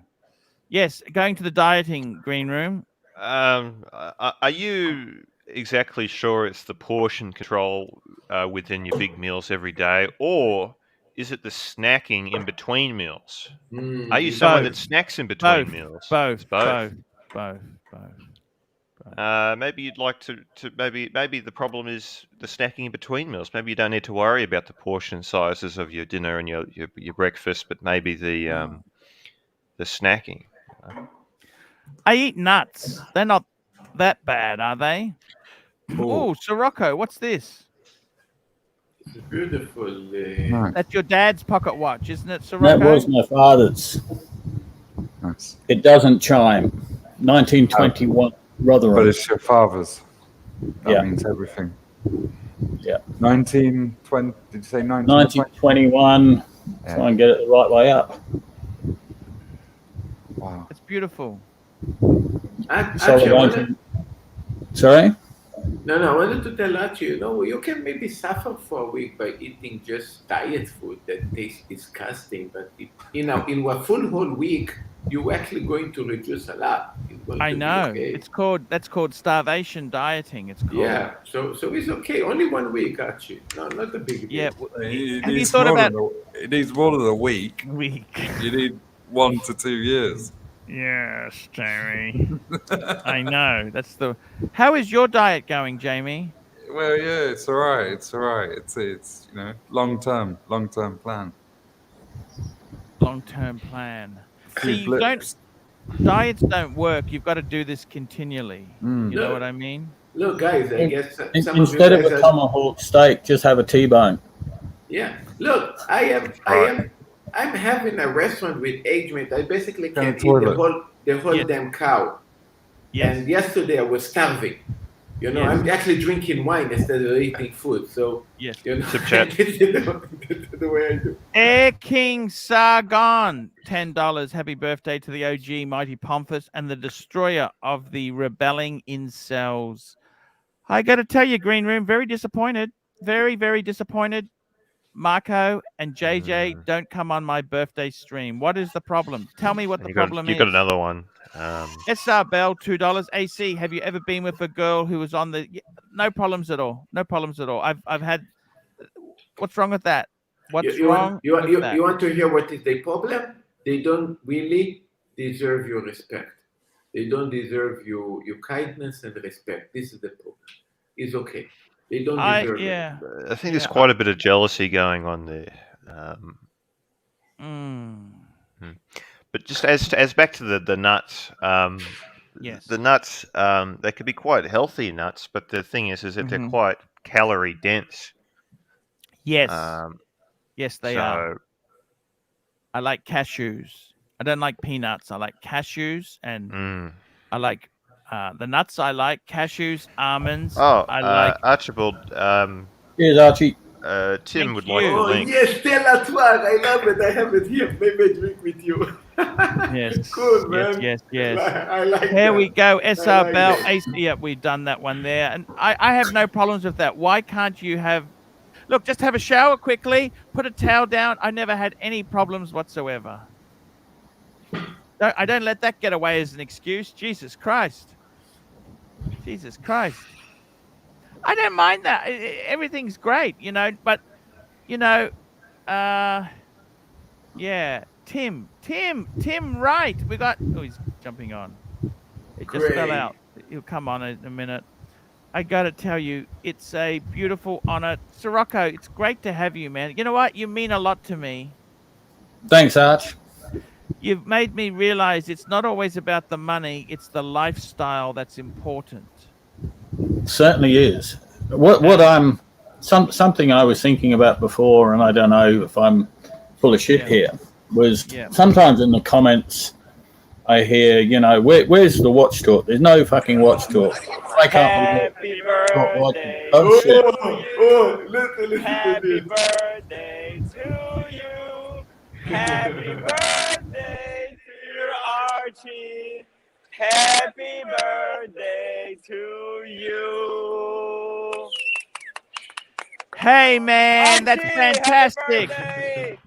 Yes, going to the dieting, Green Room. Are you exactly sure it's the portion control within your big meals every day, or is it the snacking in between meals? Are you someone that snacks in between meals? Both. Maybe you'd like to maybe the problem is the snacking in between meals. Maybe you don't need to worry about the portion sizes of your dinner and your breakfast, but maybe the snacking. I eat nuts. They're not that bad, are they? Oh, Sirocco, what's this? It's beautiful. That's your dad's pocket watch, isn't it, Sirocco? That was my father's. Nice. It doesn't chime. 1921, Rotherham. But it's your father's. That means everything. Yeah. 1920. Did you say 1921? Yeah. Try and get it the right way up. Wow. It's beautiful. Sorry? No, I wanted to tell Archie, you can maybe suffer for a week by eating just diet food that tastes disgusting, but in a full whole week, you're actually going to reduce a lot. I know. Okay. That's called starvation dieting. It's called. Yeah. So it's okay. Only 1 week, Archie. No, not a big deal. Yeah. Have you thought about it? Needs more than a week. You need 1 to 2 years. Yes, Jamie. I know. How is your diet going, Jamie? Well, yeah, it's all right. It's long-term plan. Long-term plan. See, diets don't work. You've got to do this continually. You know what I mean? Look, guys, I guess instead of a tomahawk steak, just have a T-bone. Yeah. Look, I'm having a restaurant with age mate. I basically can't eat the whole damn cow. Yes. And yesterday I was starving. I'm actually drinking wine instead of eating food. So yes, the way I do. Air King Sargon, $10. Happy birthday to the OG Mighty Pontiff and the destroyer of the rebelling incels. I got to tell you, Green Room, very disappointed. Very, very disappointed. Marco and JJ don't come on my birthday stream. What is the problem? Tell me what the problem is. You got another one. SR Bell, $2. AC, have you ever been with a girl who was on the... No problems at all. No problems at all. I've had... What's wrong with that? What's wrong with that? You want to hear what is the problem? They don't really deserve your respect. They don't deserve your kindness and respect. This is the problem. It's okay. They don't deserve it. I think there's quite a bit of jealousy going on there. But just as back to the nuts, yes, the nuts they could be quite healthy nuts, but the thing is that they're quite calorie dense. Yes, yes, they are. I like cashews. I don't like peanuts. I like cashews, and I like the nuts. I like cashews, almonds. I like Archibald. Yes, Archie. Tim would like the link. Yes, Stella Twag. I love it. I have it here. Maybe I drink with you. Yes. Cool, man. Yes. I like Here that. we go. SR like Bell. that. Yeah, we've done that one there. And I have no problems with that. Why can't you have... Look, just have a shower quickly, put a towel down. I never had any problems whatsoever. I don't let that get away as an excuse. Jesus Christ. Jesus Christ. I don't mind that. Everything's great, you know, but, you know, yeah, Tim, right. We got... Oh, he's jumping on. It just fell out. He'll come on in a minute. I got to tell you, it's a beautiful honor. Sirocco, it's great to have you, man. You know what? You mean a lot to me. Thanks, Arch. You've made me realize it's not always about the money. It's the lifestyle that's important. Certainly is. Something I was thinking about before, and I don't know if I'm full of shit here, was sometimes in the comments I hear, you know, where's the watch talk? There's no fucking watch talk. I can't Happy birthday. Oh, shit. Listen Happy birthday to you. Happy birthday, dear Archie. Happy birthday to you. Hey, man, Archie, that's fantastic.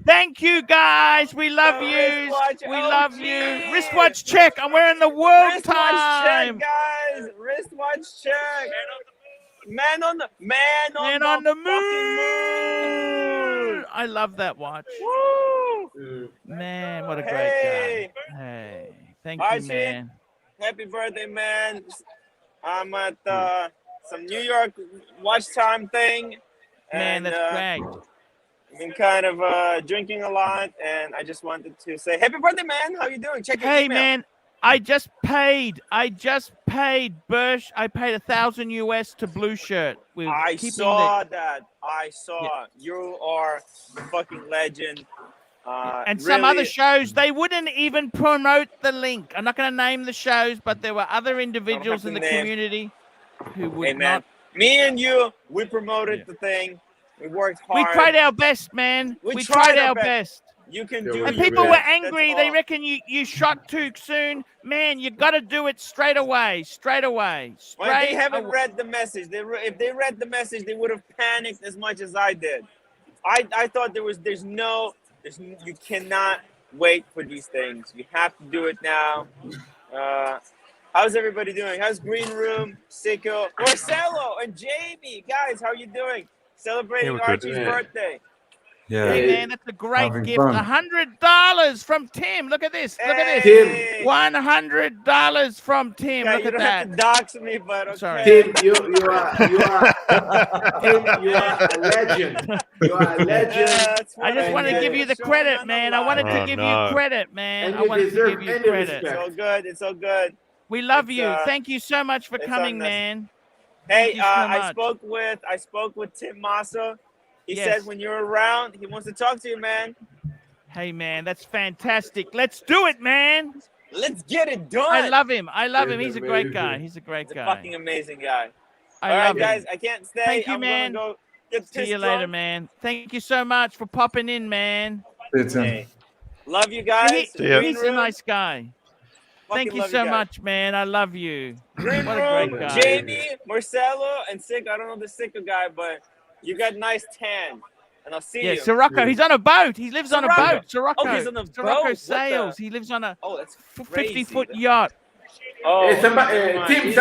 Thank you, guys. We love you. Wristwatch We love OG. you. Wristwatch check. I'm wearing the world Wristwatch time. check, guys. Wristwatch check. Man on the moon. I love that watch. Woo. Man, what a great guy. Hey, thank you, Archie, man. happy birthday, man. I'm at some New York watch time thing. Man, And, that's great. I've been kind of drinking a lot, and I just wanted to say, happy birthday, man. How you doing? Check your Hey, email. man, I just paid Bursch. I paid $1,000 US to Blue Shirt. I saw that. I saw. You are a fucking legend. And some really, other shows, they wouldn't even promote the link. I'm not going to name the shows, but there were other individuals in the community who would not. Me and you, we promoted the thing. We worked hard. We tried our best, man. We tried our best. You can do it. And people were angry. They reckon you shot too soon. Man, you got to do it straight away. Well, they haven't read the message. If they read the message, they would have panicked as much as I did. I thought you cannot wait for these things. You have to do it now. How's everybody doing? How's Green Room, Sicko, Marcelo, and Jamie? Guys, how you doing? Celebrating Archie's birthday. Yeah. Hey, man, that's a great Having gift. fun. $100 from Tim. Look at this. Look at Hey. this. $100 from Tim. Yeah, Look you at don't that. have to dox me, but okay. Sorry. Tim, you are Tim, you are a legend. You are a legend. I just want to give you the credit, man. I wanted to give you credit, man. And I you wanted to deserve give you any credit. It's all good. It's all good. We love It's, you. Thank you so much for it's coming, unnecessary. man. Hey, Thank you so I much. spoke with Tim Massa. He Yes. said when you're around, he wants to talk to you, man. Hey, man, that's fantastic. Let's do it, man. Let's get it done. I love him. He's a great amazing. guy. He's a great He's a guy. fucking amazing guy. I All right, love him. guys, I can't stay. Thank you, I'm man. gonna go get See pissed you later, drunk. man. Thank you so much for popping in, man. Hey, love you guys. He's a nice guy. Thank you so much, man. I love you. Green What a Room, great guy. Jamie, Marcelo, and Sick. I don't know the Sick guy, but you got nice tan. And I'll see you. Yeah, Sirocco. He's on a boat. He lives on a boat. Sirocco. Oh, he's on a Sirocco boat. sails. He lives on a that's 50-foot yacht. Oh, Tim, he's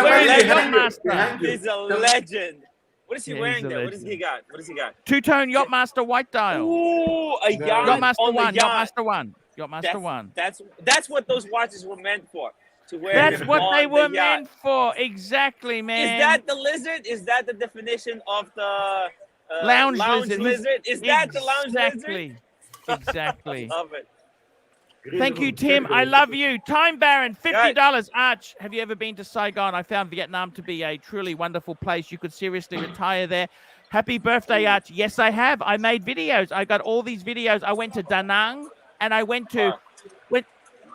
a legend. What is he wearing there? What does he got? What does he got? Two-tone Yachtmaster white dial. Ooh, a yacht Yachtmaster on the 1. yacht. Yachtmaster 1. Yachtmaster 1. That's what those watches were meant for. To wear. That's what they were meant for. Exactly, man. Is that the lizard? Is that the definition of the lounge lizard? Is that the lounge lizard? Exactly. I love it. Thank you, Tim. I love you. Time Baron, $50. Arch, have you ever been to Saigon? I found Vietnam to be a truly wonderful place. You could seriously retire there. Happy birthday, Arch. Yes, I have. I made videos. I got all these videos. I went to Da Nang and I went to...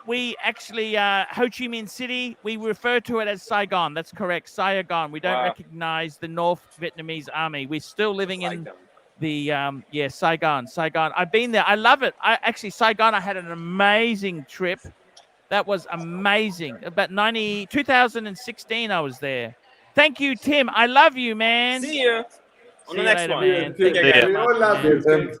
We actually, Ho Chi Minh City, we refer to it as Saigon. That's correct, Saigon. We don't recognize the North Vietnamese army. We're still living in the, Saigon. I've been there. I love it. Saigon, I had an amazing trip. That was amazing. About 2016, I was there. Thank you, Tim. I love you, man. See you on the next one. Man. We all love you, Tim.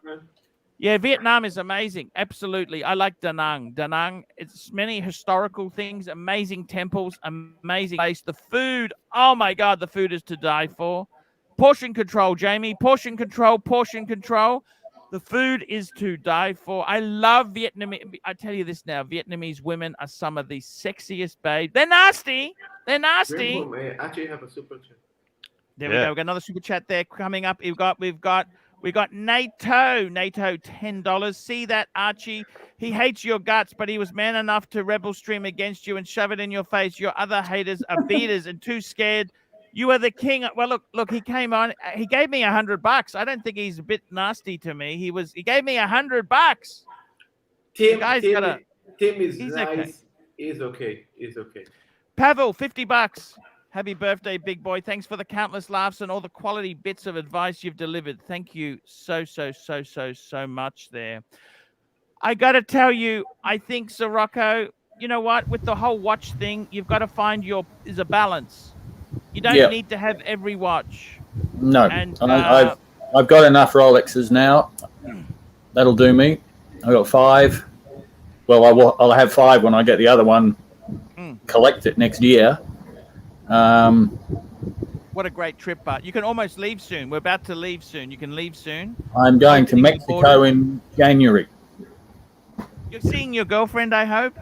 Yeah, Vietnam is amazing. Absolutely. I like Da Nang. Da Nang, it's many historical things, amazing temples, amazing place. The food, oh my God, the food is to die for. Portion control, Jamie. Portion control, portion control. The food is to die for. I love Vietnamese. I tell you this now, Vietnamese women are some of the sexiest babes. They're nasty. They're nasty. Actually, have a super chat. There we go. We've got another super chat there coming up. We got NATO $10. See that, Archie? He hates your guts, but he was man enough to rebel stream against you and shove it in your face. Your other haters are beaters and too scared. You are the king. Well, look, he came on. He gave me $100. I don't think he's a bit nasty to me. He gave me $100. Tim is nice. Okay. He's okay. He's okay. Pavel, $50. Happy birthday, big boy. Thanks for the countless laughs and all the quality bits of advice you've delivered. Thank you so much there. I got to tell you, I think, Sirocco, you know what? With the whole watch thing, you've got to find is a balance. You don't need to have every watch. No. And, I've got enough Rolexes now. That'll do me. I've got 5. Well, I'll have 5 when I get the other one. Collect it next year. What a great trip, but you can almost leave soon. We're about to leave soon. You can leave soon. I'm going to Mexico in January. You're seeing your girlfriend, I hope?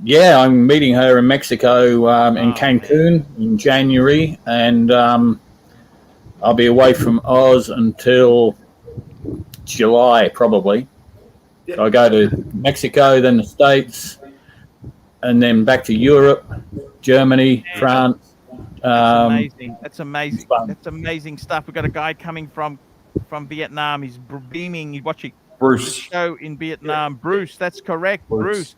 Yeah, I'm meeting her in Mexico in Cancun in January, and I'll be away from Oz until July, probably. So I go to Mexico, then the States, and then back to Europe, Germany, France. That's amazing. That's amazing. That's amazing stuff. We've got a guy coming from Vietnam. He's beaming. He's watching Bruce. the show in Vietnam. Yeah. Bruce, that's correct. Bruce.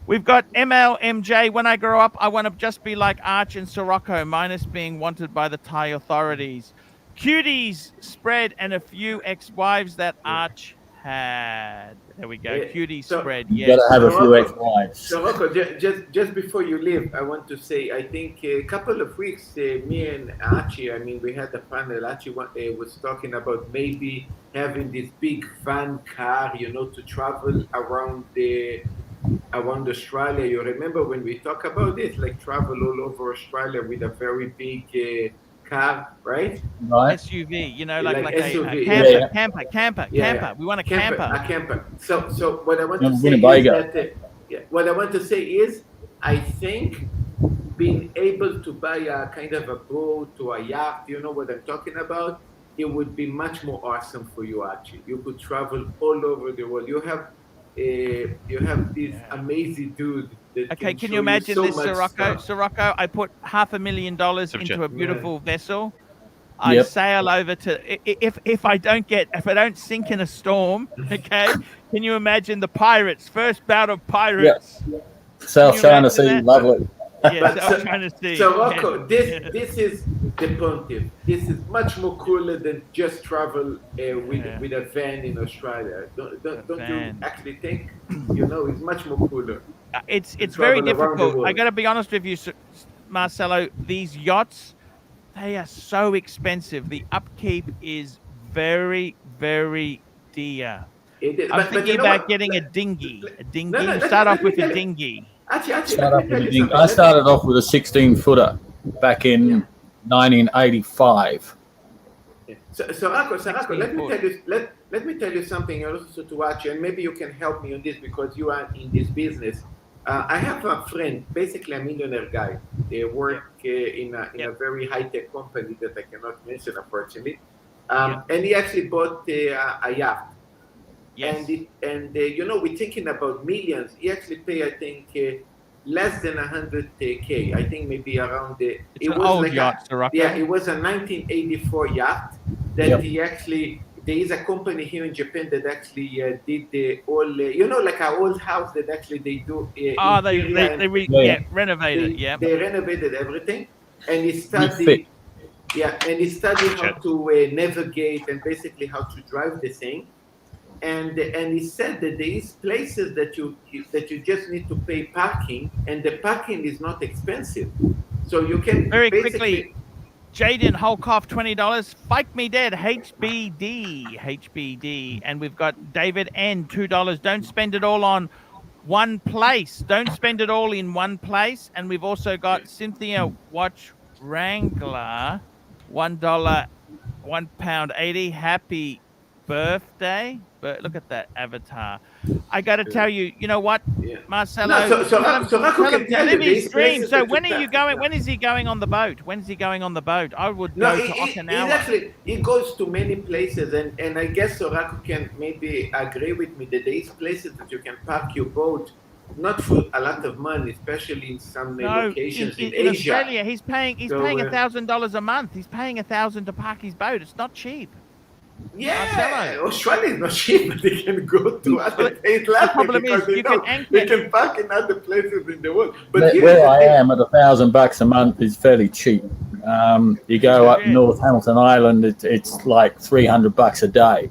We've got MLMJ. When I grow up, I want to just be like Arch and Sirocco, minus being wanted by the Thai authorities. Cuties spread and a few ex-wives that Arch had. There we go. Cutie spread. Yes. You gotta have a few ex-wives. Sirocco, just before you leave, I want to say, I think a couple of weeks, me and Archie, we had a panel. Archie was talking about maybe having this big van car, to travel around Australia. You remember when we talk about this, like travel all over Australia with a very big car, right? SUV, like SUV. A camper. We want a camper. A camper. So what I want to say is that, what I want to say is, I think being able to buy a kind of a boat or a yacht, you know what I'm talking about, it would be much more awesome for you, Archie. You could travel all over the world. You have this amazing dude. Okay, can you imagine this, Sirocco? Sirocco, I put $500,000 into a beautiful vessel. I sail over to if I don't sink in a storm. Okay, can you imagine the pirates? First bout of pirates. South China Sea, lovely. Yes, I'm trying to see. So Rocco, this is the Pontiff. This is much more cooler than just travel with a van in Australia. Don't you actually think? You know, it's much more cooler. It's very difficult. I got to be honest with you, Marcelo. These yachts, they are so expensive. The upkeep is very, very dear. I'm thinking about getting a dinghy. A dinghy. No, Start off with a dinghy. Actually, I started off with a 16-footer back in 1985. So Rocco, let me tell you something also to watch, and maybe you can help me on this because you are in this business. I have a friend, basically a millionaire guy. They work in a very high-tech company that I cannot mention, unfortunately. And he actually bought a yacht. Yes. And you know, we're thinking about millions. He actually paid, I think, less than 100K. I think maybe around the. It's an old yacht, yeah, it was a 1984 yacht that he actually. There is a company here in Japan that actually did the all, you know, like our old house that actually they do. They renovated. They renovated everything, and he studied. Yeah, and he studied how to navigate and basically how to drive the thing. And he said that there is places that you just need to pay parking, and the parking is not expensive, so you can very quickly. Jaden Holkoff, $20. Fike Me Dead, HBD, and we've got David N, $2. Don't spend it all on one place. Don't spend it all in one place. And we've also got Cynthia Watch Wrangler, $1, £1.80. Happy birthday. But look at that avatar. I got to tell you, you know what, Marcelo? Let me stream. So when are you going? When is he going on the boat? When is he going on the boat? I would go to Okinawa. He goes to many places, and I guess Sorako can maybe agree with me that there is places that you can park your boat, not for a lot of money, especially in some locations in Asia. Australia, he's paying $1,000 a month. He's paying $1,000 to park his boat. It's not cheap. Yeah, Australia is not cheap, but they can go to other places. The problem is they can park in other places in the world. But where I am at $1,000 a month is fairly cheap. You go up North Hamilton Island, it's like $300 a day.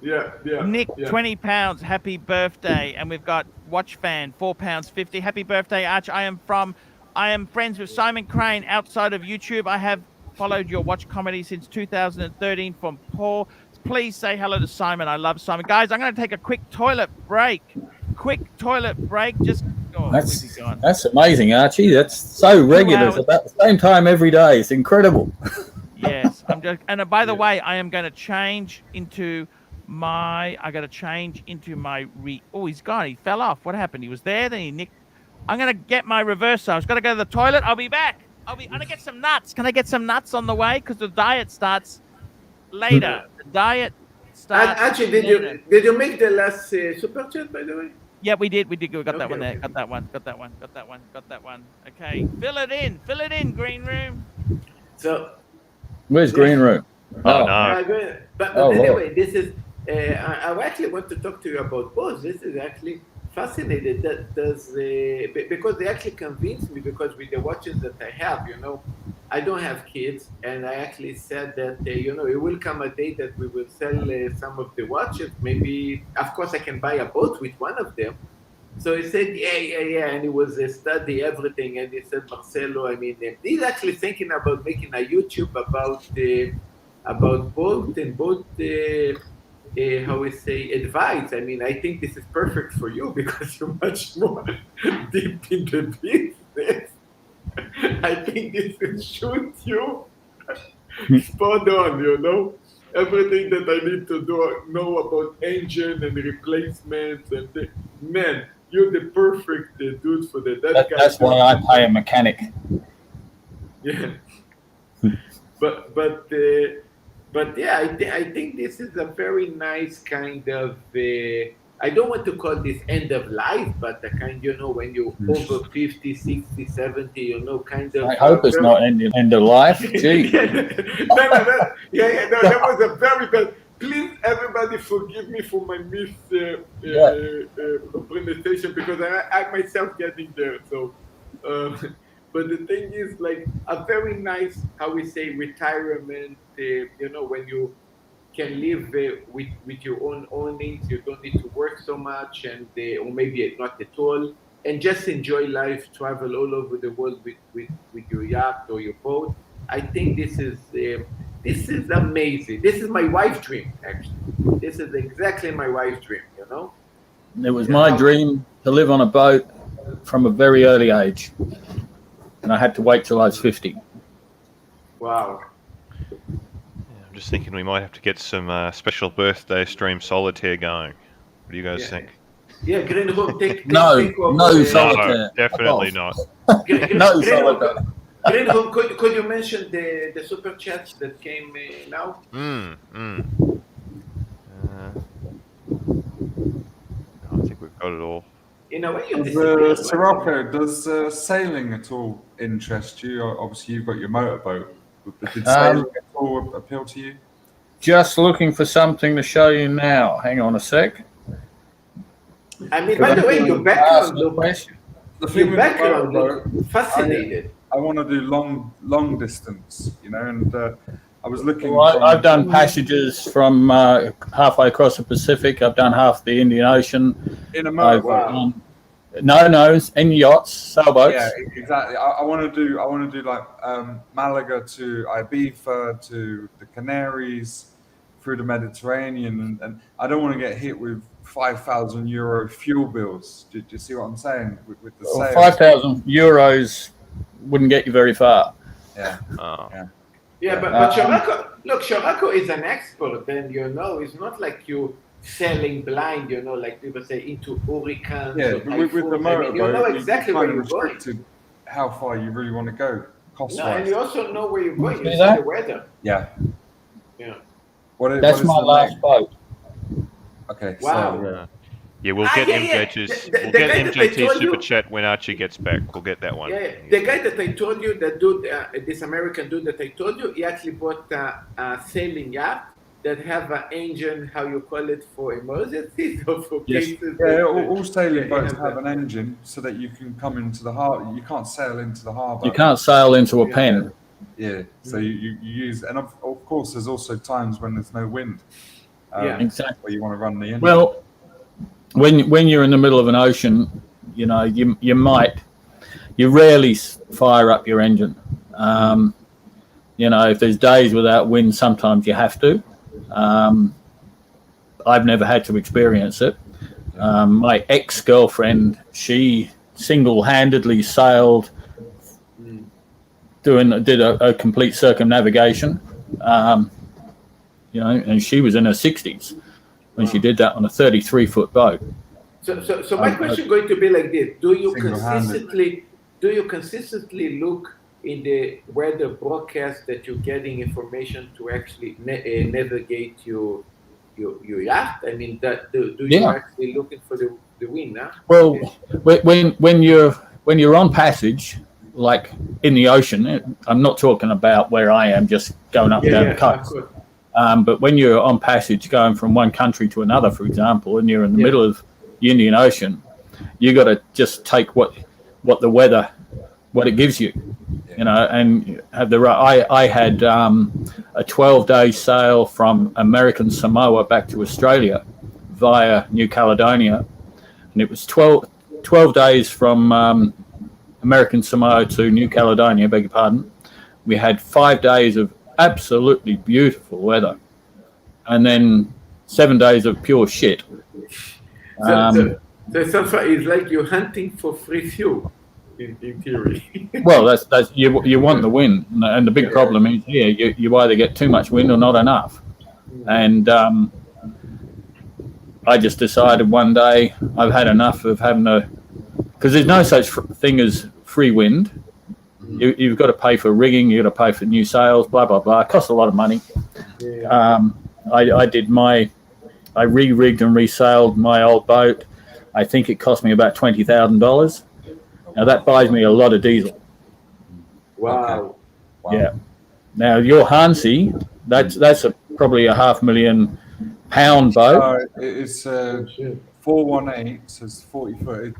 Yeah. Nick, £20. Happy birthday, and we've got Watch Fan, £4.50. Happy birthday, Arch. I am friends with Simon Crane outside of YouTube. I have followed your watch comedy since 2013 from Paul. Please say hello to Simon. I love Simon. Guys, I'm going to take a quick toilet break. Just that's amazing, Archie. That's so regular. It's about the same time every day. It's incredible. Yes, I'm just. And by the way, I am going to change into my. Oh, he's gone. He fell off. What happened? He was there. Then he nicked. I'm going to get my reverser. I was going to go to the toilet. I'll be back. I'm going to get some nuts. Can I get some nuts on the way? Because the diet starts later. Actually, did you make the last super chat, by the way? Yeah, we did. We got that one there. Got that one. Okay. Fill it in, green room. So, where's green room? Oh, no. But anyway, this is. I actually want to talk to you about both. This is actually fascinated because they actually convinced me, because with the watches that I have, you know, I don't have kids, and I actually said that you know, it will come a day that we will sell some of the watches. Maybe, of course, I can buy a boat with one of them. So he said, yeah, and he was study everything, and he said, Marcelo, I mean, he's actually thinking about making a YouTube about boat and boat. How we say, advice. I mean, I think this is perfect for you because you're much more deep in the business. I think this will shoot you spot on, you know? Everything that I need to know about engine and replacements, and man, you're the perfect dude for that. That's why I pay a mechanic. Yeah. But yeah, I think this is a very nice kind of, I don't want to call this end of life, but the kind, you know, when you're over 50, 60, 70, you know, kind of. I hope it's not end of life. Gee. No, that was a very bad. Please, everybody, forgive me for my pronunciation, because I myself getting there. So, But the thing is, like, a very nice, how we say, retirement. When you can live with your own earnings, you don't need to work so much, and or maybe not at all, and just enjoy life, travel all over the world with your yacht or your boat. I think this is amazing. This is my wife's dream, actually. This is exactly my wife's dream. It was my dream to live on a boat from a very early age, and I had to wait till I was 50. Wow. I'm just thinking we might have to get some special birthday stream solitaire going. What do you guys think? Yeah, Greenholm, take No No, solitaire. definitely not. No solitaire. Greenholm, could you mention the super chats that came now? I think we've got it all. In a way, Sirocco, does sailing at all interest you? Obviously, you've got your motorboat. Did sailing at all appeal to you? Just looking for something to show you now. Hang on a sec. I mean, by the way, your background looks fascinated. I want to do long distance, and I was looking. Well, I've done passages from halfway across the Pacific. I've done half the Indian Ocean. In a motorboat. No, in yachts, sailboats. Yeah, exactly. I want to do like Malaga to Ibiza to the Canaries, through the Mediterranean, and I don't want to get hit with €5,000 fuel bills. Do you see what I'm saying? With the sales? €5,000 wouldn't get you very far. Yeah. Yeah, but Sirocco is an expert, and it's not like you selling blind, like people say, into hurricanes. Yeah, but with the motorboat, you know exactly where you're going. How far you really want to go, cost-wise. No, and you also know where you're going. You see the weather. Yeah. That's my last boat. Okay. Wow. So, yeah, we'll get MJT's super chat when Archie gets back. We'll get that one. Yeah. The guy that I told you, that dude, this American dude that I told you, he actually bought a sailing yacht that have an engine, how you call it, for emergencies or for cases. Yeah, all sailing boats have an engine so that you can come into the harbour. You can't sail into the harbour. You can't sail into a pen. Yeah, so you use, and of course, there's also times when there's no wind. Exactly. Where you want to run the engine. Well, when you're in the middle of an ocean, you rarely fire up your engine. If there's days without wind, sometimes you have to. I've never had to experience it. My ex-girlfriend, she single-handedly sailed, did a complete circumnavigation, and she was in her 60s when she did that on a 33-foot boat. So my question is going to be like this: Do you consistently look in the weather broadcast that you're getting information to actually navigate your yacht? I mean, do you actually looking for the wind? Huh? Well, when you're on passage, like in the ocean, I'm not talking about where I am, just going up and down the coast. But when you're on passage going from one country to another, for example, and you're in the middle of the Indian Ocean, you got to just take what the weather, what it gives you, and have the right. I had a 12-day sail from American Samoa back to Australia via New Caledonia, and it was 12 days from American Samoa to New Caledonia, beg your pardon. We had 5 days of absolutely beautiful weather, and then 7 days of pure shit. So it's like you're hunting for free fuel, in theory. Well, that's you want the wind, and the big problem is here you either get too much wind or not enough. And I just decided one day I've had enough of having because there's no such thing as free wind. You've got to pay for rigging, you've got to pay for new sails, blah blah blah. It costs a lot of money. I re-rigged and resailed my old boat. I think it cost me about $20,000. Now that buys me a lot of diesel. Wow. Yeah. Now your Hansi, that's probably a £500,000 boat. It's 418, so it's 40 foot.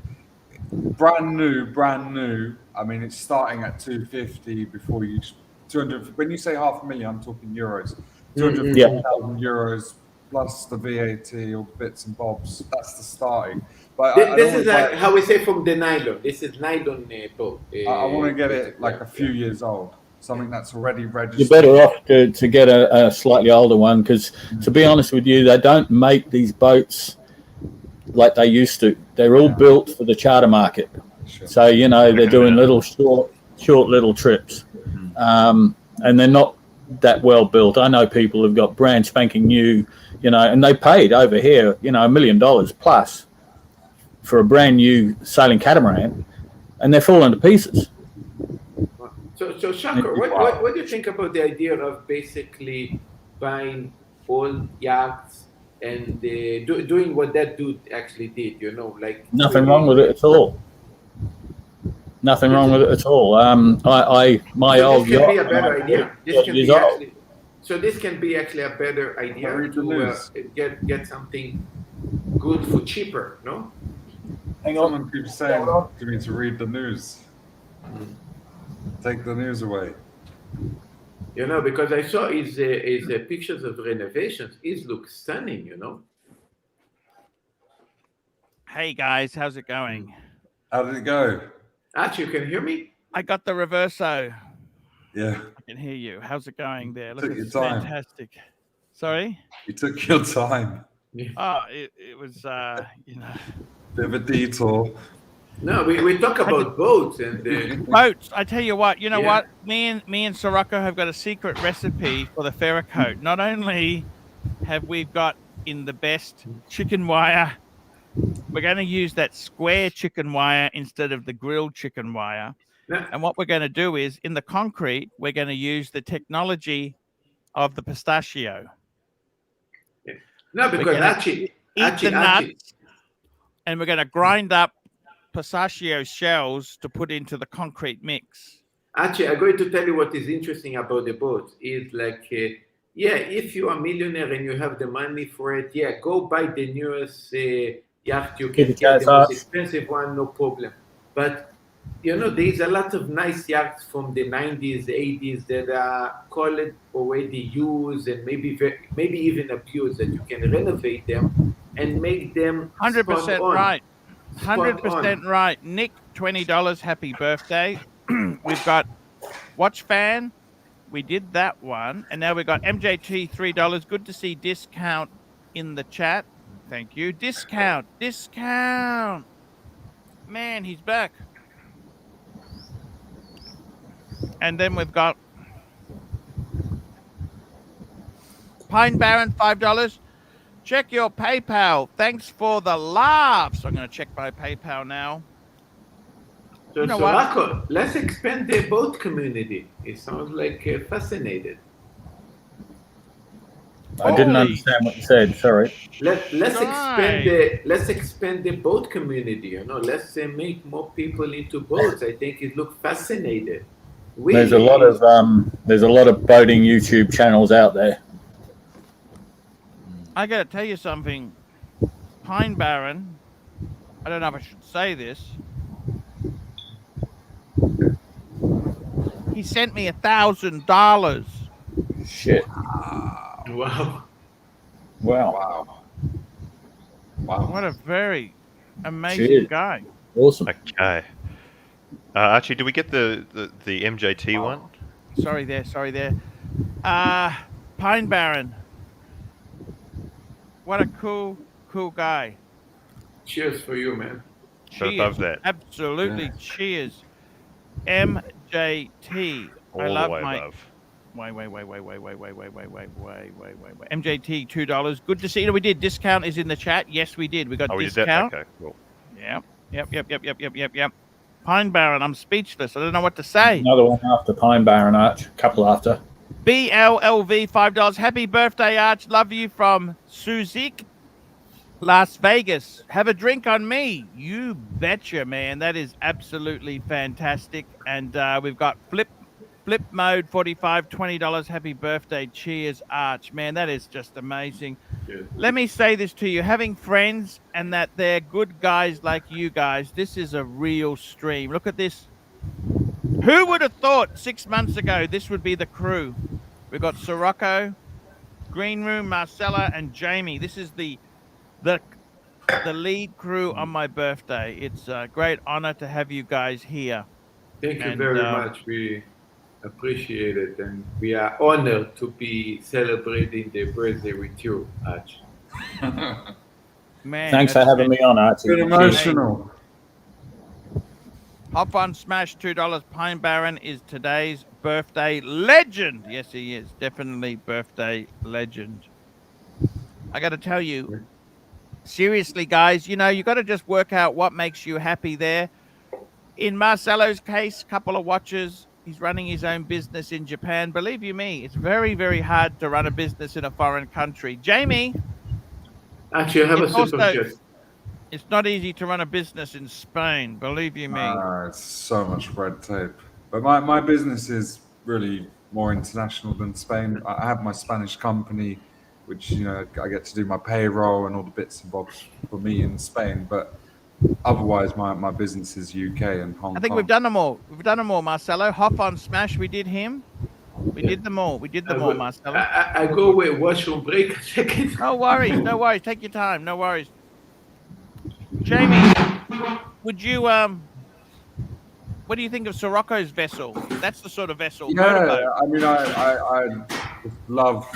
brand new. I mean, it's starting at 250 before you 200. When you say 500,000, I'm talking euros. 250,000 euros plus the VAT or bits and bobs. That's the starting. But this is how we say from the nylon. This is nylon boat. I want to get it like a few years old. Something that's already registered. You're better off to get a slightly older one because, to be honest with you, they don't make these boats like they used to. They're all built for the charter market. Sure. So, you know, they're doing little short little trips. And they're not that well built. I know people have got brand spanking new, you know, and they paid over here, you know, $1 million plus for a brand new sailing catamaran, and they're falling to pieces. So Shaka, what do you think about the idea of basically buying old yachts and doing what that dude actually did? You know, like nothing wrong with it at all. Nothing wrong with it at all. My old yacht. This can be a better idea. This can be actually a better idea to get something good for cheaper. No. Hang on. Someone keeps saying to me to read the news. Take the news away. You know, because I saw his pictures of renovations. It looks stunning, you know. Hey guys, how's it going? How did it go? Archie, you can hear me? I got the reverso. Yeah. I can hear you. How's it going there? Look, it's fantastic. Sorry? You took your time. Oh, it was, you know. Bit of a detour. No, we talk about boats and boats. I tell you what, you know what? Me and Sirocco have got a secret recipe for the Ferrocoat. Not only have we got in the best chicken wire, we're going to use that square chicken wire instead of the grilled chicken wire. And what we're going to do is, in the concrete, we're going to use the technology of the pistachio. No, because Archie, and we're going to grind up pistachio shells to put into the concrete mix. Archie, I'm going to tell you what is interesting about the boat. Is like, if you're a millionaire and you have the money for it, go buy the newest yacht you can get, the most expensive one, no problem. But, you know, there's a lot of nice yachts from the 90s, 80s that are called already used and maybe even abused, that you can renovate them and make them 100% right. 100% right. Nick, $20. Happy birthday. We've got Watch Fan. We did that one. And now we've got MJT, $3. Good to see discount in the chat. Thank you. Discount. Man, he's back. And then we've got Pine Baron, $5. Check your PayPal. Thanks for the laughs. I'm going to check my PayPal now. So, Marco, let's expand the boat community. It sounds like fascinated. I didn't understand what you said. Sorry. Let's expand the boat community. You know, let's make more people into boats. I think it looks fascinating. There's a lot of boating YouTube channels out there. I got to tell you something. Pine Baron, I don't know if I should say this. He sent me $1,000. Shit. Wow. What a very amazing guy. Awesome. Okay. Archie, do we get the MJT one? Sorry there. Pine Baron. What a cool guy. Cheers for you, man. Cheers. Above that. Absolutely. Yeah. Cheers. MJT. All I love the way my above. Wait. MJT, $2. Good to see you. We did. Discount is in the chat. Yes, we did. We got discount. Did that? Okay, cool. Yep. Pine Baron, I'm speechless. I don't know what to say. Another one after Pine Baron, Arch. A couple after. BLLV, $5. Happy birthday, Arch. Love you from Suzik, Las Vegas. Have a drink on me. You betcha, man. That is absolutely fantastic. And we've got Flip Mode, $45, $20. Happy birthday. Cheers, Arch. Man, that is just amazing. Let me say this to you, having friends and that they're good guys like you guys, this is a real stream. Look at this. Who would have thought 6 months ago this would be the crew? We've got Sirocco, Green Room, Marcella, and Jamie. This is the lead crew on my birthday. It's a great honor to have you guys here. Thank you very much. We appreciate it, and we are honored to be celebrating the birthday with you, Archie. Man, thanks for having me on, Archie. Bit emotional. Hop on Smash, $2. Pine Baron is today's birthday legend. Yes, he is. Definitely birthday legend. I got to tell you, seriously, guys, you know, you got to just work out what makes you happy there. In Marcelo's case, couple of watches. He's running his own business in Japan. Believe you me, it's very, very hard to run a business in a foreign country. Jamie. Actually, I have a super chat. It's not easy to run a business in Spain, believe you me. It's so much red tape. But my business is really more international than Spain. I have my Spanish company, which, you know, I get to do my payroll and all the bits and bobs for me in Spain. But otherwise, my business is UK and Hong Kong. I think we've done them all. We've done them all, Marcelo. Hop on Smash, we did him. We did them all. We did them all, Marcelo. I go with washroom break a second. No worries, no worries. Take your time, no worries. Jamie, would you what do you think of Sirocco's vessel? That's the sort of vessel. Yeah, motorboat. I mean, I love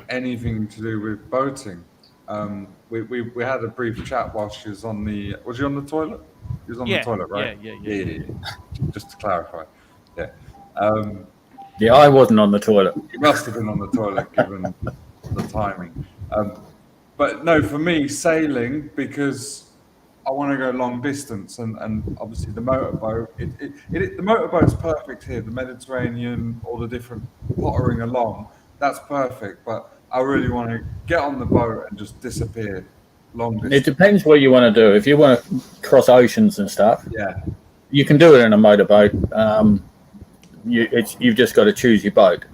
anything to do with boating. We had a brief chat while she was on the. Was she on the toilet? She was on the toilet, right? Yeah. Just to clarify. Yeah. Yeah, I wasn't on the toilet. You must have been on the toilet given the timing. But no, for me, sailing, because I want to go long distance, and obviously the motorboat. The motorboat's perfect here. The Mediterranean, all the different pottering along, that's perfect. But I really want to get on the boat and just disappear long distance. It depends what you want to do. If you want to cross oceans and stuff, yeah, you can do it in a motorboat. You've just got to choose your boat.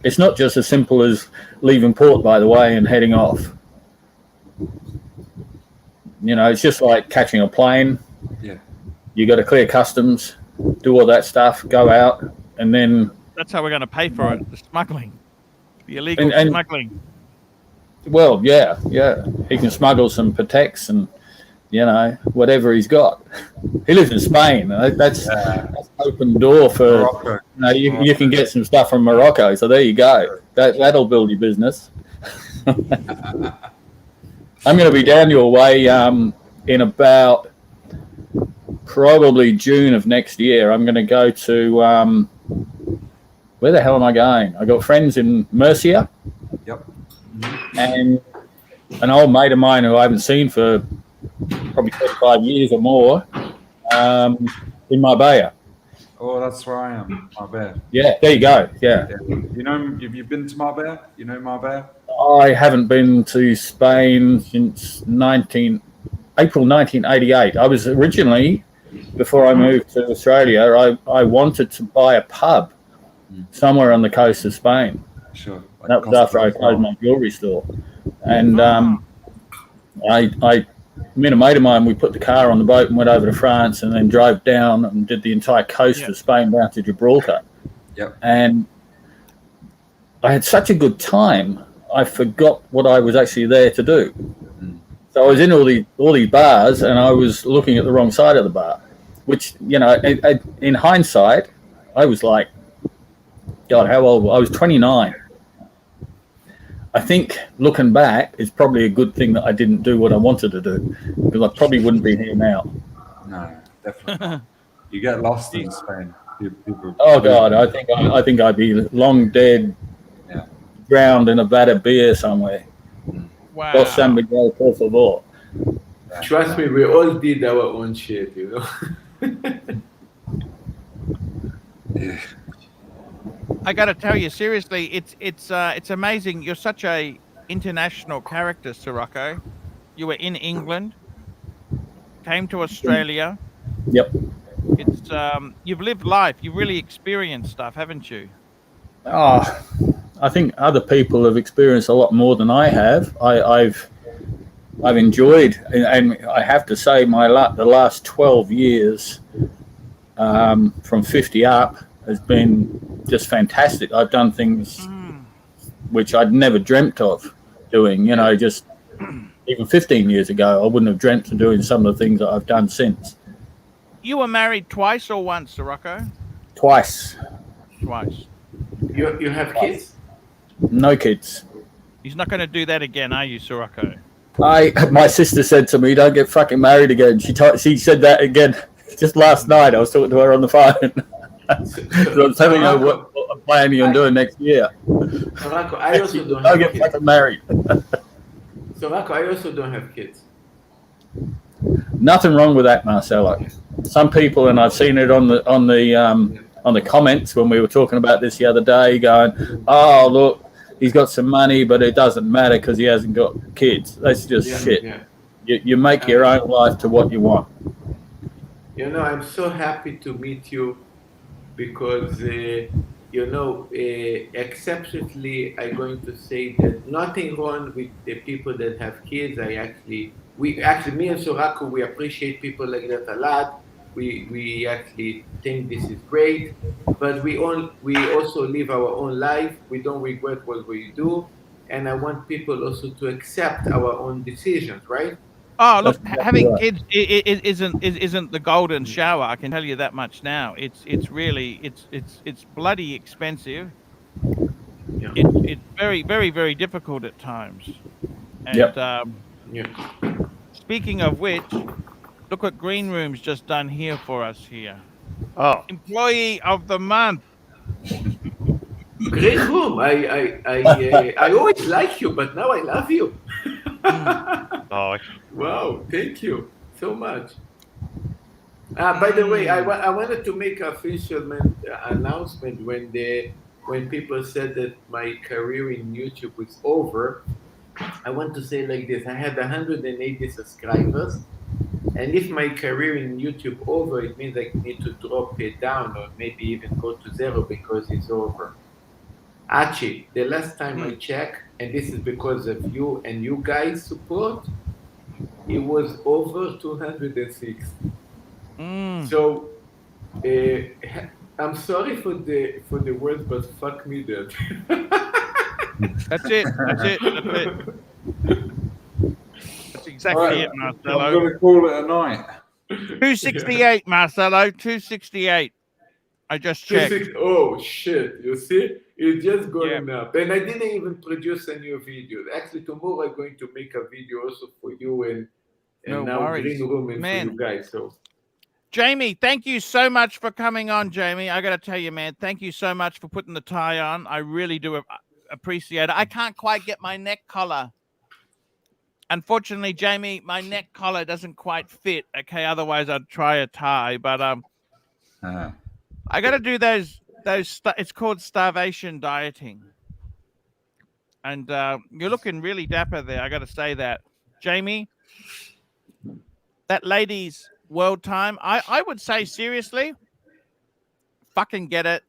It's not just as simple as leaving port, by the way, and heading off. You know, it's just like catching a plane. Yeah. You got to clear customs, do all that stuff, go out, and then. That's how we're going to pay for it. The smuggling, the illegal smuggling. Well, yeah. He can smuggle some Pateks and, you know, whatever he's got. He lives in Spain. That's open door for. Morocco. You know, you can get some stuff from Morocco. So there you go. That'll build your business. I'm going to be down your way in about probably June of next year. I'm going to go to where the hell am I going? I got friends in Murcia. Yep. And an old mate of mine who I haven't seen for probably 35 years or more in Marbella. Oh, that's where I am, Marbella. Yeah, there you go. Yeah. You know, have you been to Marbella? You know Marbella? I haven't been to Spain since April 1988. I was originally, before I moved to Australia, I wanted to buy a pub somewhere on the coast of Spain. Sure. Like that was after I closed my jewelry store. And me and a mate of mine, we put the car on the boat and went over to France and then drove down and did the entire coast of Spain down to Gibraltar. Yep. And I had such a good time, I forgot what I was actually there to do. So I was in all these bars and I was looking at the wrong side of the bar, which, you know, in hindsight, I was like, God, how old? I was 29. I think looking back, it's probably a good thing that I didn't do what I wanted to do, because I probably wouldn't be here now. No, definitely not. You get lost in Spain. People, oh God, I think I'd be long dead, drowned in a vat of beer somewhere. Wow. Por favor. Trust me, we all did our own shit, you know. Yeah. I got to tell you, seriously, it's amazing. You're such a international character, Sirocco. You were in England, came to Australia. Yep. It's you've lived life. You've really experienced stuff, haven't you? Oh, I think other people have experienced a lot more than I have. I've enjoyed, and I have to say, the last 12 years from 50 up has been just fantastic. I've done things which I'd never dreamt of doing. You know, just even 15 years ago, I wouldn't have dreamt of doing some of the things that I've done since. You were married twice or once, Sirocco? Twice. Twice. You have kids? No kids. He's not going to do that again, are you, Sirocco? My sister said to me, "Don't get fucking married again." She said that again just last night. I was talking to her on the phone. So I was telling her what I'm planning on doing next year. Sirocco, I also don't get fucking married. Sirocco, I also don't have kids. Nothing wrong with that, Marcelo. Some people, and I've seen it on the comments when we were talking about this the other day, going, "Oh, look, he's got some money, but it doesn't matter because he hasn't got kids." That's just shit. Yeah. You make your own life to what you want. You know, I'm so happy to meet you because, you know, exceptionally, I'm going to say that nothing wrong with the people that have kids. Me and Sirocco, we appreciate people like that a lot. We actually think this is great, but we also live our own life. We don't regret what we do, and I want people also to accept our own decisions, right? Oh, look, having kids isn't the golden shower. I can tell you that much now. It's really it's bloody expensive. Yeah. It's very, very, very difficult at times. And speaking of which, look what Green Room's just done here for us here. Oh, Employee of the month. Green Room. I always like you, but now I love you. Oh, wow! Thank you so much. By the way, I wanted to make an official announcement when people said that my career in YouTube was over. I want to say like this: I had 180 subscribers, and if my career in YouTube over, it means I need to drop it down or maybe even go to zero because it's over. Archie, the last time I checked, and this is because of you and you guys' support, it was over 206. So I'm sorry for the words, but fuck me, dude. That's it. That's exactly it, Marcelo. I'm going to call it a night. 268, Marcelo. 268. I just checked. Oh shit! You see, it's just going up, and I didn't even produce a new video. Actually, tomorrow I'm going to make a video also for you and now Green Room and for you guys. So, Jamie, thank you so much for coming on, Jamie. I got to tell you, man, thank you so much for putting the tie on. I really do appreciate it. I can't quite get my neck collar. Unfortunately, Jamie, my neck collar doesn't quite fit. Okay, otherwise I'd try a tie, but I got to do those. It's called starvation dieting, and you're looking really dapper there. I got to say that, Jamie. That lady's world time. I would say seriously, fucking get it.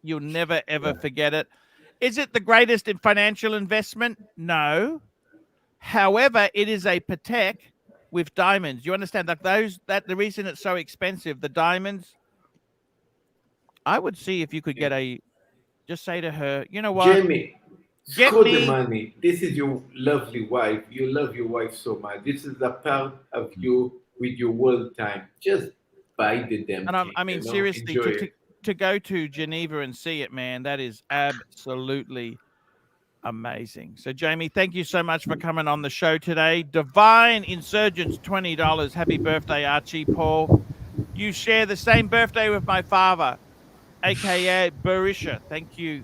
You'll never ever forget it. Is it the greatest in financial investment? No. However, it is a Patek with diamonds. You understand that the reason it's so expensive, the diamonds. I would see if you could get just say to her, you know what? Jamie, screw the money. This is your lovely wife. You love your wife so much. This is a part of you with your world time. Just buy the damn thing. I mean, seriously, to go to Geneva and see it, man, that is absolutely amazing. So, Jamie, thank you so much for coming on the show today. Divine Insurgents, $20. Happy birthday, Archie. Paul, you share the same birthday with my father, aka Barisha. Thank you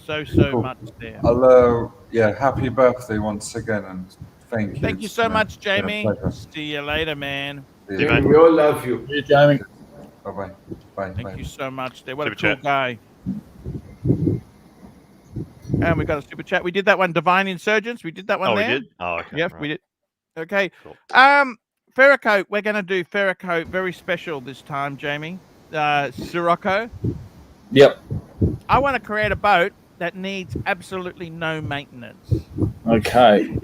so much there. Hello, happy birthday once again, and thank you. Thank you so much, Jamie. See you later, man. We all love you. See you, Jamie. Bye. Thank you so much there. What a cool guy. And we got a super chat. We did that one, Divine Insurgents. We did that one there. We did? Oh, okay. Yes, right. we did. Okay. Cool. Ferrocoat. We're going to do Ferrocoat very special this time, Jamie. Sirocco. Yep. I want to create a boat that needs absolutely no maintenance. Okay.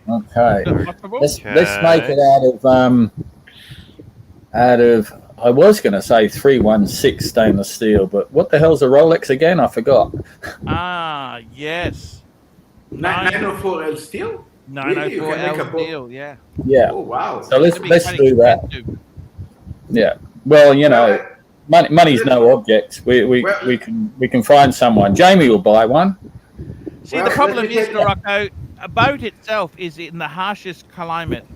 Okay. Let's make it out of I was going to say 316 stainless steel, but what the hell's a Rolex again? I forgot. Ah, yes. 904L steel? 904L steel, yeah. Yeah. Oh, wow. So let's do that. Yeah. Well, you know, money's no object. We can find someone. Jamie will buy one. See, the problem is, Rocco, a boat itself is in the harshest climate.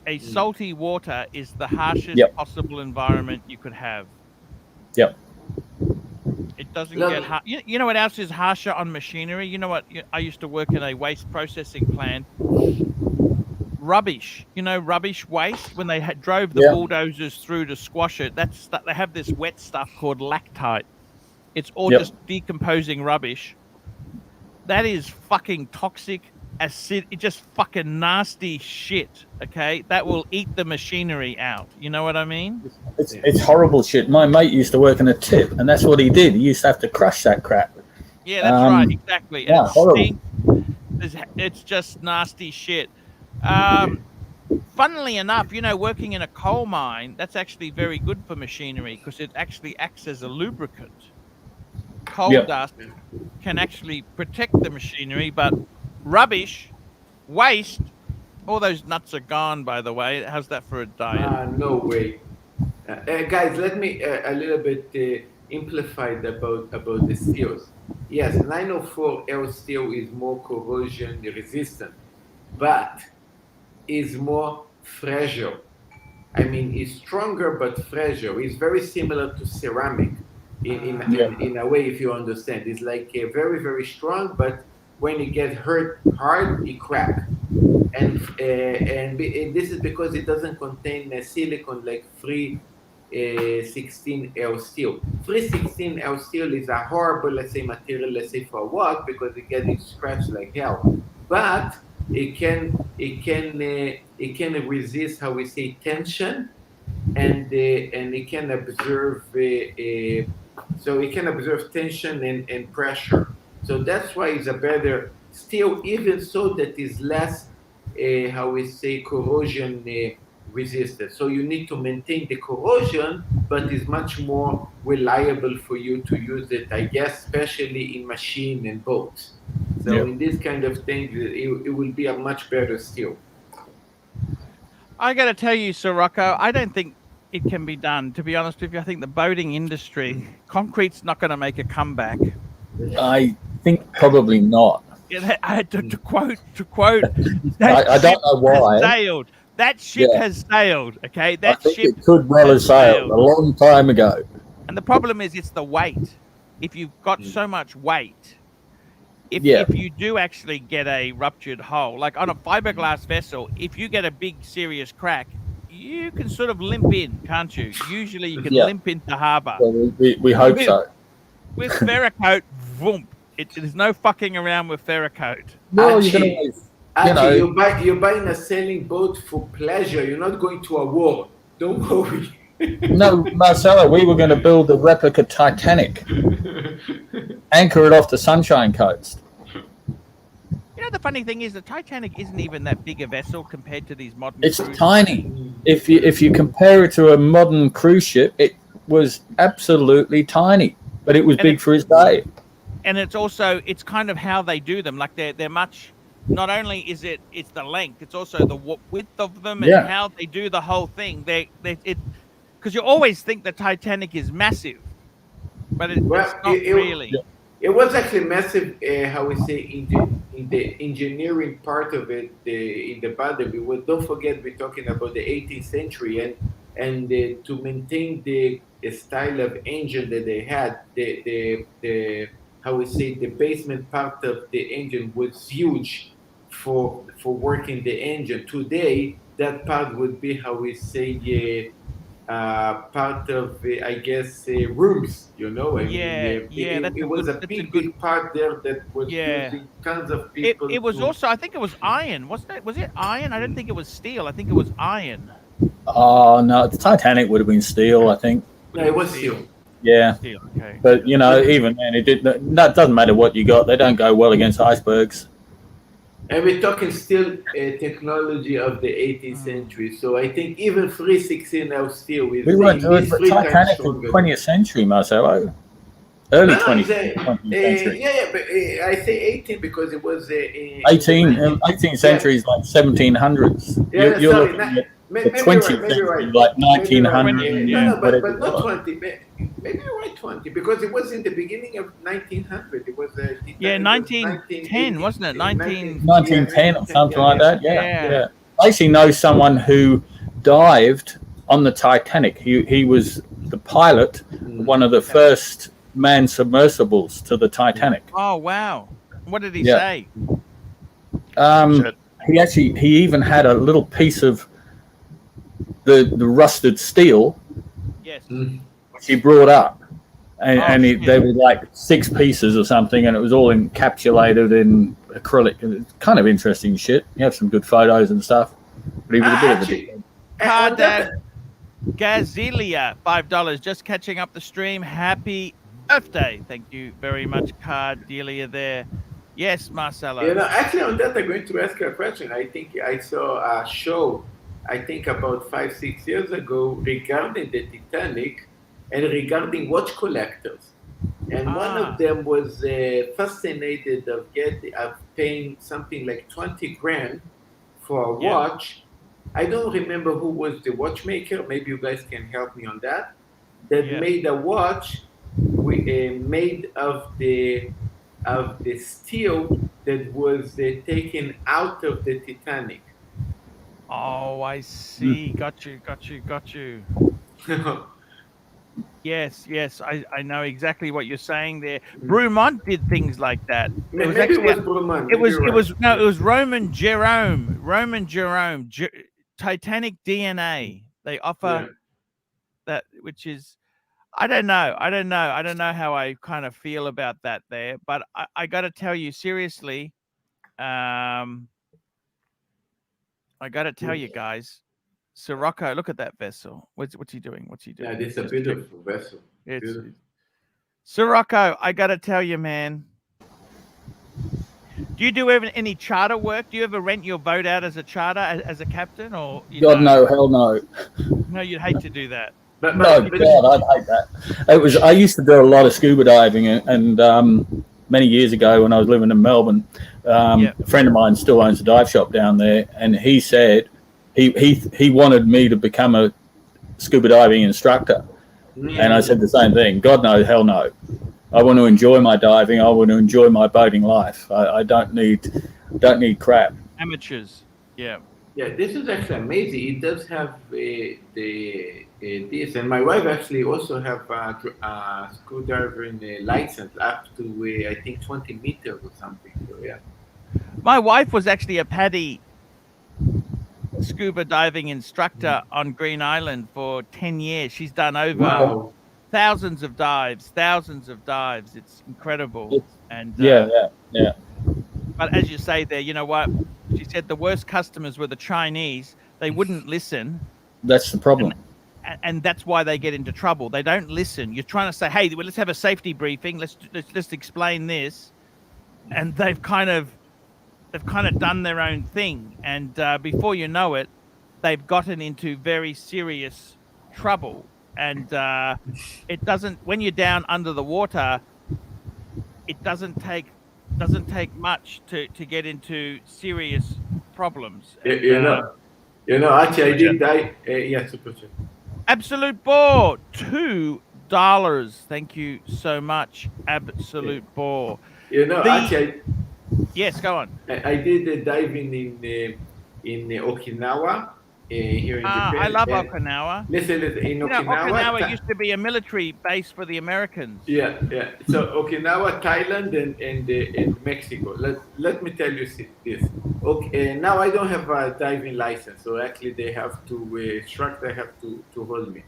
A salty water is the harshest possible environment you could have. Yep. It doesn't get hard. You know what else is harsher on machinery? You know what? I used to work in a waste processing plant. Rubbish. You know, rubbish waste. When they drove the bulldozers through to squash it, they have this wet stuff called lactite. It's all just decomposing rubbish. That is fucking toxic. Acid, it's just fucking nasty shit. Okay, that will eat the machinery out. You know what I mean? It's horrible shit. My mate used to work in a tip, and that's what he did. He used to have to crush that crap. Yeah, that's right, exactly. And horrible. It's just nasty shit. Funnily enough, you know, working in a coal mine, that's actually very good for machinery because it actually acts as a lubricant. Coal dust can actually protect the machinery, but rubbish, waste, all those nuts are gone, by the way. How's that for a diet? No way. Guys, let me a little bit amplify about the steels. Yes, 904L steel is more corrosion resistant, but is more fragile. I mean, it's stronger but fragile. It's very similar to ceramic in a way, if you understand. It's like very, very strong, but when it gets hurt hard, it cracks. And this is because it doesn't contain silicone like 316L steel. 316L steel is a horrible, let's say, material, let's say, for a walk because it gets scratched like hell. But it can resist, how we say, tension, and it can observe so it can observe tension and pressure. So that's why it's a better steel, even so that is less, how we say, corrosion resistant. So you need to maintain the corrosion, but it's much more reliable for you to use it, I guess, especially in machine and boats. So in this kind of thing, it will be a much better steel. I got to tell you, Sirocco, I don't think it can be done. To be honest with you, I think the boating industry, concrete's not going to make a comeback. I think probably not. Yeah, I had to quote. I don't know why. Sailed. That ship has sailed. Okay, that ship it could well have sailed a long time ago. And the problem is, it's the weight. If you've got so much weight, if you do actually get a ruptured hull, like on a fiberglass vessel, if you get a big serious crack, you can sort of limp in, can't you? Usually, you can limp into harbour. Well, we hope so. With Ferrocoat, voomp. There's no fucking around with Ferrocoat. No, Archie, you're buying a sailing boat for pleasure. You're not going to a war. Don't worry. No, Marcelo, we were going to build a replica Titanic, anchor it off the Sunshine Coast. You know, the funny thing is the Titanic isn't even that big a vessel compared to these modern It's cruise tiny. If you compare it to a modern cruise ship, it was absolutely tiny, but it was big for its day. And it's kind of how they do them. Like they're much. Not only is it's the length, it's also the width of them and how they do the whole thing. Because you always think the Titanic is massive, but it's not really. It was actually massive. How we say in the engineering part of it, in the bottom. Don't forget we're talking about the 18th century and to maintain the style of engine that they had, the how we say the basement part of the engine was huge for working the engine. Today, that part would be, how we say, part of, I guess, rooms, you know? It was a big part there that was using tons of people. It was also, I think it was iron, wasn't it? Was it iron? I don't think it was steel. I think it was iron. Oh, no, the Titanic would have been steel, I think. No, it was steel. Yeah. Okay. But you know, even then, that doesn't matter what you got. They don't go well against icebergs. And we're talking still technology of the 18th century. So I think even 316 now still with We weren't doing three times Titanic in stronger. 20th century, Marcelo. Early No, 20th yeah, century. yeah, but I say 18 because it was 18th century is like 1700s. Yeah, You're sorry, looking at maybe the you're 20th right, maybe you're century, right. like Maybe you're right. 1900 No, and whatever but it not was. 20. Maybe you're right, 20, because it was in the beginning of 1900. It was 1910, wasn't it? 1910 or something like that. Yeah. I actually know someone who dived on the Titanic. He was the pilot, one of the first manned submersibles to the Titanic. Oh wow! What did he say? He even had a little piece of the rusted steel. Yes. Which he brought up, and they were like 6 pieces or something, and it was all encapsulated in acrylic. It's kind of interesting shit. You have some good photos and stuff. But he was a bit of a Cardad Gazilia, $5. Just catching up the stream. Happy birthday! Thank you very much, Cardelia. There. Yes, Marcelo. You know, actually, on that, I'm going to ask you a question. I think I saw a show, I think about 5-6 years ago, regarding the Titanic and regarding watch collectors. And one of them was fascinated of paying something like 20 grand for a watch. I don't remember who was the watchmaker. Maybe you guys can help me on that. That made a watch made of the steel that was taken out of the Titanic. Oh, I see. Got you. Yes. I know exactly what you're saying there. Brumont did things like that. It was Brumont. It was Roman Jerome. Titanic DNA. They offer that, which is, I don't know how I kind of feel about that there, but I got to tell you seriously, I got to tell you guys, Sirocco, look at that vessel. What's he doing? Yeah, it's a beautiful vessel. Sirocco, I got to tell you, man. Do you do any charter work? Do you ever rent your boat out as a charter, as a captain, or God no, hell no. No, you'd hate to do that. God, I'd hate that. I used to do a lot of scuba diving, and many years ago when I was living in Melbourne, a friend of mine still owns a dive shop down there, and he said he wanted me to become a scuba diving instructor, and I said the same thing. God no, hell no. I want to enjoy my diving. I want to enjoy my boating life. I don't need crap. Amateurs, yeah. Yeah, this is actually amazing. It does have this, and my wife actually also have a screwdriver license up to I think 20 meters or something. So yeah. My wife was actually a PADI scuba diving instructor on Green Island for 10 years. She's done over thousands of dives. It's incredible. And yeah. But as you say there, you know what? She said the worst customers were the Chinese. They wouldn't listen. That's the problem. And that's why they get into trouble. They don't listen. You're trying to say, hey, well, let's have a safety briefing. Let's explain this. And they've kind of done their own thing. And before you know it, they've gotten into very serious trouble. And it doesn't, when you're down under the water, it doesn't take much to get into serious problems. And, Archie, I did die. Super chat. Absolute Bore, $2. Thank you so much, Absolute Bore. Archie, yes, go on. I did diving in Okinawa. Here in Japan. I love Okinawa. Listen, in Okinawa used to be a military base for the Americans. Yeah. So Okinawa, Thailand, and Mexico. Let me tell you this. Okay, now I don't have a diving license, so actually they have to instructor have to hold me.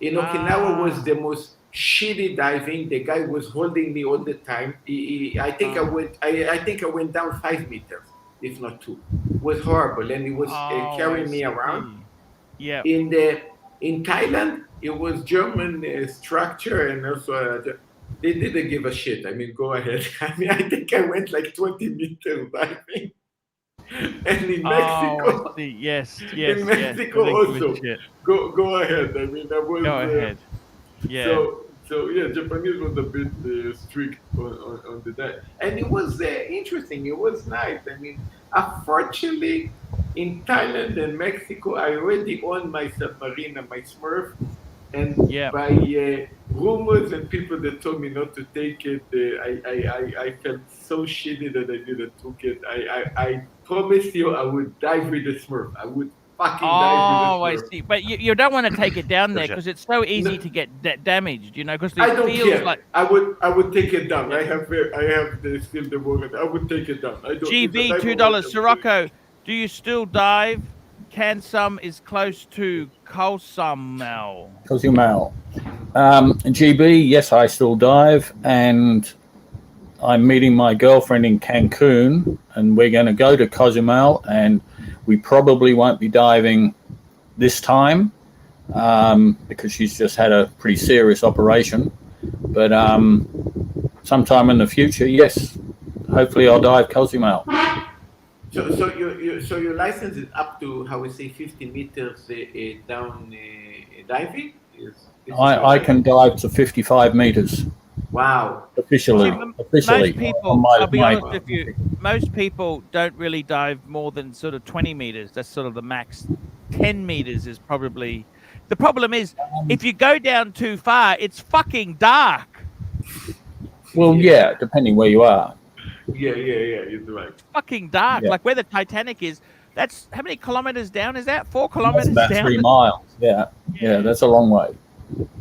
In Okinawa was the most shitty diving. The guy was holding me all the time. I think I went down 5 meters. If not 2, it was horrible, and he was carrying me around. Yeah. In In Thailand, it was German structure, and also they didn't give a shit. I mean, go ahead. I mean, I think I went like 20 meters diving. And in Mexico, I see. Yes, in Mexico also, go ahead. I mean, that was go ahead. Yeah. So yeah, Japanese was a bit strict on the that, and it was interesting. It was nice. I mean, unfortunately, in Thailand and Mexico, I already owned my submarine and my Smurf, and by rumors and people that told me not to take it, I felt so shitty that I didn't took it. I promised you I would dive with the Smurf. I would fucking dive with the Smurf. I see. But you don't want to take it down there because it's so easy to get damaged. You know, because I don't feels care. like I would take it down. I have still the water. I would take it down. I don't. GB $2. Sirocco, do you still dive? Kansum is close to Cozumel. GB, yes, I still dive, and I'm meeting my girlfriend in Cancun, and we're going to go to Cozumel, and we probably won't be diving this time because she's just had a pretty serious operation. But sometime in the future, yes, hopefully I'll dive Cozumel. So your license is up to, how we say, 50 meters down diving? I can dive to 55 meters. Wow. Officially. Most people, I'll be honest with you, most people don't really dive more than sort of 20 meters. That's sort of the max. 10 meters is probably... The problem is, if you go down too far, it's fucking dark. Well, yeah, depending where you are. Yeah, you're right. It's fucking dark. Yeah. Like where the Titanic is, that's how many kilometers down is that? 4 kilometers That's about down? 3 miles. Yeah, that's a long way.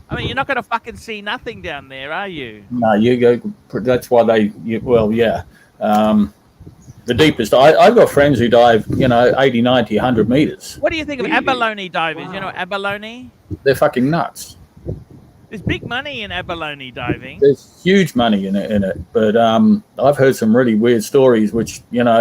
I mean, you're not going to fucking see nothing down there, are you? No, you go. That's why the deepest. I've got friends who dive, 80, 90, 100 meters. What do you think of abalone divers? Wow. You know abalone? They're fucking nuts. There's big money in abalone diving. There's huge money in it, but I've heard some really weird stories, which from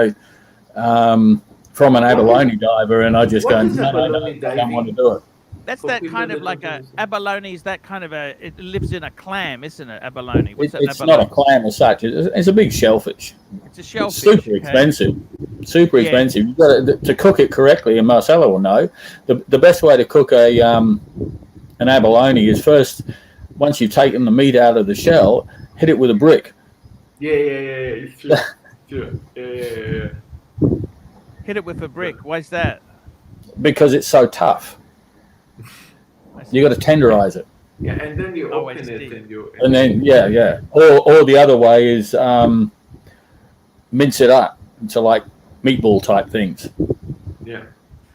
an abalone diver, and I just go, no, I don't want to do it. That's that kind of like a abalone is that kind of it lives in a clam, isn't it? Abalone. What's It's abalone? not a clam as such. It's a big shellfish. It's a shellfish. It's super expensive. Super expensive. You got to cook it correctly, and Marcelo will know. The best way to cook an abalone is first, once you've taken the meat out of the shell, hit it with a brick. Yeah. It's true. Sure. Yeah. Hit it with a brick. Why's that? Because it's so tough. You got to tenderize it. Yeah, and then you open it and then or the other way is mince it up into like meatball type things. Yeah.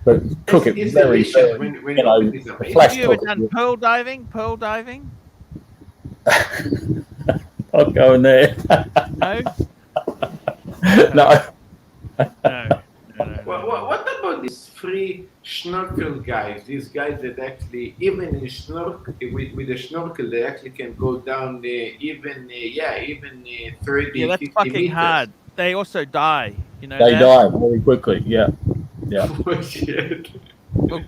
But cook it very, Have you ever done pearl diving? Not going there. No. No. What about these free snorkel guys? These guys that actually, even in snorkel with a snorkel, they actually can go down even 30, yeah, that's 50 fucking meters. hard. They also die. You know. They die very quickly. Yeah. Oh, shit. Well,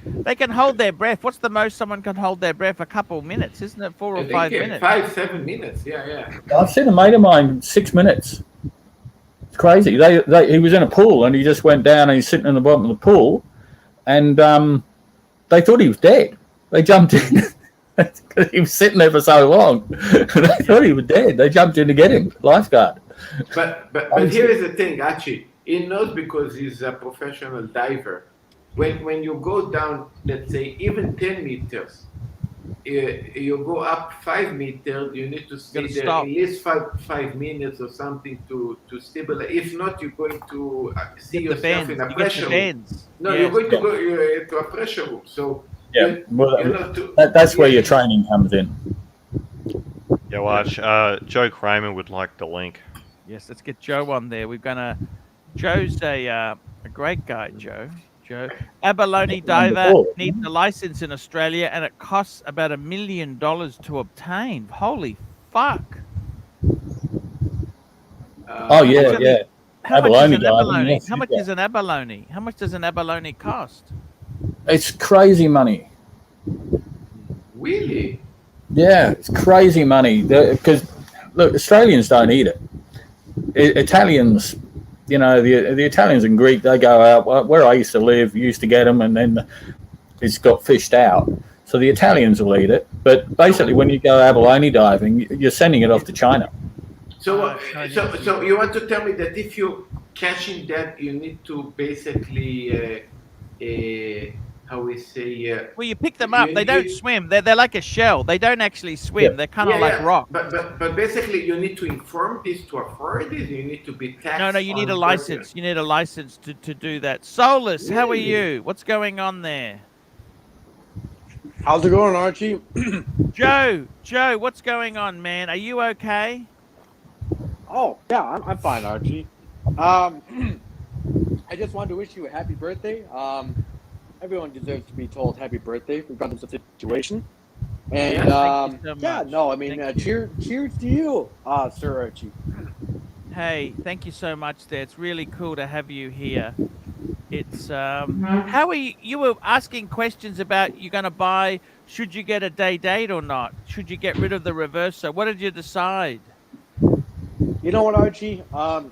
they can hold their breath. What's the most someone can hold their breath? A couple minutes, isn't it? 4 or 5 minutes. 5-7 minutes. Yeah. I've seen a mate of mine 6 minutes. It's crazy. He was in a pool and he just went down and he's sitting in the bottom of the pool, and they thought he was dead. They jumped in. He was sitting there for so long. They thought he was dead. They jumped in to get him. Lifeguard. But here is the thing, Archie. He knows because he's a professional diver. When you go down, let's say even 10 meters, you go up 5 meters. You need to stay there at least 5 minutes or something to stabilize. If not, you're going to see yourself in a pressure room. No, you're going to go to a pressure room. So that's where your training comes in. Yeah, watch. Joe Kramer would like the link. Yes, let's get Joe on there. Joe's a great guy, Joe. Abalone diver needs a license in Australia, and it costs about $1 million to obtain. Holy fuck! How much is an abalone? How much does an abalone cost? It's crazy money. Really? Yeah, it's crazy money. Because look, Australians don't eat it. Italians, you know, the Italians and Greek, they go out where I used to live. Used to get them, and then it's got fished out. So the Italians will eat it. But basically, when you go abalone diving, you're sending it off to China. So you want to tell me that if you're catching that, you need to basically, how we say? Well, you pick them up. They don't swim. They're like a shell. They don't actually swim. They're kind of like rock. But basically, you need to inform this to authorities. You need to be taxed. No, you need a license. You need a license to do that. Solus, how are you? What's going on there? How's it going, Archie? Joe, what's going on, man? Are you okay? Oh, yeah, I'm fine, Archie. I just wanted to wish you a happy birthday. Everyone deserves to be told happy birthday regardless of the situation. And cheers to you, Sir Archie. Hey, thank you so much there. It's really cool to have you here. It's how are you? You were asking questions about you're going to buy. Should you get a day date or not? Should you get rid of the reverso? What did you decide? You know what, Archie? I've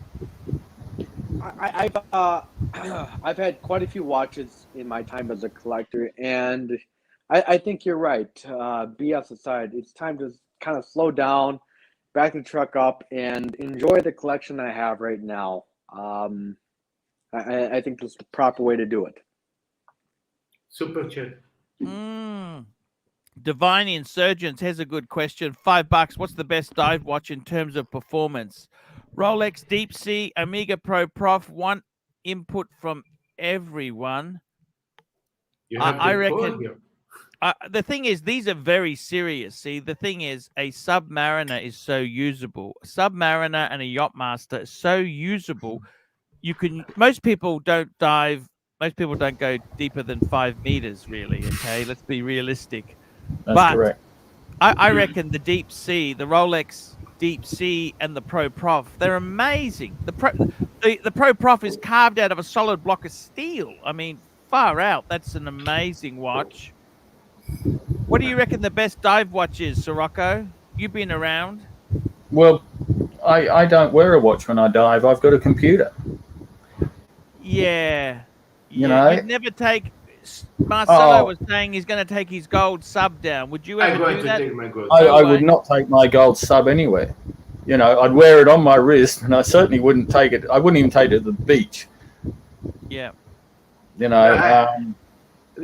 had quite a few watches in my time as a collector, and I think you're right. BS aside, it's time to kind of slow down, back the truck up, and enjoy the collection I have right now. I think that's the proper way to do it. Super chat. Divine Insurgents has a good question. $5. What's the best dive watch in terms of performance? Rolex, Deep Sea, Omega Pro Prof. One input from everyone. I reckon. The thing is, these are very serious. See, the thing is, a Submariner is so usable. Submariner and a Yachtmaster is so usable. You can. Most people don't dive. Most people don't go deeper than 5 meters, really. Okay, let's be realistic. That's correct. I reckon the Deep Sea, the Rolex Deep Sea, and the Pro Prof, they're amazing. The Pro Prof is carved out of a solid block of steel. I mean, far out. That's an amazing watch. What do you reckon the best dive watch is, Sirocco? You've been around. Well, I don't wear a watch when I dive. I've got a computer. Yeah. You know? You'd never take... Marcelo was saying he's going to take his gold sub down. Would you ever do that? Take my gold I would not take my gold sub anywhere. You know, I'd wear it on my wrist, and I certainly wouldn't take it. I wouldn't even take it to the beach. Yeah. You know.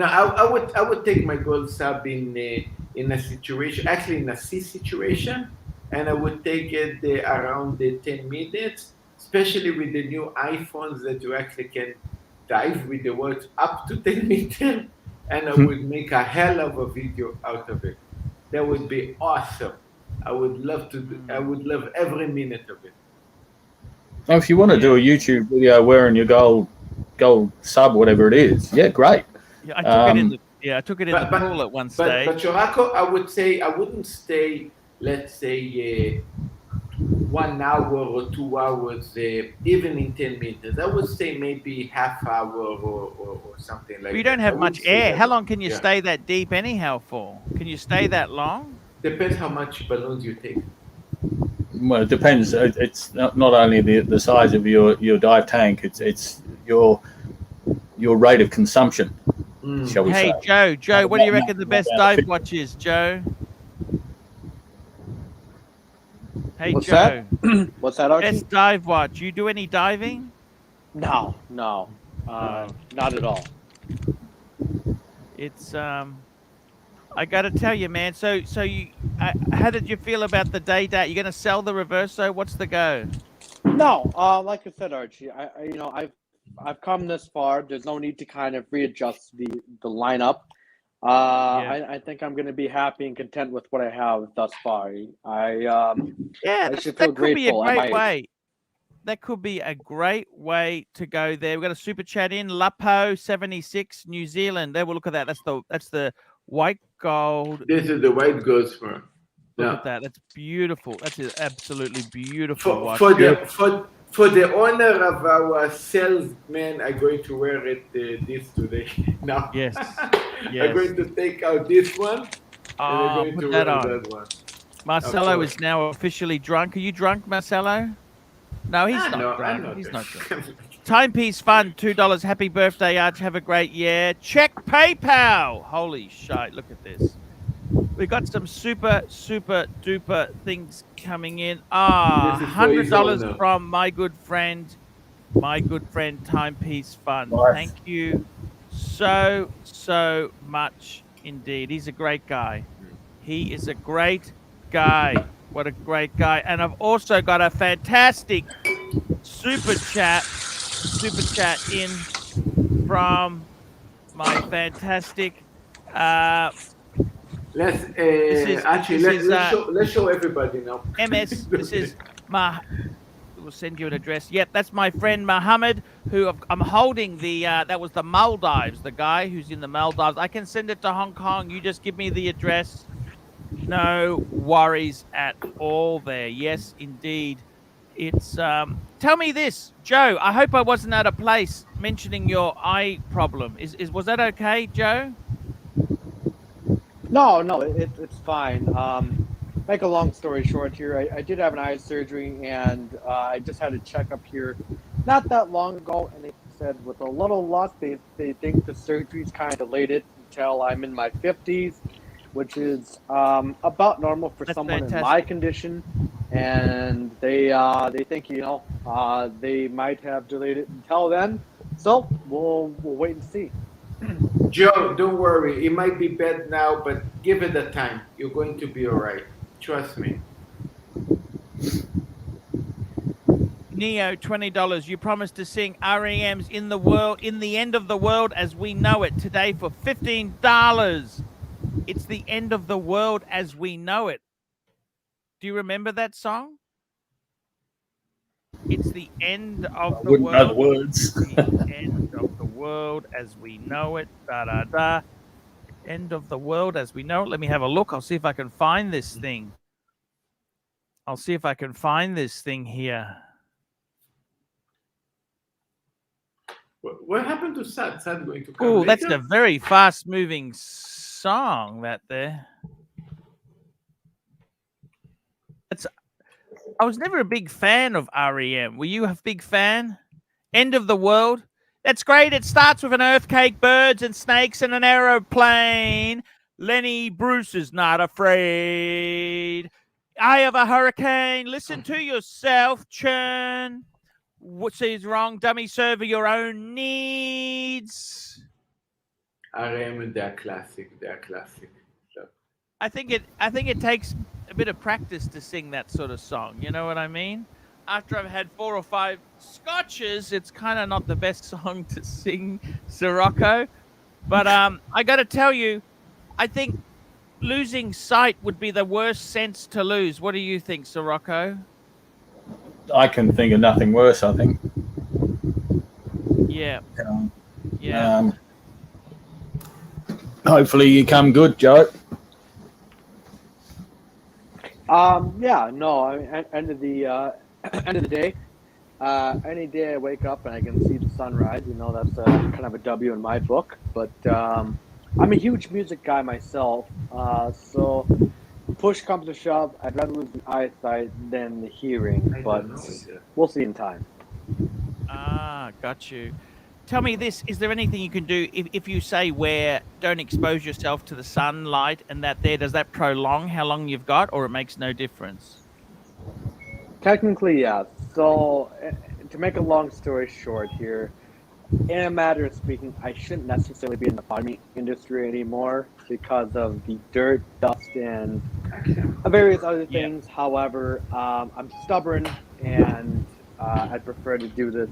I would take my gold sub in a situation, actually in a sea situation, and I would take it around the 10 minutes, especially with the new iPhones that you actually can dive with the watch up to 10 meters, and I would make a hell of a video out of it. That would be awesome. I would love to do, I would love every minute of it. Well, if you want to do a YouTube video wearing your gold sub, whatever it is, yeah, great. Yeah, I took it in the pool at one stage. But Churaco, I would say I wouldn't stay, let's say, 1 hour or 2 hours, even in 10 meters. I would say maybe half hour or something like that. You don't have much air. How long can you stay that deep anyhow for? Can you stay that long? Depends how much balloons you take. Well, it depends. It's not only the size of your dive tank. It's your rate of consumption. Shall we say? Hey, Joe, what do you reckon the best dive watch is, Joe? Hey, What's Joe. That? What's that, Archie? Best dive watch. You do any diving? No, not at all. It's I got to tell you, man. So you, how did you feel about the day date? You going to sell the Reverso? What's the go? No, like I said, Archie, I've come this far. There's no need to kind of readjust the lineup. I think I'm going to be happy and content with what I have thus far. That could be a great way. That could be a great way to go there. We've got a super chat in. Lapo 76 New Zealand. There, we'll look at that. That's the white gold. This is the white gold for. Look at that. That's beautiful. That's an absolutely beautiful watch. For the honor of our salesman, I'm going to wear it this today. Now, Yes. I'm going to take out this one, and I'm going put to that wear on. that one. Marcelo is now officially drunk. Are you drunk, Marcelo? No, he's not No, I'm drunk. not He's not drunk. drunk. Timepiece Fund, $2. Happy birthday, Arch. Have a great year. Check PayPal. Holy shit, look at this. We got some super duper things coming in. $100 from my good friend Timepiece Fund. Nice. Thank you so much indeed. He's a great guy. He is a great guy. What a great guy. And I've also got a fantastic super chat in from my fantastic let's show everybody now. MS. This is we'll send you an address. Yep, that's my friend Mohammed, who I'm holding the that was the Maldives, the guy who's in the Maldives. I can send it to Hong Kong. You just give me the address. No worries at all there. Yes, indeed. It's tell me this, Joe. I hope I wasn't out of place mentioning your eye problem. Was that okay, Joe? No, it's fine. Make a long story short here, I did have an eye surgery, and I just had a checkup here not that long ago, and they said with a little luck, they think the surgery's kind of delayed it until I'm in my 50s, which is about normal for someone in my condition, and they think, you know, they might have delayed it until then, so we'll wait and see. Joe, don't worry. It might be bad now, but give it a time. You're going to be all right. Trust me. Neo, $20. You promised to sing REM's In the End of the World as We Know It today for $15. It's the end of the world as we know it. Do you remember that song? It's the end of the world. Wouldn't know the words. The end of the world as we know it. Da da da. End of the world as we know it. Let me have a look. I'll see if I can find this thing. Here. What happened to Sad? Sad going to come Oh, later? that's a very fast-moving song, that there. I was never a big fan of REM. Were you a big fan? End of the world. That's great. It starts with an earthquake, birds and snakes and an aeroplane. Lenny Bruce is not afraid. Eye of a hurricane. Listen to yourself, churn. What is wrong, dummy? Serve your own needs. REM, they're classic. So. I think it takes a bit of practice to sing that sort of song. You know what I mean? After I've had 4 or 5 scotches, it's kind of not the best song to sing, Sirocco. But I got to tell you, I think losing sight would be the worst sense to lose. What do you think, Sirocco? I can think of nothing worse, I think. Yeah. Hopefully you come good, Joe. Yeah, no, I mean, end of the day, any day I wake up and I can see the sunrise, you know, that's kind of a W in my book. But I'm a huge music guy myself, so push comes to shove, I'd rather lose the eyesight than the hearing, but we'll see in time. Got you. Tell me this, is there anything you can do if you say don't expose yourself to the sunlight and does that prolong how long you've got, or it makes no difference? Technically, yeah. So to make a long story short here, in a matter of speaking, I shouldn't necessarily be in the farming industry anymore because of the dirt, dust, and various other things. Yeah. However, I'm stubborn, and I'd prefer to do this.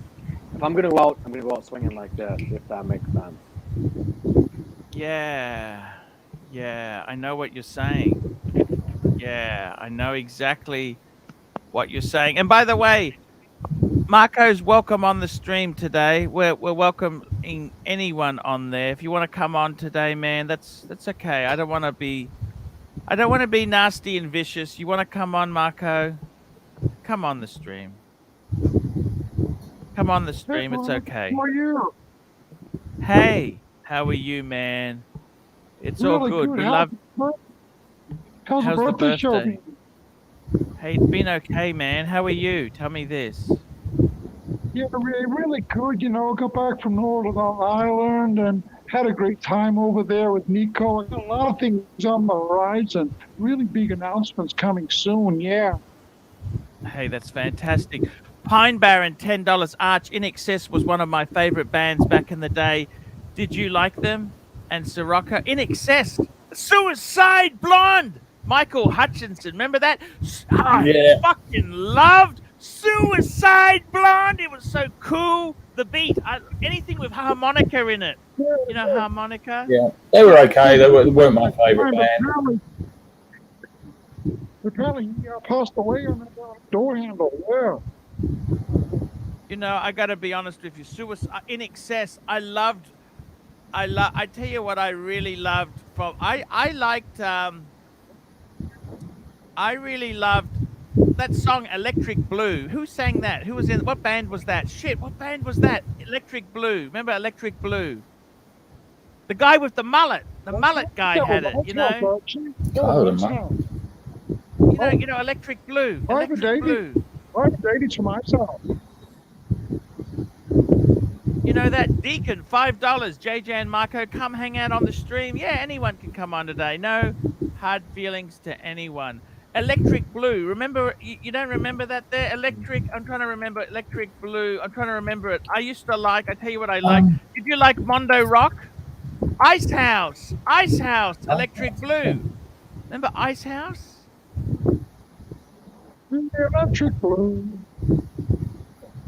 If I'm going to go out, I'm going to go out swinging like this, if that makes sense. Yeah, I know what you're saying. Yeah, I know exactly what you're saying. And by the way, Marco's welcome on the stream today. We're welcoming anyone on there. If you want to come on today, man, that's okay. I don't want to be nasty and vicious. You want to come on, Marco? Come on the stream. Come on the stream. It's okay. How are you? Hey, how are you, man? It's all good. We love. How's the birthday show been? Hey, it's been okay, man. How are you? Tell me this. Yeah, really good. You know, got back from Northern Ireland and had a great time over there with Nico. I got a lot of things on the horizon. Really big announcements coming soon. Yeah. Hey, that's fantastic. Pine Barren, $10. Arch In Excess was one of my favorite bands back in the day. Did you like them? And Sirocco, In Excess, Suicide Blonde, Michael Hutchinson. Remember that? I fucking loved Suicide Blonde. It was so cool. The beat, anything with harmonica in it. You know harmonica? Yeah, they were okay. They weren't my favorite band. Apparently, he passed away on that door handle. Yeah. You know, I got to be honest with you. Suicide In Excess, I tell you what I really loved from. I really loved that song Electric Blue. Who sang that? Who was in? What band was that? Shit, what band was that? Electric Blue. Remember Electric Blue? The guy with the mullet. The mullet guy had it. You know. You know, Electric Blue. Electric Blue. I'm dating to myself. You know that Deacon, $5. JJ and Marco, come hang out on the stream. Yeah, anyone can come on today. No hard feelings to anyone. Electric Blue. Remember, you don't remember that there? Electric, I'm trying to remember Electric Blue. I'm trying to remember it. I used to like, I tell you what I like. Did you like Mondo Rock? Ice House, Electric Blue. Remember Ice House? Electric Blue.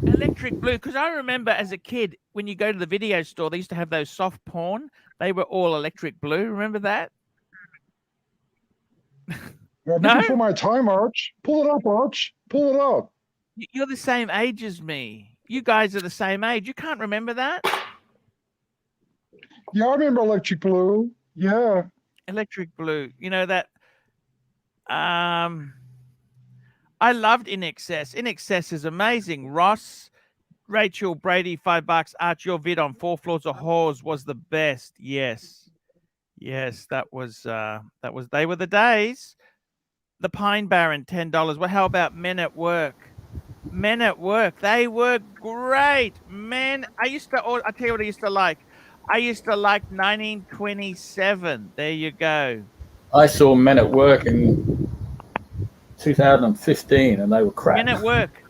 Electric Blue, because I remember as a kid, when you go to the video store, they used to have those soft porn. They were all Electric Blue. Remember that? Yeah, No? before my time, Arch. Pull it up, Arch. Pull it up. You're the same age as me. You guys are the same age. You can't remember that? Yeah, I remember Electric Blue. Yeah. Electric Blue. You know that? I loved In Excess. In Excess is amazing. Ross, Rachel, Brady, $5. Arch, your vid on 4 Floors of Whores was the best. Yes. Yes, that was they were the days. The Pine Barren, $10. Well, how about Men at Work? Men at Work, they were great. Men, I tell you what I used to like. I used to like 1927. There you go. I saw Men at Work in 2015 and they were crap. Men at Work.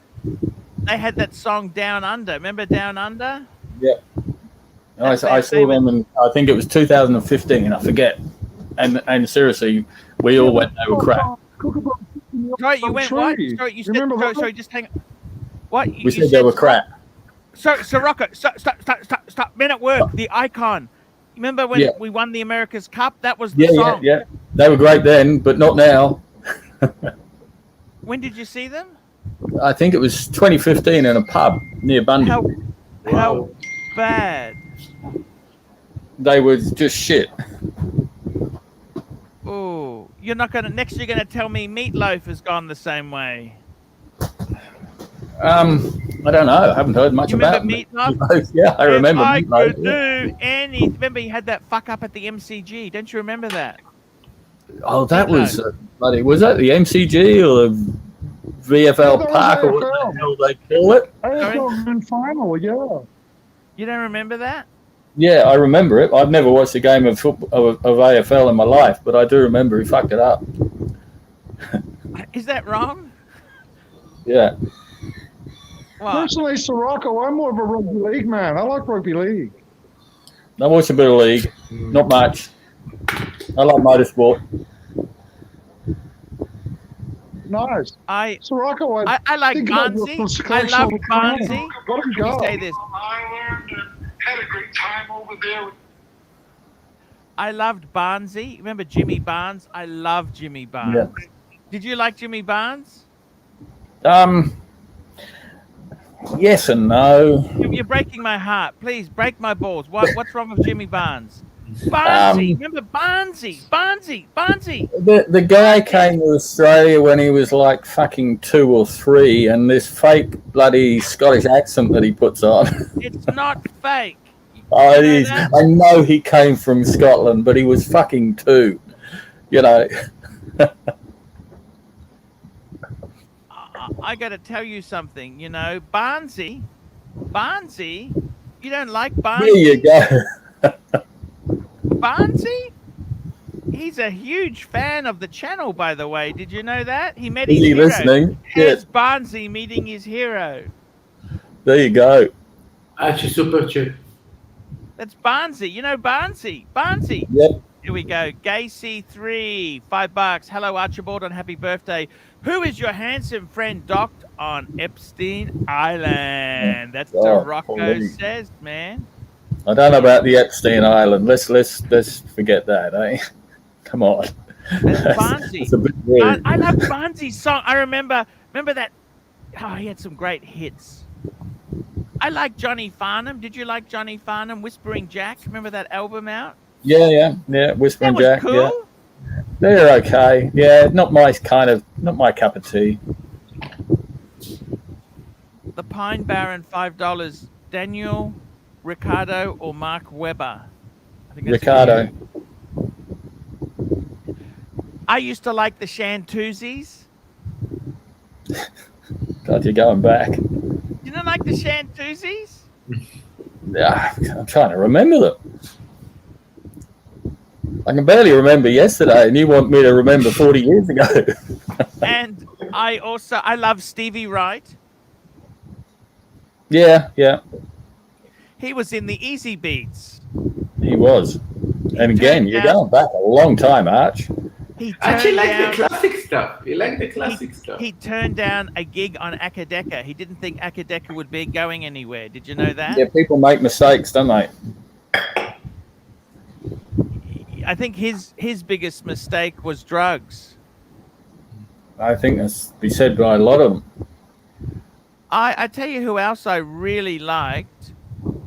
They had that song Down Under. Remember Down Under? Yeah. I saw them in, I think it was 2015, I forget. And seriously, we all went, they were crap. Sorry, you went what? Sorry, you said, sorry, just hang on. What? We said they were crap. So Rocco, stop. Men at Work, the icon. Remember when we won the America's Cup? That was the song. Yeah. They were great then, but not now. When did you see them? I think it was 2015 in a pub near Bundy. How bad? They were just shit. Oh, you're not gonna. Next, you're gonna tell me Meatloaf has gone the same way. I don't know. I haven't heard much about Meatloaf. Yeah, I remember. I could do anything. Remember, he had that fuck up at the MCG. Don't you remember that? Oh, that was bloody. Was that the MCG or the VFL Park or what the hell they call it? In final, yeah. You don't remember that? Yeah, I remember it. I've never watched a game of football of AFL in my life, but I do remember he fucked it up. Is that wrong? Yeah. Personally, Sirocco, I'm more of a rugby league man. I like rugby league. I watch a bit of league, not much. I like motorsport. Nice. Sirocco, I like Barnsley. I love Barnsley. Let me say this. Had a great time over there. I loved Barnsley. Remember Jimmy Barnes? I love Jimmy Barnes. Yeah. Did you like Jimmy Barnes? Yes and no. You're breaking my heart. Please break my balls. What's wrong with Jimmy Barnes? Barnsey, remember Barnsey? The guy came to Australia when he was like fucking 2 or 3, and this fake bloody Scottish accent that he puts on. It's not fake. Oh, it is. I know he came from Scotland, but he was fucking 2. You know. I got to tell you something. You know, Barnsey. You don't like Barnsey? There you go. Barnsey? He's a huge fan of the channel, by the way. Did you know that? He met Is his he hero. listening? Here's Barnsey meeting his hero. There you go. Archie super chat. That's Barnsey. You know Barnsey. Yep. Here we go. Gacy3, $5. Hello, Archibald, and happy birthday. Who is your handsome friend docked on Epstein Island? That's what Rocco says, man. I don't know about the Epstein Island. Let's forget that, eh? Come on. That's Barnsey. It's a bit weird. I love Barnsey's song. I remember that. Oh, he had some great hits. I like Johnny Farnham. Did you like Johnny Farnham? Whispering Jack. Remember that album out? Yeah. Whispering Jack. Cool. Yeah. They're okay. Yeah, not my cup of tea. The Pine Baron, $5. Daniel, Ricardo, or Mark Webber? I think that's Ricardo. I used to like the Shantuzis. God, you're going back. You don't like the Shantuzis? Yeah, I'm trying to remember them. I can barely remember yesterday, and you want me to remember 40 years ago. And I love Stevie Wright. Yeah. He was in the Easy Beats. He was. And again, you're going back a long time, Arch. He Actually, like the classic stuff. He liked the classic stuff. He turned down a gig on Akadeka. He didn't think Akadeka would be going anywhere. Did you know that? Yeah, people make mistakes, don't they? I think his biggest mistake was drugs. I think that's be said by a lot of them. I tell you who else I really liked.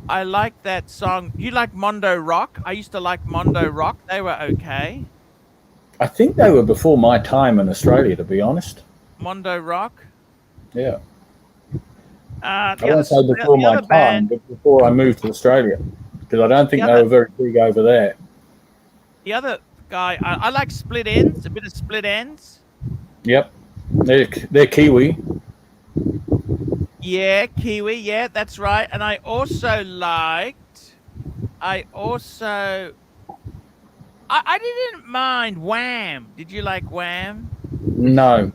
I liked that song. You like Mondo Rock? I used to like Mondo Rock. They were okay. I think they were before my time in Australia, to be honest. Mondo Rock? Yeah. I won't say before my time, but before I moved to Australia. Because I don't think they were very big over there. The other guy, I like Split Ends, a bit of Split Ends. Yep. They're Kiwi. Yeah, Kiwi. Yeah, that's right. And I also liked. I didn't mind Wham. Did you like Wham? No.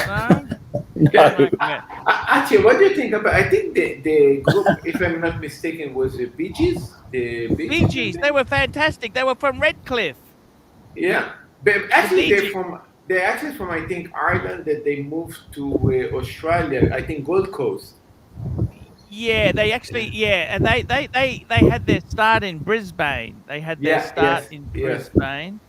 No. No. Actually, what do you think about? I think the group, if I'm not mistaken, was the Bee Gees. The Bee Gees. They were fantastic. They were from Redcliffe. Yeah, but actually they're actually from I think Ireland. That they moved to Australia. I think Gold Coast. Yeah, they actually and they had their start in Brisbane. They had their start in Brisbane.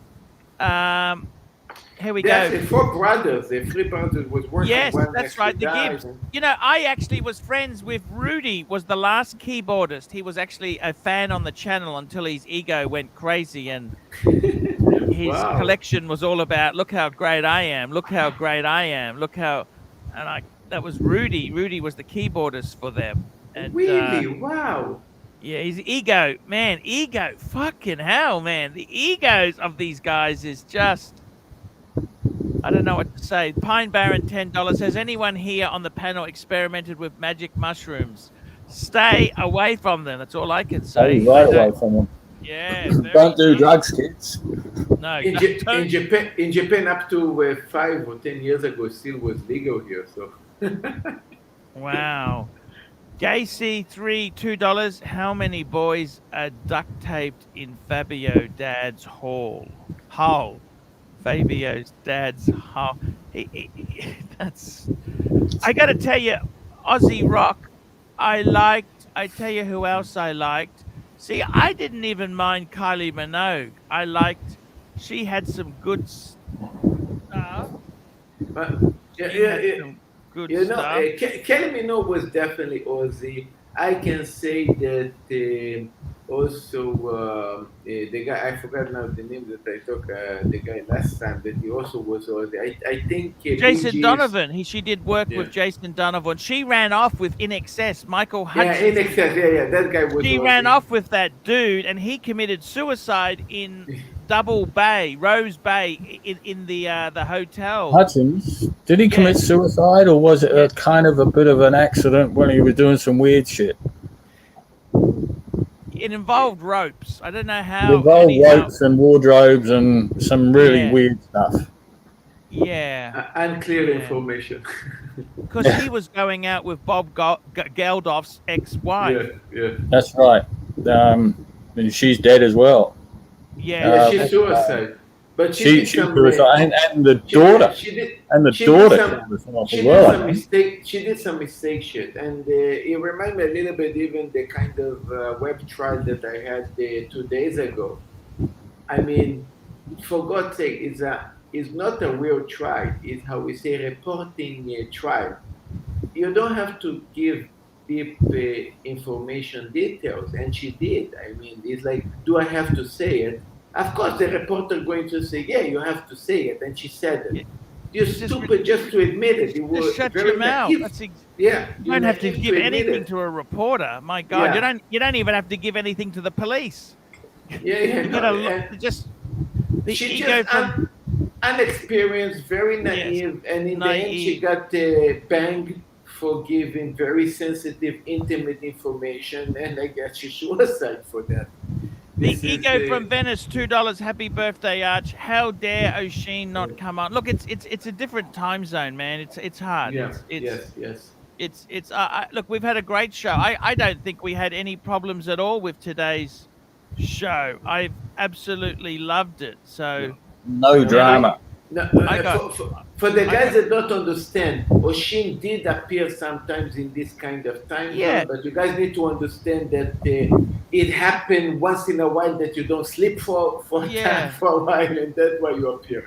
Here we go. The four brothers. The three brothers was working. Yes, that's right. The Gibbs. You know, I actually was friends with Rudy. Was the last keyboardist. He was actually a fan on the channel until his ego went crazy and his collection was all about look how great I am. Look how great I am. Look how, and that was Rudy. Rudy was the keyboardist for them. And, really? Wow. Yeah, his ego, man. Ego. Fucking hell, man. The egos of these guys is just. I don't know what to say. Pine Baron, $10. Has anyone here on the panel experimented with magic mushrooms? Stay away from them. That's all I can say. Stay right away from them. Yeah. Don't do drugs, kids. No. In Japan, up to 5 or 10 years ago, still was legal here. So. Wow. Gacy3, $2. How many boys are duct taped in Fabio Dad's hull? Fabio's dad's hull. That's. I got to tell you, Aussie rock. I tell you who else I liked. See, I didn't even mind Kylie Minogue. I liked. She had some good stuff. Good stuff. Kylie Minogue was definitely Aussie. I can say that also the guy, I forgot now the name that I took, the guy last time that he also was I think Jason BG Donovan. She did work with Jason Donovan. She ran off with In Excess, Michael Hutchins. In Excess, that guy was. She ran off with that dude, and he committed suicide in Double Bay, Rose Bay, in the hotel. Hutchins, did he commit suicide, or was it a kind of a bit of an accident when he was doing some weird shit? It involved ropes. I don't know how. It involved ropes and wardrobes and some really weird stuff. Yeah. Unclear information. Because he was going out with Bob Geldof's ex-wife. Yeah. That's right. And she's dead as well. Yeah, she's suicide. But she suicide, and the daughter. She did some mistake. She did some mistake shit, and it reminded me a little bit even the kind of web trial that I had 2 days ago. I mean, for God's sake, it's not a real trial. It's how we say reporting a trial. You don't have to give deep information details, and she did. I mean, it's like, do I have to say it? Of course, the reporter going to say, yeah, you have to say it, and she said it. You're stupid just to admit it. It was shut very your mouth. You don't have to give anything to a reporter. My God, you don't even have to give anything to the police. Yeah. You gotta just the she ego just unexperienced, very naive, and in the end, she got banged for giving very sensitive, intimate information, and I guess she suicide for that. The ego from Venice, $2. Happy birthday, Arch. How dare O'Sheen not come on? Look, it's a different time zone, man. It's hard. Yeah. Yes. Look, we've had a great show. I don't think we had any problems at all with today's show. I've absolutely loved it. So no drama. For the guys that don't understand, O'Sheen did appear sometimes in this kind of time zone, but you guys need to understand that it happened once in a while that you don't sleep for a while, and that's why you appear.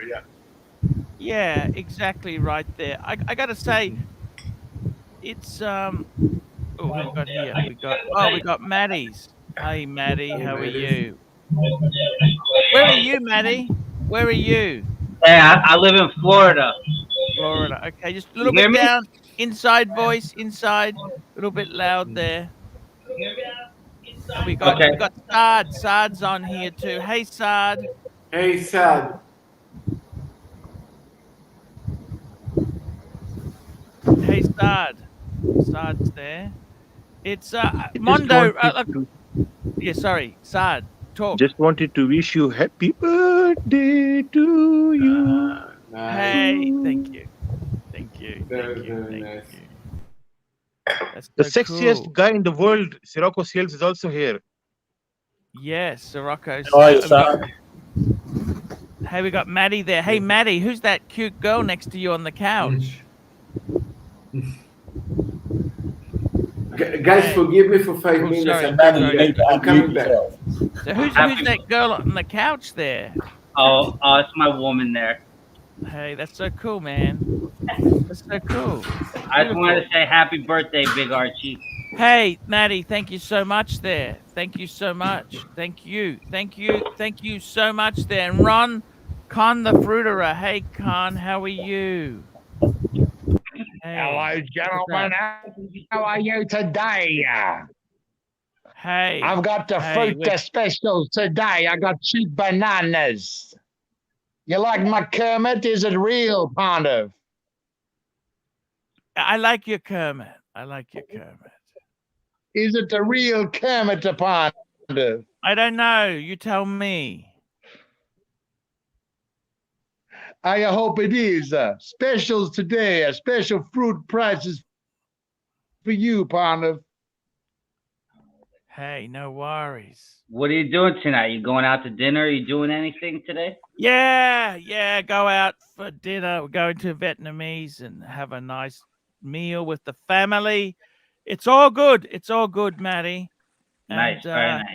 Yeah, exactly right there. I gotta say, it's oh, what we got here? We got Maddie's. Hey, Maddie, how are you? Where are you, Maddie? Where are you? Hey, I live in Florida. Florida. Okay, just a little bit down. Inside voice, inside. A little bit loud there. And we got Saad. Saad's on here too. Hey, Saad. Hey, Saad. Hey, Saad. Saad's there. It's Mondo. Sorry, Saad. Talk. Just wanted to wish you happy birthday to you. Hey, thank you. Very nice. The sexiest guy in the world, Sirocco Sales, is also here. Yes, Sirocco. Oh, Hey, we got Maddie there. Hey, Maddie, who's that cute girl next to you on the couch? Guys, forgive me for 5 minutes. Sorry. I'm coming back. So who's that girl on the couch there? Oh, it's my woman there. Hey, that's so cool, man. That's so cool. I just wanted to say happy birthday, Big Archie. Hey, Maddie, thank you so much there. Thank you so much. Thank you so much there. And Ron, Con the Fruiterer. Hey, Con, how are you? Hey, hello, gentlemen. How are you today? Hey. I've got the fruit specials today. I got cheap bananas. You like my Kermit? Is it real, Pontiff? I like your Kermit. Is it the real Kermit the Pontiff? I don't know. You tell me. I hope it is. Specials today. Special fruit prices for you, Pontiff. Hey, no worries. What are you doing tonight? You going out to dinner? Are you doing anything today? Yeah. Go out for dinner. We're going to Vietnamese and have a nice meal with the family. It's all good. Maddie. Nice, very nice.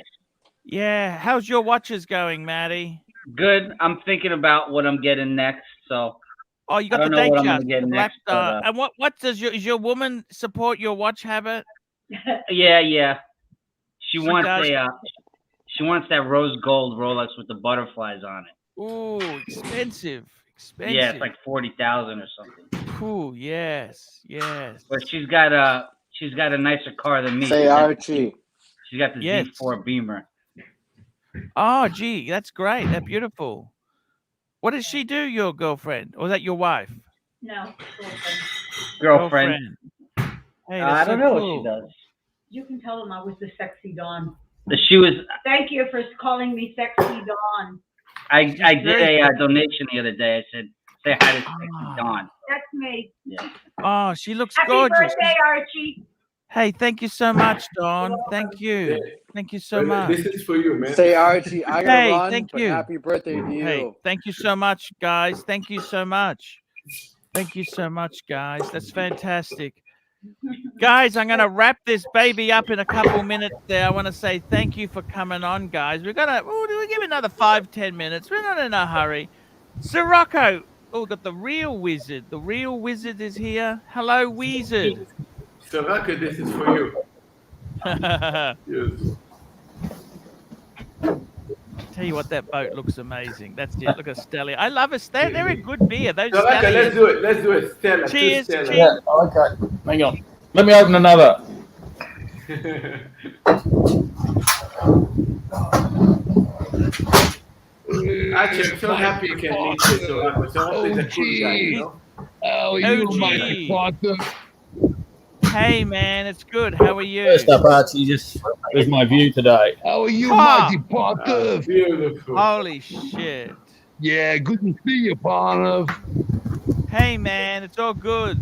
Yeah. How's your watches going, Maddie? Good. I'm thinking about what I'm getting next. So. Oh, you got the date just. And what does your woman support your watch habit? Yeah. She wants She wants that rose gold Rolex with the butterflies on it. Ooh, expensive. Expensive. Yeah, it's like 40,000 or something. Ooh, yes, yes. But she's got a nicer car than me. Say Archie. She's got the Z4 Beamer. Oh, gee, that's great. That's beautiful. What does she do, your girlfriend? Or is that your wife? No, Girlfriend. Hey, I don't know what she does. You can tell them I was the sexy Dawn. She was. Thank you for calling me sexy Dawn. I did a donation the other day. I said, say hi to Sexy Dawn. That's me. Yeah. Oh, she looks Happy gorgeous. birthday, Archie. Hey, thank you so much, Dawn. Thank you. Thank you so much. This is for you, man. Say Archie, I gotta run, thank but you. happy birthday to you. Hey, thank you so much, guys. Thank you so much. Thank you so much, guys. That's fantastic. Guys, I'm going to wrap this baby up in a couple minutes there. I want to say thank you for coming on, guys. We're going to we'll give it another 5-10 minutes. We're not in a hurry. Sirocco. Oh, we've got the real wizard. The real wizard is here. Hello, wizard. Sirocco, this is for you. Yes. Tell you what, that boat looks amazing. That's it. Look at Stella. I love a Stella. They're a good beer. Those Sirocco, let's do it. Let's do it. Stella. Cheers. Stella. Yeah, okay. Hang on. Let me open another. Actually, I'm so happy you can meet you, Sirocco. Sirocco is a cool guy, you know? Oh, you my father. Hey, man, it's good. How are you? First up, Archie, just there's my view today. How are you, Ah. mighty Pontiff? Beautiful. Holy shit. Yeah, good to see you, Pontiff. Hey, man, it's all good.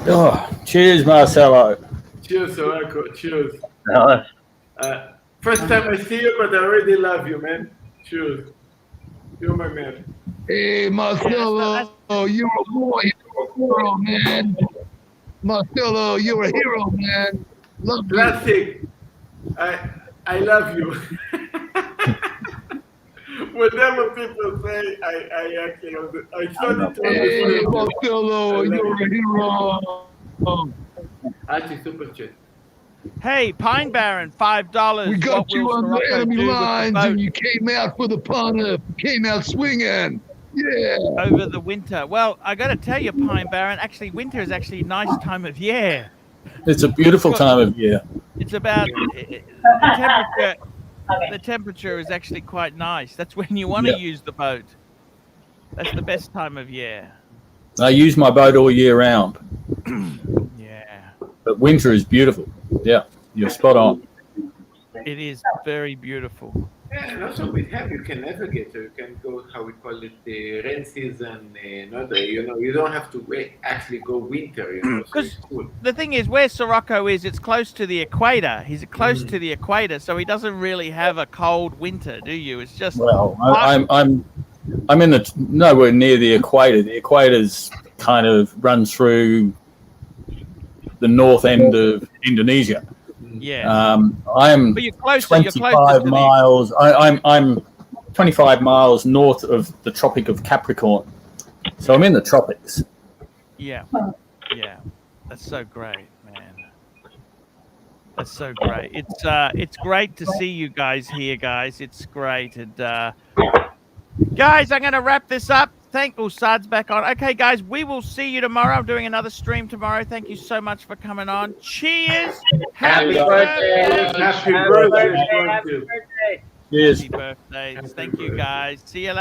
Oh, cheers, Marcelo. Cheers, Sirocco. Cheers. No, First time I see you, but I already love you, man. Cheers. You're my man. Hey, Marcelo, you're a boy. You're a hero, man. Marcelo, you're a hero, man. Love you. Classic. I love you. Whatever people say, I actually I started to Hey, understand. Marcelo, you're a hero. Actually, super chat. Hey, Pine Baron, $5. We got What you will on the Sirocco enemy do with the lines, boat and you came out for the Pontiff. You came out swinging. Yeah. over the winter? Well, I got to tell you, Pine Baron, actually, winter is actually a nice time of year. it's a beautiful time of year. It's about the temperature is actually quite nice. That's when you want to use the boat. That's the best time of year. I use my boat all year round, Yeah, but winter is beautiful. Yeah, you're spot on. it is very beautiful. Yeah, and also with him, you can navigate. So you can go, how we call it, the rain season. Not the, you know, you don't have to actually go winter. You know, so it's cool. The thing is, where Sirocco is, it's close to the equator. He's close to the equator, so he doesn't really have a cold winter, do you? It's just Well, I'm in the nowhere near the equator. The equator's kind of runs through the north end of Indonesia. yeah. I'm But you're closer. 25 miles. I'm 25 miles north of the Tropic of Capricorn, so I'm in the tropics. Yeah, yeah. That's so great, man. That's so great. It's great to see you guys here, guys. It's great. And guys, I'm gonna wrap this up. Sad's back on. Okay, guys, we will see you tomorrow. I'm doing another stream tomorrow. Thank you so much for coming on. Cheers. Happy birthday. Happy birthday. Happy birthday. Cheers. Happy birthday. Thank you, guys. See you later.